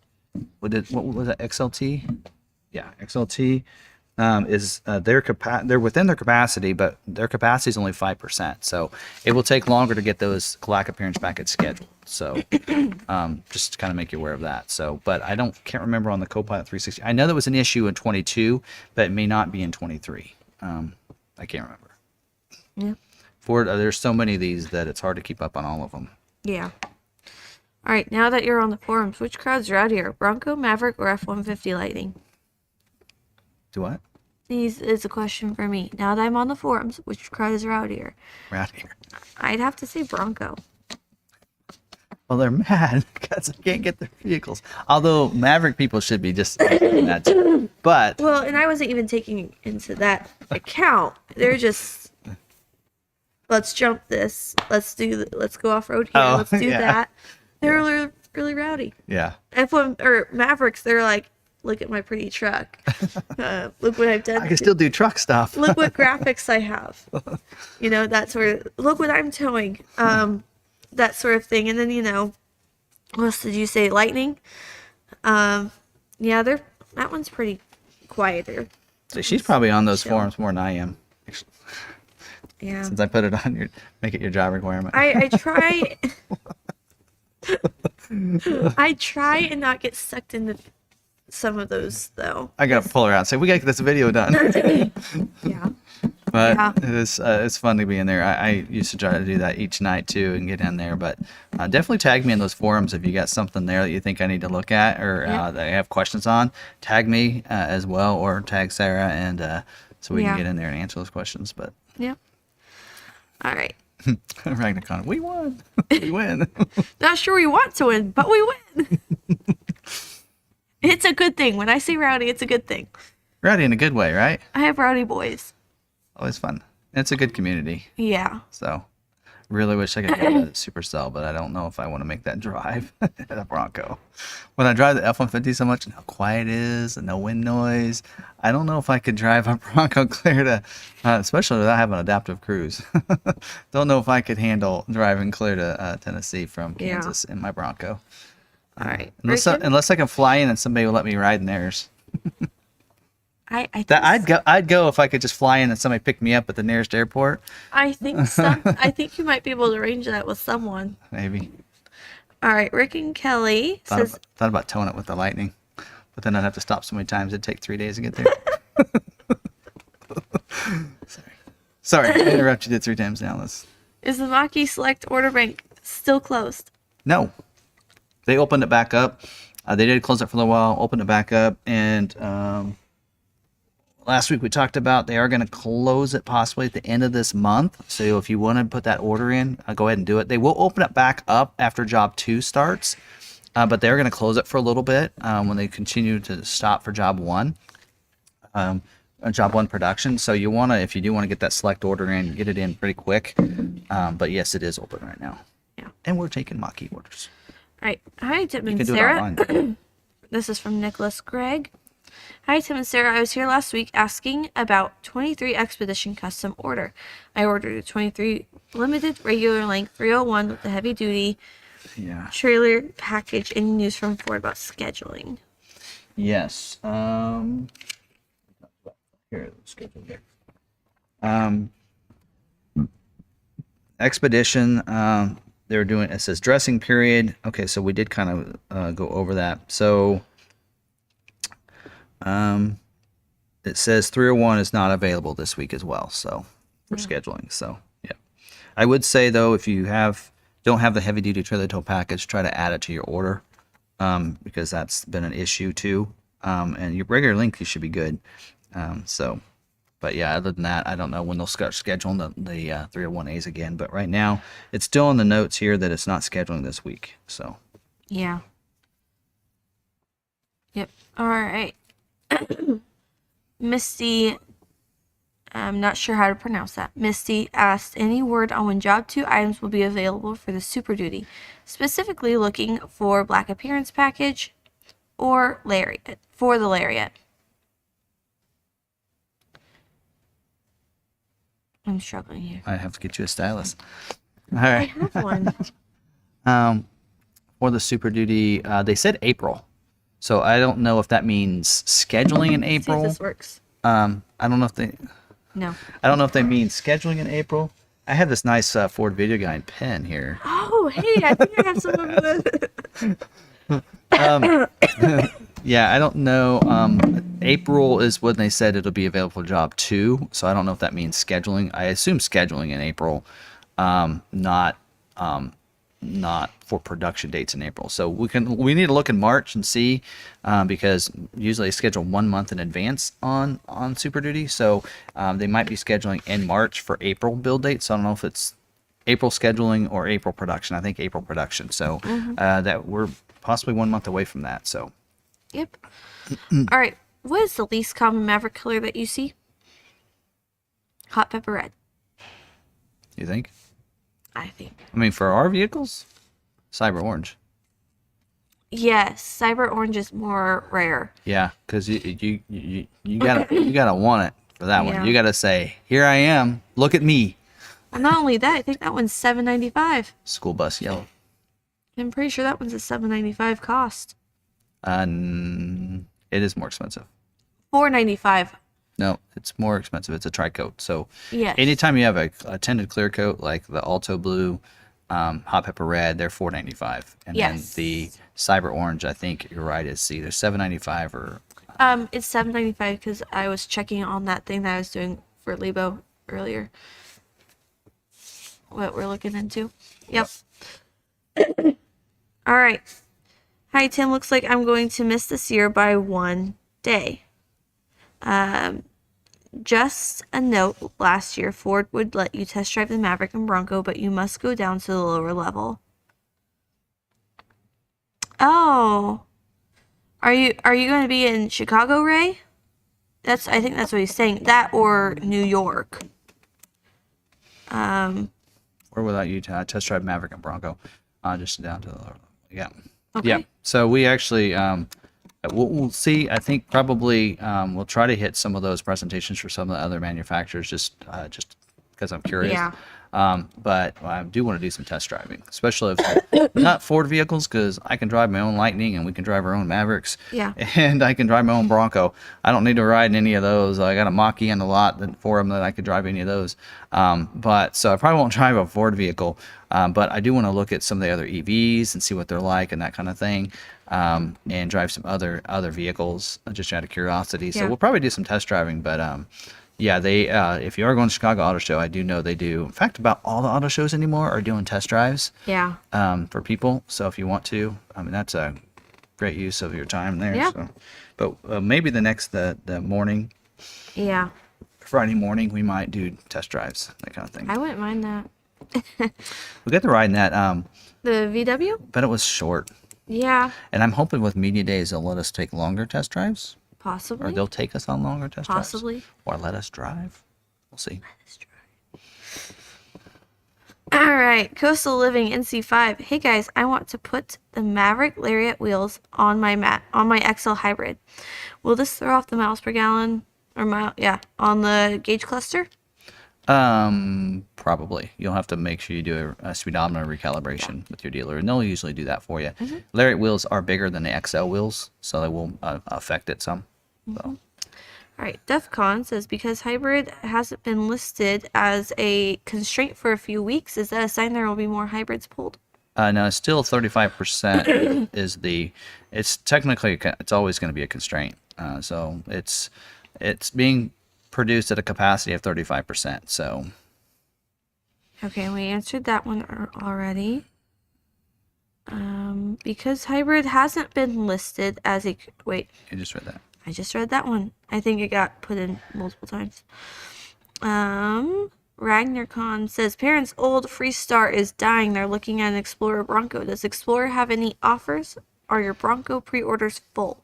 what was that, XLT? Yeah, XLT is they're within their capacity, but their capacity is only 5%. So it will take longer to get those black appearance package scheduled. So just to kind of make you aware of that. So, but I can't remember on the Copilot 360. I know there was an issue in 22, but it may not be in 23. I can't remember. Yeah. There's so many of these that it's hard to keep up on all of them. Yeah. All right, now that you're on the forums, which crowds are out here? Bronco, Maverick, or F-150 Lightning? Do what? These is a question for me. Now that I'm on the forums, which crowds are out here? We're out here. I'd have to say Bronco. Well, they're mad because they can't get their vehicles. Although Maverick people should be just doing that too. But well, and I wasn't even taking into that account. They're just, let's jump this. Let's go off road here. Let's do that. They're really rowdy. Yeah. F1 or Mavericks, they're like, look at my pretty truck. Look what I've done. I can still do truck stuff. Look what graphics I have. You know, that sort of, look what I'm towing. That sort of thing. And then, you know, what else did you say? Lightning? Yeah, that one's pretty quieter. So she's probably on those forums more than I am. Yeah. Since I put it on make it your job requirement. I try. I try and not get sucked into some of those though. I gotta pull her out and say, we gotta get this video done. Yeah. But Yeah. it's fun to be in there. I used to try to do that each night too and get in there. But definitely tag me in those forums if you got something there that you think I need to look at or that I have questions on. Tag me as well, or tag Sarah, and so we can get in there and answer those questions. But Yep. All right. Ragnarcon, we won. We win. Not sure we want to win, but we win. It's a good thing. When I say rowdy, it's a good thing. Rowdy in a good way, right? I have rowdy boys. Always fun. It's a good community. Yeah. So, really wish I could go to Supercell, but I don't know if I want to make that drive at a Bronco. When I drive the F-150 so much and how quiet it is and no wind noise, I don't know if I could drive a Bronco clear to, especially without having adaptive cruise. Don't know if I could handle driving clear to Tennessee from Kansas in my Bronco. All right. Unless I can fly in and somebody will let me ride in theirs. I think I'd go if I could just fly in and somebody pick me up at the nearest airport. I think you might be able to arrange that with someone. Maybe. All right, Rick and Kelly says Thought about towing it with the Lightning, but then I'd have to stop so many times it'd take 3 days to get there. Sorry, I interrupted you 3 times now. Is the Maki Select order bank still closed? No, they opened it back up. They did close it for a little while, opened it back up, and last week we talked about they are going to close it possibly at the end of this month. So if you want to put that order in, go ahead and do it. They will open it back up after job 2 starts, but they're going to close it for a little bit when they continue to stop for job 1. Job 1 production. So you want to, if you do want to get that select order in, get it in pretty quick. But yes, it is open right now. Yeah. And we're taking Maki orders. All right. Hi, Tim You and can do it Sarah. online. This is from Nicholas Gregg. Hi, Tim and Sarah. I was here last week asking about 23 Expedition custom order. I ordered a 23 limited regular length 301 with the heavy duty trailer package. Any news from Ford about scheduling? Yes. Here, let's go here. Expedition. They were doing. It says dressing period. Okay, so we did kind of go over that. So, it says 301 is not available this week as well. So for scheduling. So yeah, I would say though, if you don't have the heavy duty trailer tow package, try to add it to your order, because that's been an issue too. And your regular length, you should be good. But yeah, other than that, I don't know when they'll start scheduling the 301As again. But right now, it's still in the notes here that it's not scheduling this week. So yeah. Yep. All right. Misty, I'm not sure how to pronounce that. Misty asked any word on when job 2 items will be available for the Super Duty, specifically looking for black appearance package or lariat for the lariat. I'm struggling here. I have to get you a stylus. All right. I have one. For the Super Duty, they said April. So I don't know if that means scheduling in April. See if this works. I don't know if they. No. I don't know if they mean scheduling in April. I have this nice FordVideoGuy pen here. Oh, hey, I think I have some of that. Yeah, I don't know. April is when they said it'll be available for job 2. So I don't know if that means scheduling. I assume scheduling in April, not for production dates in April. So we need to look in March and see, because usually they schedule 1 month in advance on Super Duty. So they might be scheduling in March for April build dates. So I don't know if it's April scheduling or April production. I think April production. So that we're possibly 1 month away from that. So. Yep. All right. What is the least common Maverick color that you see? Hot pepper red. You think? I think. I mean, for our vehicles, cyber orange. Yes, cyber orange is more rare. Yeah, because you gotta want it for that one. You gotta say, "Here I am. Look at me." Well, not only that, I think that one's $7.95. School bus yellow. I'm pretty sure that one's a $7.95 cost. It is more expensive. $4.95. No, it's more expensive. It's a tri-coat. So yes. Anytime you have a tinted clear coat like the Alto Blue, Hot Pepper Red, they're $4.95. And then the Cyber Orange, I think you're right, is either $7.95 or... It's $7.95 because I was checking on that thing that I was doing for Lebo earlier. What we're looking into. Yep. All right. Hi, Tim. Looks like I'm going to miss this year by 1 day. Just a note, last year Ford would let you test drive the Maverick and Bronco, but you must go down to the lower level. Oh. Are you going to be in Chicago, Ray? I think that's what he's saying. That or New York. Or without you test drive Maverick and Bronco, just down to the lower level. Yeah. Okay. Yeah. So we actually we'll see. I think probably we'll try to hit some of those presentations for some of the other manufacturers, just because I'm curious. Yeah. But I do want to do some test driving, especially if not Ford vehicles, because I can drive my own Lightning and we can drive our own Mavericks. Yeah. And I can drive my own Bronco. I don't need to ride in any of those. I got a Mach-E on the lot for them that I could drive any of those. But so I probably won't drive a Ford vehicle. But I do want to look at some of the other EVs and see what they're like and that kind of thing. And drive some other vehicles just out of curiosity. So Yeah. we'll probably do some test driving, but yeah, they if you are going to Chicago Auto Show, I do know they do. In fact, about all the auto shows anymore are doing test drives. Yeah. For people. So if you want to, I mean, that's a great use of your time there. Yeah. So, but maybe the morning, Yeah. Friday morning, we might do test drives, that kind of thing. I wouldn't mind that. We got to ride in that, The VW? but it was short. Yeah. And I'm hoping with media days they'll let us take longer test drives, or Possibly. they'll take us on longer test drives, Possibly. or let us drive. We'll see. All right, Coastal Living NC5. Hey guys, I want to put the Maverick Lariat wheels on my XL Hybrid. Will this throw off the miles per gallon or on the gauge cluster? Probably. You'll have to make sure you do a speedometer recalibration with your dealer, and they'll usually do that for you. Lariat wheels are bigger than the XL wheels, so they will affect it some. So. All right, DEFCON says, because hybrid hasn't been listed as a constraint for a few weeks, is that a sign there will be more hybrids pulled? No, it's still 35% is it's technically, it's always going to be a constraint. So it's being produced at a capacity of 35%. So. Okay, we answered that one already. Because hybrid hasn't been listed as a, wait. You just read that. I just read that one. I think it got put in multiple times. RagnarCon says, parents' old Freestar is dying. They're looking at an Explorer Bronco. Does Explorer have any offers? Are your Bronco pre-orders full?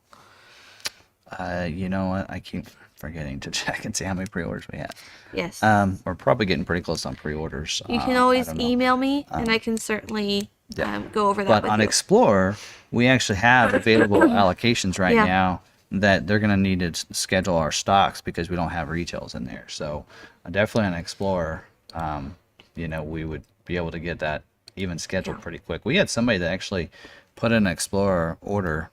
You know what? I keep forgetting to check and see how many pre-orders we have. Yes. We're probably getting pretty close on pre-orders. You can always email me, and I can certainly go over that But with on you. Explorer, we actually have available allocations right Yeah. now that they're going to need to schedule our stocks because we don't have retails in there. So definitely on Explorer, we would be able to get that even scheduled pretty quick. We had somebody that actually put in an Explorer order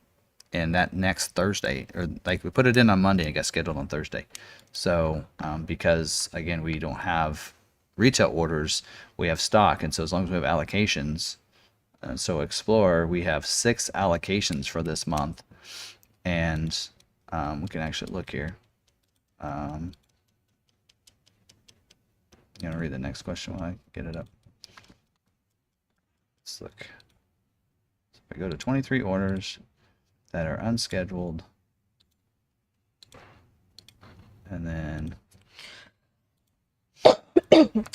and that next Thursday, or like we put it in on Monday and got scheduled on Thursday. So because again, we don't have retail orders, we have stock. And so as long as we have allocations, so Explorer, we have 6 allocations for this month. And we can actually look here. I'm going to read the next question while I get it up. Let's look. So if I go to 23 orders that are unscheduled, and then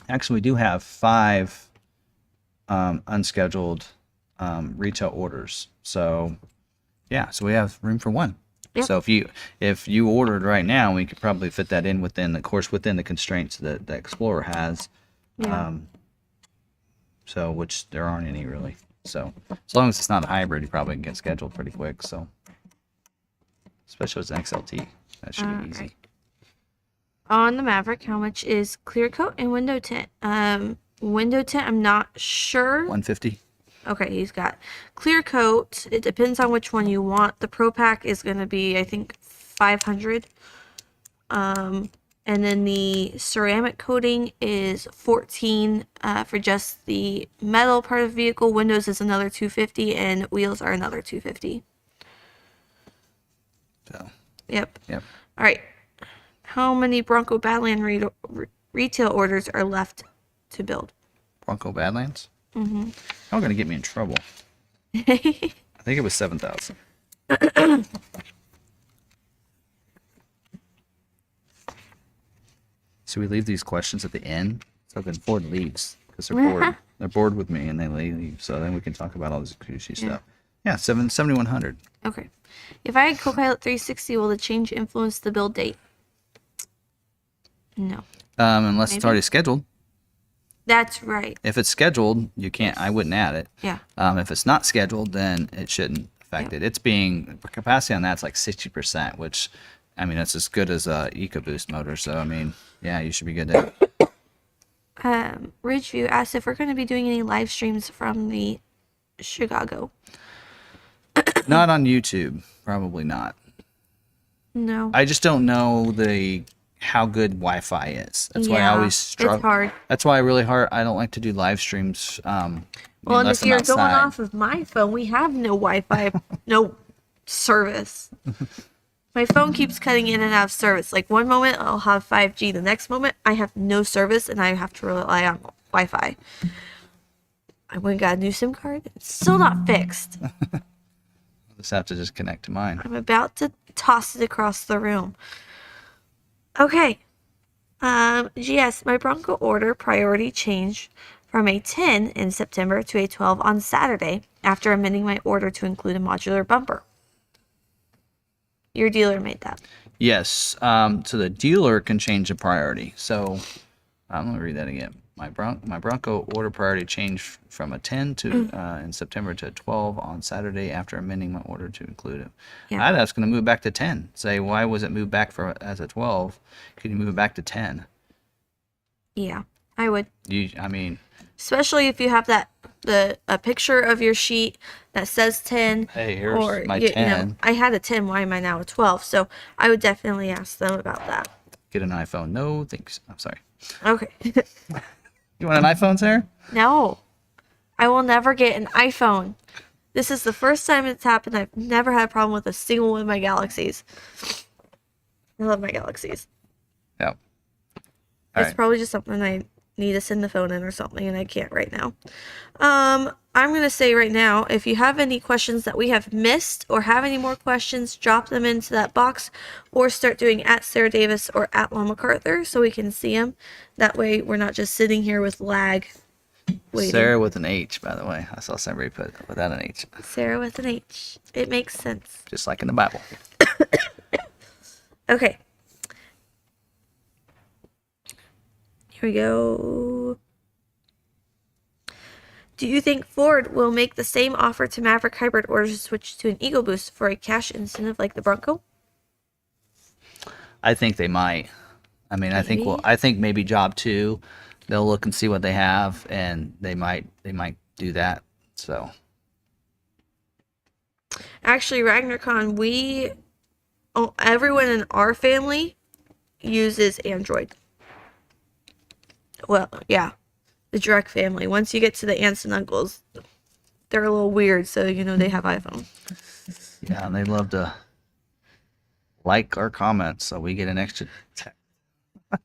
actually we do have 5 unscheduled retail orders. So yeah, so we have room for 1. Yep. So if you ordered right now, we could probably fit that in within the constraints that the Explorer has. Yeah. So which there aren't any really. So as long as it's not a hybrid, you probably can get scheduled pretty quick. So especially if it's an XLT, that should be easy. Right. On the Maverick, how much is clear coat and window tint? Window tint, I'm not sure. 150. Okay, he's got clear coat. It depends on which one you want. The Pro Pack is going to be, I think, 500. And then the ceramic coating is 14 for just the metal part of the vehicle. Windows is another 250, and wheels are another 250. So Yep. yep. All right. How many Bronco Badland retail orders are left to build. Bronco Badlands? Mm-hmm. I'm going to get me in trouble. I think it was 7,000. Should we leave these questions at the end? So then Ford leaves because they're bored. They're bored with me and they leave. So then we can talk about all this crazy stuff. Yeah, 7,100. Okay. If I had Copilot 360, will the change influence the build date? No. Unless it's already scheduled. That's right. If it's scheduled, you can't. I wouldn't add it. Yeah. If it's not scheduled, then it shouldn't affect it. It's being capacity on that's like 60%, which, I mean, that's as good as a EcoBoost motor. So I mean, yeah, you should be good there. Ridgeview asked if we're going to be doing any live streams from the Chicago. Not on YouTube, probably not. No. I just don't know how good Wi-Fi is. That's why I always struggle. It's hard. That's why I don't like to do live streams. Well, and if you're going off of my phone, we have no Wi-Fi, no service. My phone keeps cutting in and out of service. Like one moment I'll have 5G, the next moment I have no service and I have to rely on Wi-Fi. I went and got a new SIM card. It's still not fixed. I'll just have to just connect to mine. I'm about to toss it across the room. Okay. GS, my Bronco order priority changed from a 10 in September to a 12 on Saturday after amending my order to include a modular bumper. Your dealer made that. Yes. So the dealer can change the priority. So let me read that again. My Bronco order priority changed from a 10 in September to a 12 on Saturday after amending my order to include it. Yeah. I was going to move back to 10. Say, why was it moved back as a 12? Could you move it back to 10? Yeah, I would. I mean, especially if you have a picture of your sheet that says 10. Hey, here's my 10. You know, I had a 10. Why am I now a 12? So I would definitely ask them about that. Get an iPhone. No, thanks. I'm sorry. Okay. You want an iPhone, Sarah? No. I will never get an iPhone. This is the first time it's happened. I've never had a problem with a single one of my Galaxies. I love my Galaxies. Yeah. It's probably just something I need to send the phone in or something, and I can't right now. I'm going to say right now, if you have any questions that we have missed or have any more questions, drop them into that box or start doing at Sarah Davis or at McArthur so we can see them. That way we're not just sitting here with lag waiting. Sarah with an H, by the way. I saw somebody put it without an H. Sarah with an H. It makes sense. Just like in the Bible. Okay. Here we go. Do you think Ford will make the same offer to Maverick Hybrid orders to switch to an EcoBoost for a cash incentive like the Bronco? I think they might. I mean, Maybe. I think maybe job 2, they'll look and see what they have, and they might do that. So actually, RagnarCon, everyone in our family uses Android. Well, yeah, the direct family. Once you get to the aunts and uncles, they're a little weird, so they have iPhone. Yeah, and they love to like our comments, so we get an extra text.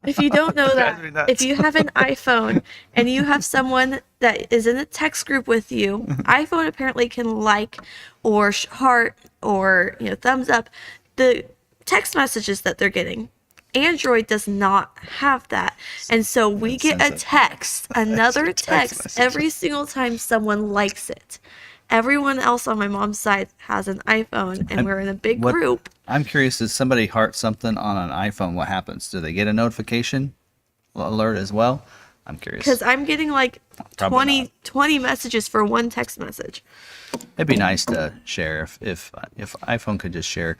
If you don't know that, if you have an iPhone and you have someone that is in a text group with you, iPhone apparently can like or heart or thumbs up the text messages that they're getting. Android does not have that. And so we get a text, another text every single time someone likes it. Everyone else on my mom's side has an iPhone, and we're in a big group. I'm curious, if somebody hearts something on an iPhone, what happens? Do they get a notification alert as well? I'm curious. Because I'm getting like 20 messages for one text message. It'd be nice to share if iPhone could just share.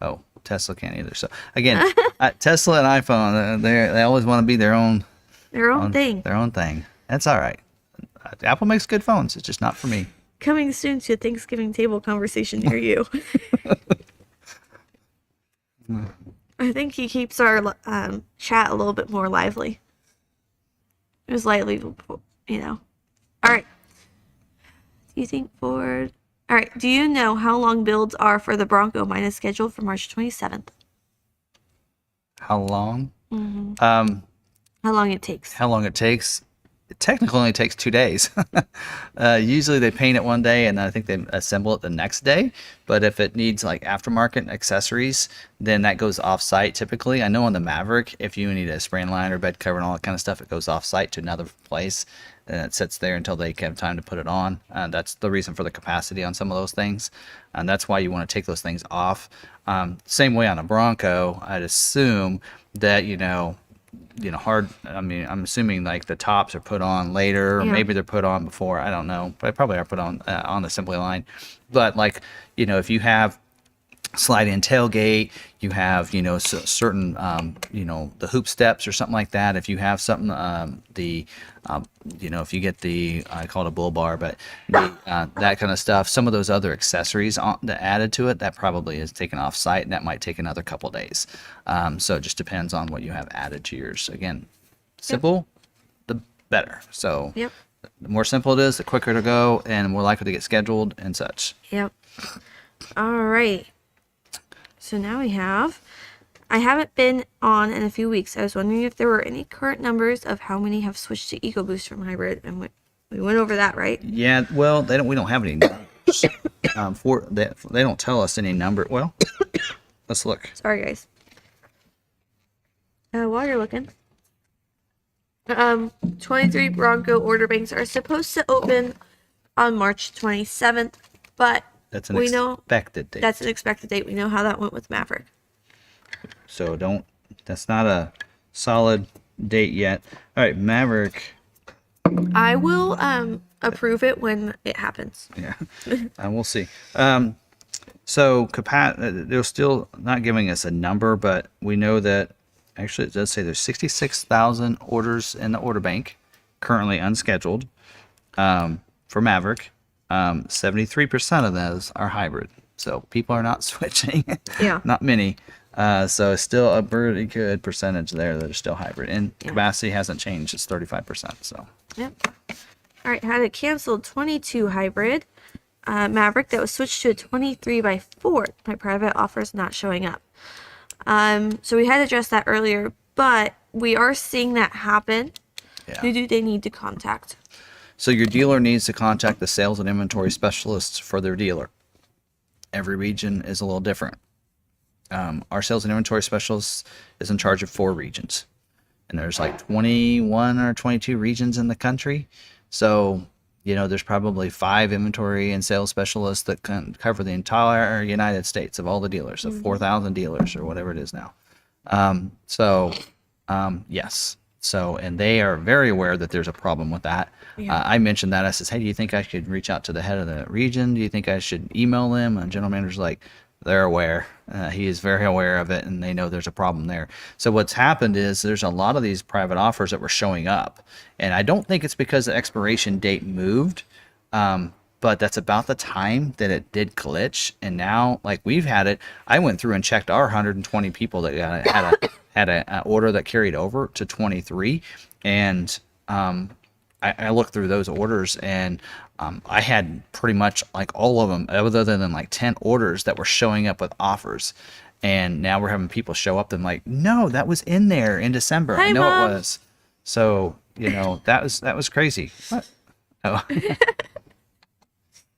Oh, Tesla can't either. So again, Tesla and iPhone, they always want to be their own thing. Their own thing. That's all right. Apple makes good phones. It's just not for me. Coming soon to a Thanksgiving table conversation near you. I think he keeps our chat a little bit more lively. It was lively, All right. Do you think Ford? All right. Do you know how long builds are for the Bronco? Mine is scheduled for March 27th. How long? Mm-hmm. How long it takes? How long it takes? It technically only takes 2 days. Usually they paint it one day and I think they assemble it the next day. But if it needs like aftermarket accessories, then that goes off site typically. I know on the Maverick, if you need a spray liner, bed cover, and all that kind of stuff, it goes off site to another place and it sits there until they have time to put it on. That's the reason for the capacity on some of those things. And that's why you want to take those things off. Same way on a Bronco, I'd assume that, hard. I mean, I'm assuming like the tops are put on later, or maybe they're put on before. I don't know, but they probably are put on the assembly line. But like, if you have slide-in tailgate, you have certain the hoop steps or something like that. If you have something if you get the, I call it a bull bar, but that kind of stuff, some of those other accessories that added to it, that probably is taken off site, and that might take another couple days. So it just depends on what you have added to yours. Again, simple, the better. So the more simple it is, the quicker to go and the more likely to get scheduled and such. Yep. All right. So now I haven't been on in a few weeks. I was wondering if there were any current numbers of how many have switched to EcoBoost from hybrid, and we went over that, right? Yeah, well, we don't have any numbers. They don't tell us any number. Well, let's look. Sorry, guys. While you're looking, 23 Bronco order banks are supposed to open on March 27th, but that's an expected date. That's an expected date. We know how that went with Maverick. So that's not a solid date yet. All right, Maverick. I will approve it when it happens. Yeah, we'll see. So they're still not giving us a number, but we know that actually it does say there's 66,000 orders in the order bank currently unscheduled for Maverick. 73% of those are hybrid, so people are not switching. Not many. So it's still a pretty good percentage there that are still hybrid, and capacity hasn't changed. It's 35%. So all right, had a canceled 22 hybrid Maverick that was switched to a 23 by Ford. My private offer is not showing up. So we had addressed that earlier, but we are seeing that happen. Who do they need to contact? So your dealer needs to contact the sales and inventory specialists for their dealer. Every region is a little different. Our sales and inventory specialist is in charge of 4 regions, and there's like 21 or 22 regions in the country. So, there's probably 5 inventory and sales specialists that can cover the entire United States of all the dealers, of 4,000 dealers or whatever it is now. Yes. So, and they are very aware that there's a problem with that. I mentioned that. I says, hey, do you think I should reach out to the head of the region? Do you think I should email them? And general manager's like, they're aware. He is very aware of it, and they know there's a problem there. So what's happened is there's a lot of these private offers that were showing up. And I don't think it's because the expiration date moved, but that's about the time that it did glitch. And now, like we've had it, I went through and checked our 120 people that had an order that carried over to 23, and I looked through those orders, and I had pretty much like all of them, other than like 10 orders that were showing up with offers. And now we're having people show up and like, no, that was in there in December. Hi, I know Mom. it was. So that was crazy. What? Oh.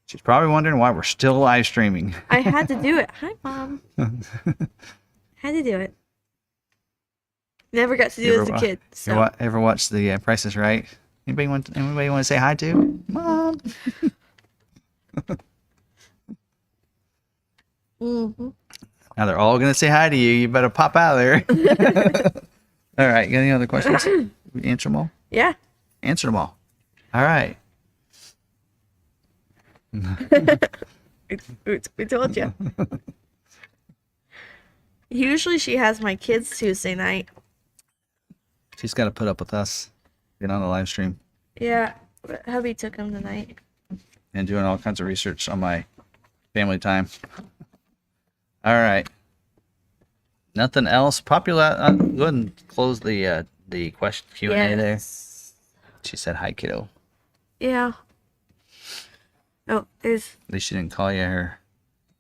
She's probably wondering why we're still live streaming. I had to do it. Hi, Mom. Had to do it. Never got to do it as a kid. So. Ever watch the Price is Right? Anybody want to say hi to? Mom. Now they're all going to say hi to you. You better pop out of there. All right. Got any other questions? We answer them all? Yeah. Answer them all. All right. We told you. Usually she has my kids Tuesday night. She's got to put up with us. Get on the live stream. Yeah, but hubby took them tonight. And doing all kinds of research on my family time. All right. Nothing else. Popular. Go ahead and close the question Q&A there. She said hi, kiddo. Yeah. Oh, there's. At least she didn't call you her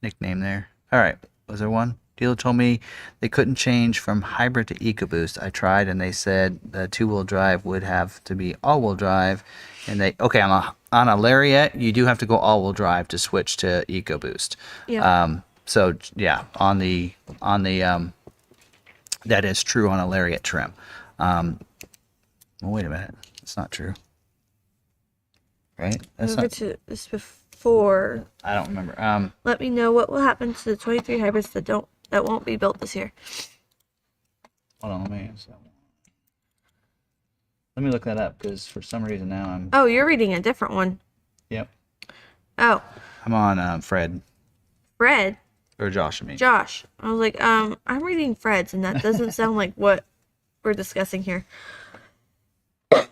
nickname there. All right. Was there one? Dealer told me they couldn't change from hybrid to EcoBoost. I tried, and they said the two-wheel drive would have to be all-wheel drive. And they on a Lariat, you do have to go all-wheel drive to switch to EcoBoost. Yeah. So yeah, on the that is true on a Lariat trim. Well, wait a minute, it's not true, right? That's Over not. to this before. I don't remember. Let me know what will happen to the 23 hybrids that won't be built this year. Hold on, let me look that up because for some reason now I'm. Oh, you're reading a different one. Yep. Oh, I'm on Fred Fred. or Josh. I mean. Josh. I was like, I'm reading Fred's, and that doesn't sound like what we're discussing here. Let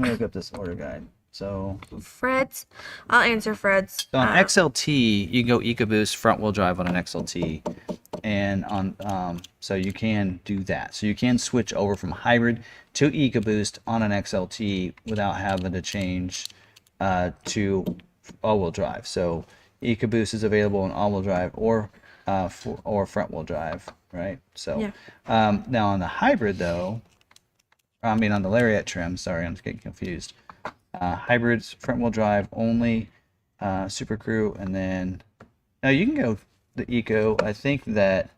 me look up this order guide. So Fred's. I'll answer Fred's. on XLT, you can go EcoBoost front wheel drive on an XLT, and on so you can do that. So you can switch over from hybrid to EcoBoost on an XLT without having to change to all-wheel drive. So EcoBoost is available in all-wheel drive or front wheel drive, right? So Yeah. now on the hybrid though, I mean on the Lariat trim. Sorry, I'm getting confused. Hybrids, front wheel drive only, Super Crew, and then now you can go the Eco. I think that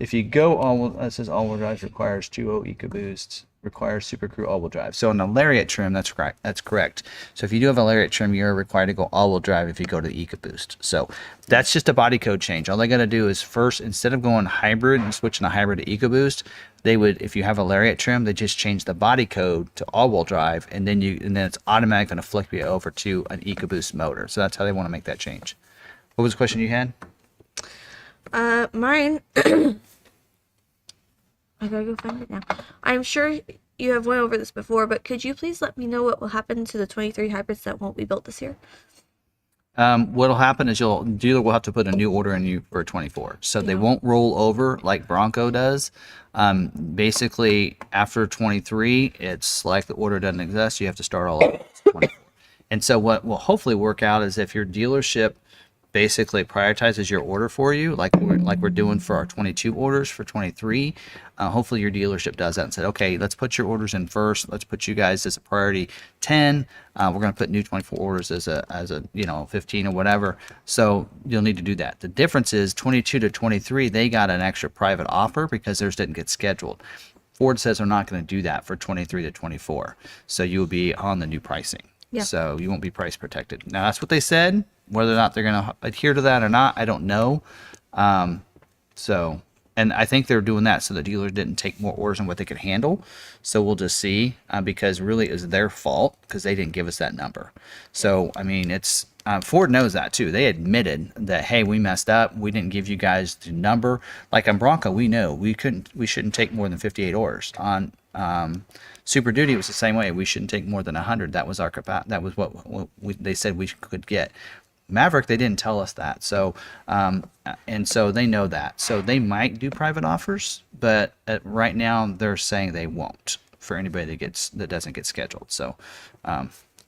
if you go it says all-wheel drive requires 2.0 EcoBoost, requires Super Crew all-wheel drive. So on the Lariat trim, that's correct. That's correct. So if you do have a Lariat trim, you're required to go all-wheel drive if you go to the EcoBoost. So that's just a body code change. All they got to do is first, instead of going hybrid and switching the hybrid to EcoBoost, they would, if you have a Lariat trim, they just change the body code to all-wheel drive, and then it's automatically going to flick you over to an EcoBoost motor. So that's how they want to make that change. What was the question you had? Mine. I gotta go find it now. I'm sure you have went over this before, but could you please let me know what will happen to the 23 hybrids that won't be built this year? What'll happen is dealer will have to put a new order in you for 24. So they won't roll over like Bronco does. Basically, after 23, it's like the order doesn't exist. You have to start all over. 24. And so what will hopefully work out is if your dealership basically prioritizes your order for you, like we're doing for our 22 orders for 23. Hopefully your dealership does that and said, okay, let's put your orders in first. Let's put you guys as a priority 10. We're going to put new 24 orders as a 15 or whatever. So you'll need to do that. The difference is 22 to 23, they got an extra private offer because theirs didn't get scheduled. Ford says they're not going to do that for 23 to 24. So you'll be on the new pricing. Yeah. So you won't be price protected. Now that's what they said. Whether or not they're going to adhere to that or not, I don't know. And I think they're doing that so the dealer didn't take more orders than what they could handle. So we'll just see, because really it was their fault because they didn't give us that number. So, I mean, it's Ford knows that too. They admitted that, hey, we messed up. We didn't give you guys the number. Like on Bronco, we know we shouldn't take more than 58 orders. On Super Duty, it was the same way. We shouldn't take more than 100. That was our capacity. That was what they said we could get. Maverick, they didn't tell us that. So, and so they know that. So they might do private offers, but right now they're saying they won't for anybody that doesn't get scheduled. So,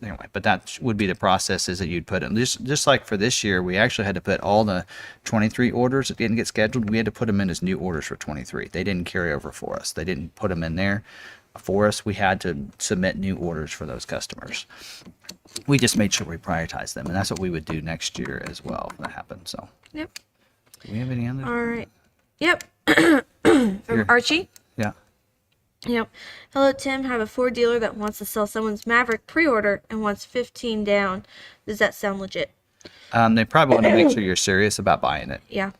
anyway, but that would be the process is that you'd put it just like for this year, we actually had to put all the 23 orders that didn't get scheduled. We had to put them in as new orders for 23. They didn't carry over for us. They didn't put them in there for us. We had to submit new orders for those customers. We just made sure we prioritized them, and that's what we would do next year as well if that happened. So, Yep. do we have any others? All right. Yep. From Archie. Yeah. Yep. Hello, Tim. Have a Ford dealer that wants to sell someone's Maverick pre-order and wants 15 down. Does that sound legit? They probably want to make sure you're serious about buying it. Yeah.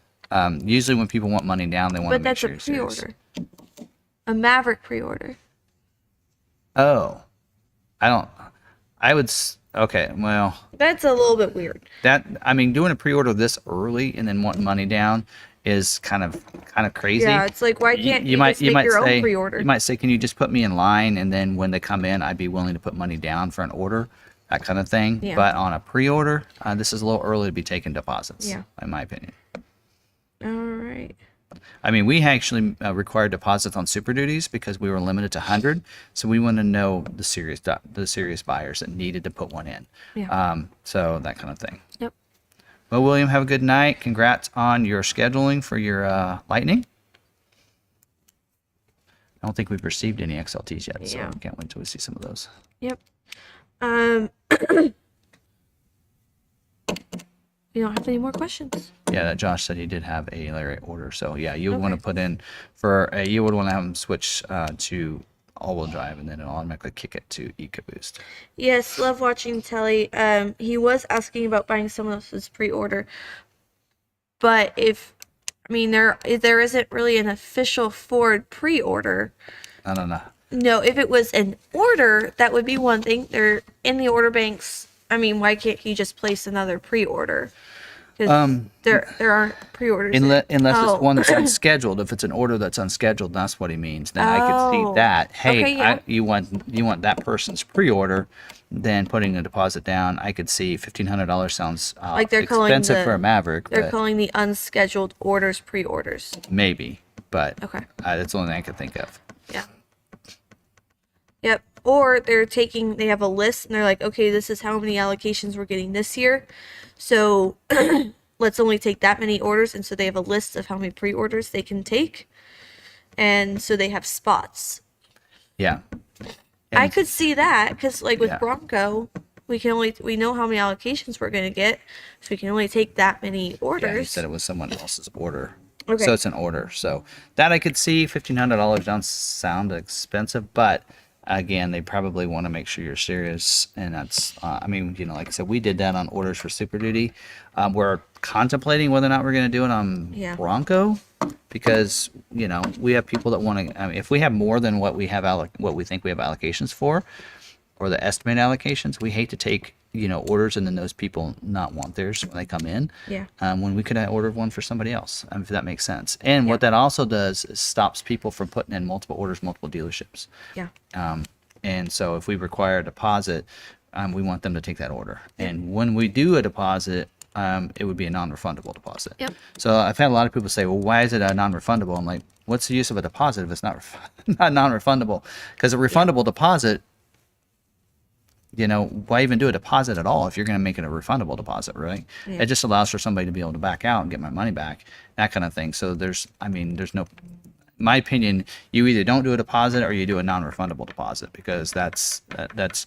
Usually when people want money down, they want to But make that's sure a you're serious. pre-order. A Maverick pre-order. Oh, okay, well, That's a little bit weird. doing a pre-order this early and then wanting money down is kind of crazy. Yeah, it's like, why can't you just make your own pre-order? You might say, can you just put me in line, and then when they come in, I'd be willing to put money down for an order, that kind of thing. Yeah. But on a pre-order, this is a little early to be taking deposits, Yeah. in my opinion. All right. I mean, we actually required deposits on Super Duties because we were limited to 100. So we wanted to know the serious buyers that needed to put one in. Yeah. So that kind of thing. Yep. Well, William, have a good night. Congrats on your scheduling for your Lightning. I don't think we've received any XLTs yet, so I can't wait till we see some of those. Yep. You don't have any more questions? Yeah, that Josh said he did have a Larry order. So yeah, you would want to put in for you would want to have him switch to all-wheel drive, and then it'll automatically kick it to EcoBoost. Yes, love watching Telly. He was asking about buying someone else's pre-order, but there isn't really an official Ford pre-order. I don't know. No, if it was an order, that would be one thing. They're in the order banks. I mean, why can't he just place another pre-order? Because there aren't pre-orders. Unless it's one that's unscheduled. If it's an order that's unscheduled, that's what he means. Then I could see that. Hey, you want that person's pre-order, then putting a deposit down. I could see $1,500 sounds like they're expensive for a Maverick. They're calling the unscheduled orders pre-orders. Maybe, but that's the only thing I could think of. Yeah. Yep. Or they have a list and they're like, okay, this is how many allocations we're getting this year. So let's only take that many orders. And so they have a list of how many pre-orders they can take. And so they have spots. Yeah. I could see that because like with Bronco, we know how many allocations we're going to get. So we can only take that many orders. Yeah, he said it was someone else's order. Okay. So it's an order. So that I could see. $1,500 don't sound expensive, but again, they probably want to make sure you're serious. And that's, like I said, we did that on orders for Super Duty. We're contemplating whether or not we're going to do it on Bronco because, we have people that want to, if we have more than what we have, what we think we have allocations for, or the estimated allocations, we hate to take, orders and then those people not want theirs when they come in. Yeah. When we could have ordered one for somebody else, if that makes sense. And what that also does is stops people from putting in multiple orders, multiple dealerships. Yeah. And so if we require a deposit, we want them to take that order. And when we do a deposit, it would be a non-refundable deposit. Yep. So I've had a lot of people say, well, why is it a non-refundable? I'm like, what's the use of a deposit if it's not non-refundable? Because a refundable deposit, why even do a deposit at all if you're going to make it a refundable deposit, right? It just allows for somebody to be able to back out and get my money back, that kind of thing. So there's no, in my opinion, you either don't do a deposit or you do a non-refundable deposit because that's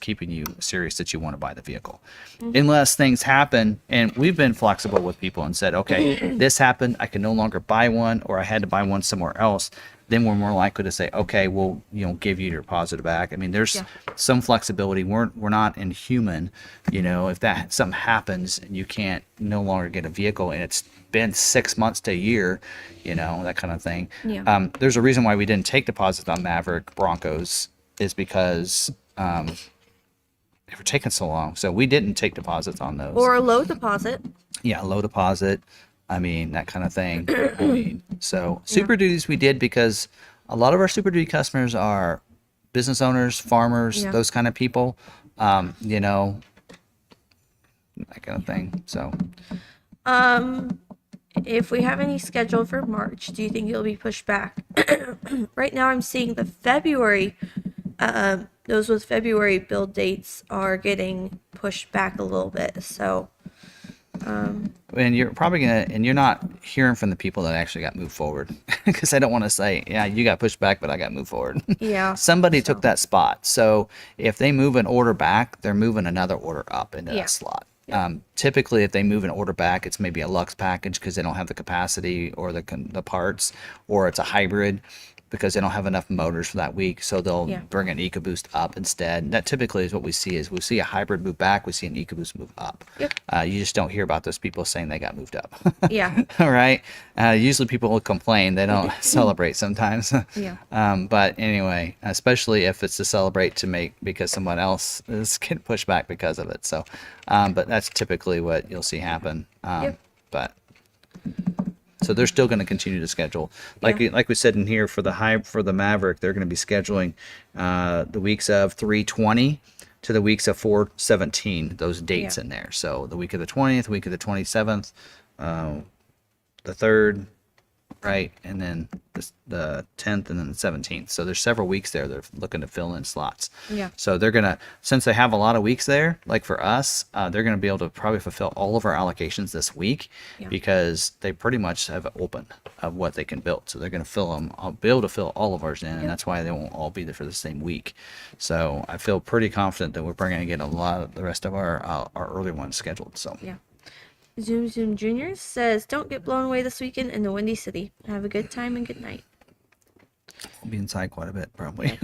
keeping you serious that you want to buy the vehicle. Unless things happen, and we've been flexible with people and said, okay, this happened, I can no longer buy one, or I had to buy one somewhere else. Then we're more likely to say, okay, we'll give you your deposit back. I mean, there's some flexibility. We're not inhuman, if something happens and you can't no longer get a vehicle and it's been 6 months to a year, that kind of thing. Yeah. There's a reason why we didn't take deposits on Maverick Broncos is because they were taking so long. So we didn't take deposits on those. Or a low deposit. Yeah, low deposit. That kind of thing. So Super Duties we did because a lot of our Super Duty customers are business owners, farmers, those kind of people, that kind of thing. So, if we have any scheduled for March, do you think it'll be pushed back? Right now I'm seeing the February, those with February build dates are getting pushed back a little bit. So, and you're probably you're not hearing from the people that actually got moved forward because I don't want to say, yeah, you got pushed back, but I got moved forward. Yeah. Somebody took that spot. So if they move an order back, they're moving another order up into that slot. Typically, if they move an order back, it's maybe a Lux package because they don't have the capacity or the parts, or it's a hybrid because they don't have enough motors for that week. So they'll bring an EcoBoost up instead. That typically is what we see is we see a hybrid move back, we see an EcoBoost move up. Yep. You just don't hear about those people saying they got moved up. Yeah. All right. Usually people will complain. They don't celebrate sometimes. Yeah. But anyway, especially if it's to celebrate because someone else is getting pushed back because of it. So, but that's typically what you'll see happen. But so they're still going to continue to schedule, like we said in here for the Maverick, they're going to be scheduling the weeks of 3/20 to the weeks of 4/17. Those dates in there. So the week of the 20th, week of the 27th, the 3rd, right? And then the 10th and then the 17th. So there's several weeks there they're looking to fill in slots. Yeah. So they're gonna, since they have a lot of weeks there, like for us, they're gonna be able to probably fulfill all of our allocations this week because they pretty much have opened of what they can build. So they're gonna fill them. I'll be able to fill all of ours in, and that's why they won't all be there for the same week. So I feel pretty confident that we're probably gonna get a lot of the rest of our early ones scheduled. So Yeah. Zoom Zoom Junior says, "Don't get blown away this weekend in the Windy City. Have a good time and good night." we'll be inside quite a bit probably.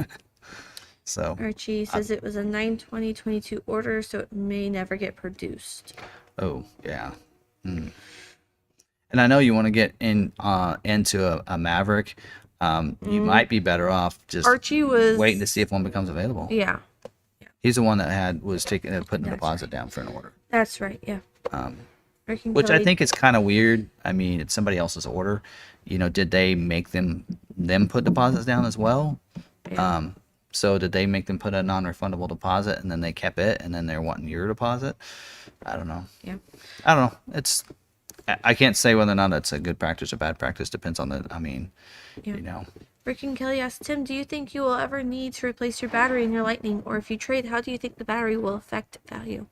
So Archie says it was a 9/20/22 order, so it may never get produced. oh yeah. And I know you want to get into a Maverick. You might be better off just Archie was waiting to see if one becomes available. Yeah, He's the one that was putting the deposit down for an order. that's right. Yeah. Which I think is kind of weird. I mean, it's somebody else's order. Did they make them put deposits down as well? Yeah. So did they make them put a non-refundable deposit and then they kept it and then they're wanting your deposit? I don't know. Yeah. I don't know. I can't say whether or not it's a good practice or bad practice. Depends on Rick and Kelly asked, "Tim, do you think you will ever need to replace your battery in your Lightning? Or if you trade, how do you think the battery will affect value?"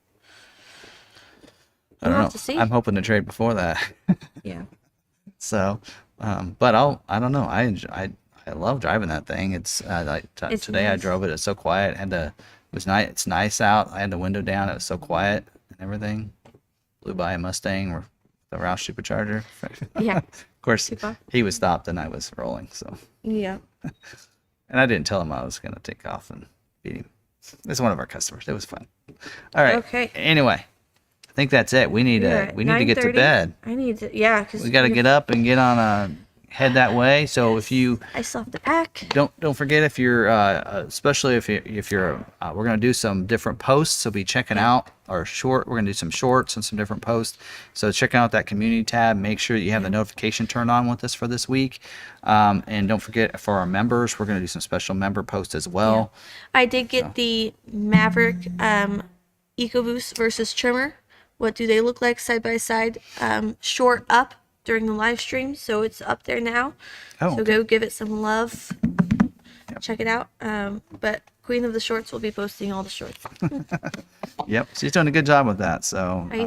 I don't We'll know. have to see. I'm hoping to trade before that. Yeah. So, but I don't know. I love driving that thing. It's It's today I nice. drove it. It's so quiet. It was nice. It's nice out. I had the window down. It was so quiet and everything. Blew by a Mustang or the Roush supercharger. Yeah. Of course, Super. he was stopped and I was rolling. So, Yeah. and I didn't tell him I was gonna take off and beat him. It's one of our customers. It was fun. All right. Okay. Anyway, I think that's it. We need We're to at get to 9:30. bed. I need to, yeah, because We got to get up and get on head that way. So if you I still have to pack. don't forget, if you're especially if you're we're gonna do some different posts. So be checking out our short. We're gonna do some shorts and some different posts. So check out that community tab. Make sure that you have the notification turned on with us for this week. And don't forget, for our members, we're gonna do some special member posts as well. I did get the Maverick EcoBoost versus trimmer. What do they look like side by side? Short up during the live stream, so it's up there now. Oh, So okay. go give it some love. Check it out. But Queen of the Shorts will be posting all the shorts. Yep, she's doing a good job with that. So I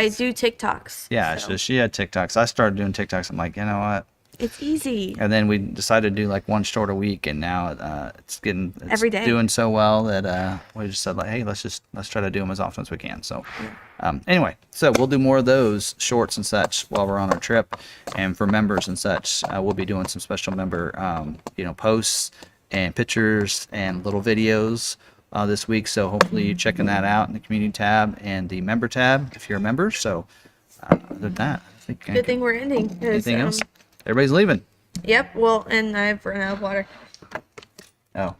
do TikToks. yeah, so so she had TikToks. I started doing TikToks. I'm like, you know what? it's easy. And then we decided to do like one short a week, and now it's Every day. doing so well that we just said like, hey, let's try to do them as often as we can. So anyway, so we'll do more of those shorts and such while we're on our trip, and for members and such, we'll be doing some special member posts and pictures and little videos this week. So hopefully you're checking that out in the community tab and the member tab if you're a member. So other than that, I think Good thing we're ending. 'Cause, anything else? Everybody's leaving. Yep. Well, and I've run out of water. Oh.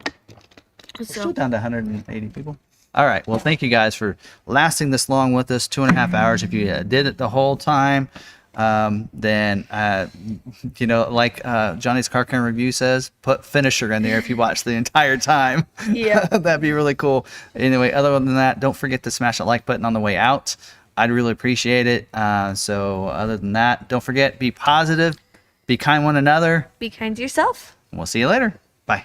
We're So still down to 180 people. All right. Well, thank you guys for lasting this long with us, 2.5 hours. If you did it the whole time, then, like Johnny's Car Cam Review says, put finisher in there if you watch the entire time. Yeah. That'd be really cool. Anyway, other than that, don't forget to smash that like button on the way out. I'd really appreciate it. So other than that, don't forget, be positive, be kind one another. be kind to yourself. We'll see you later. Bye.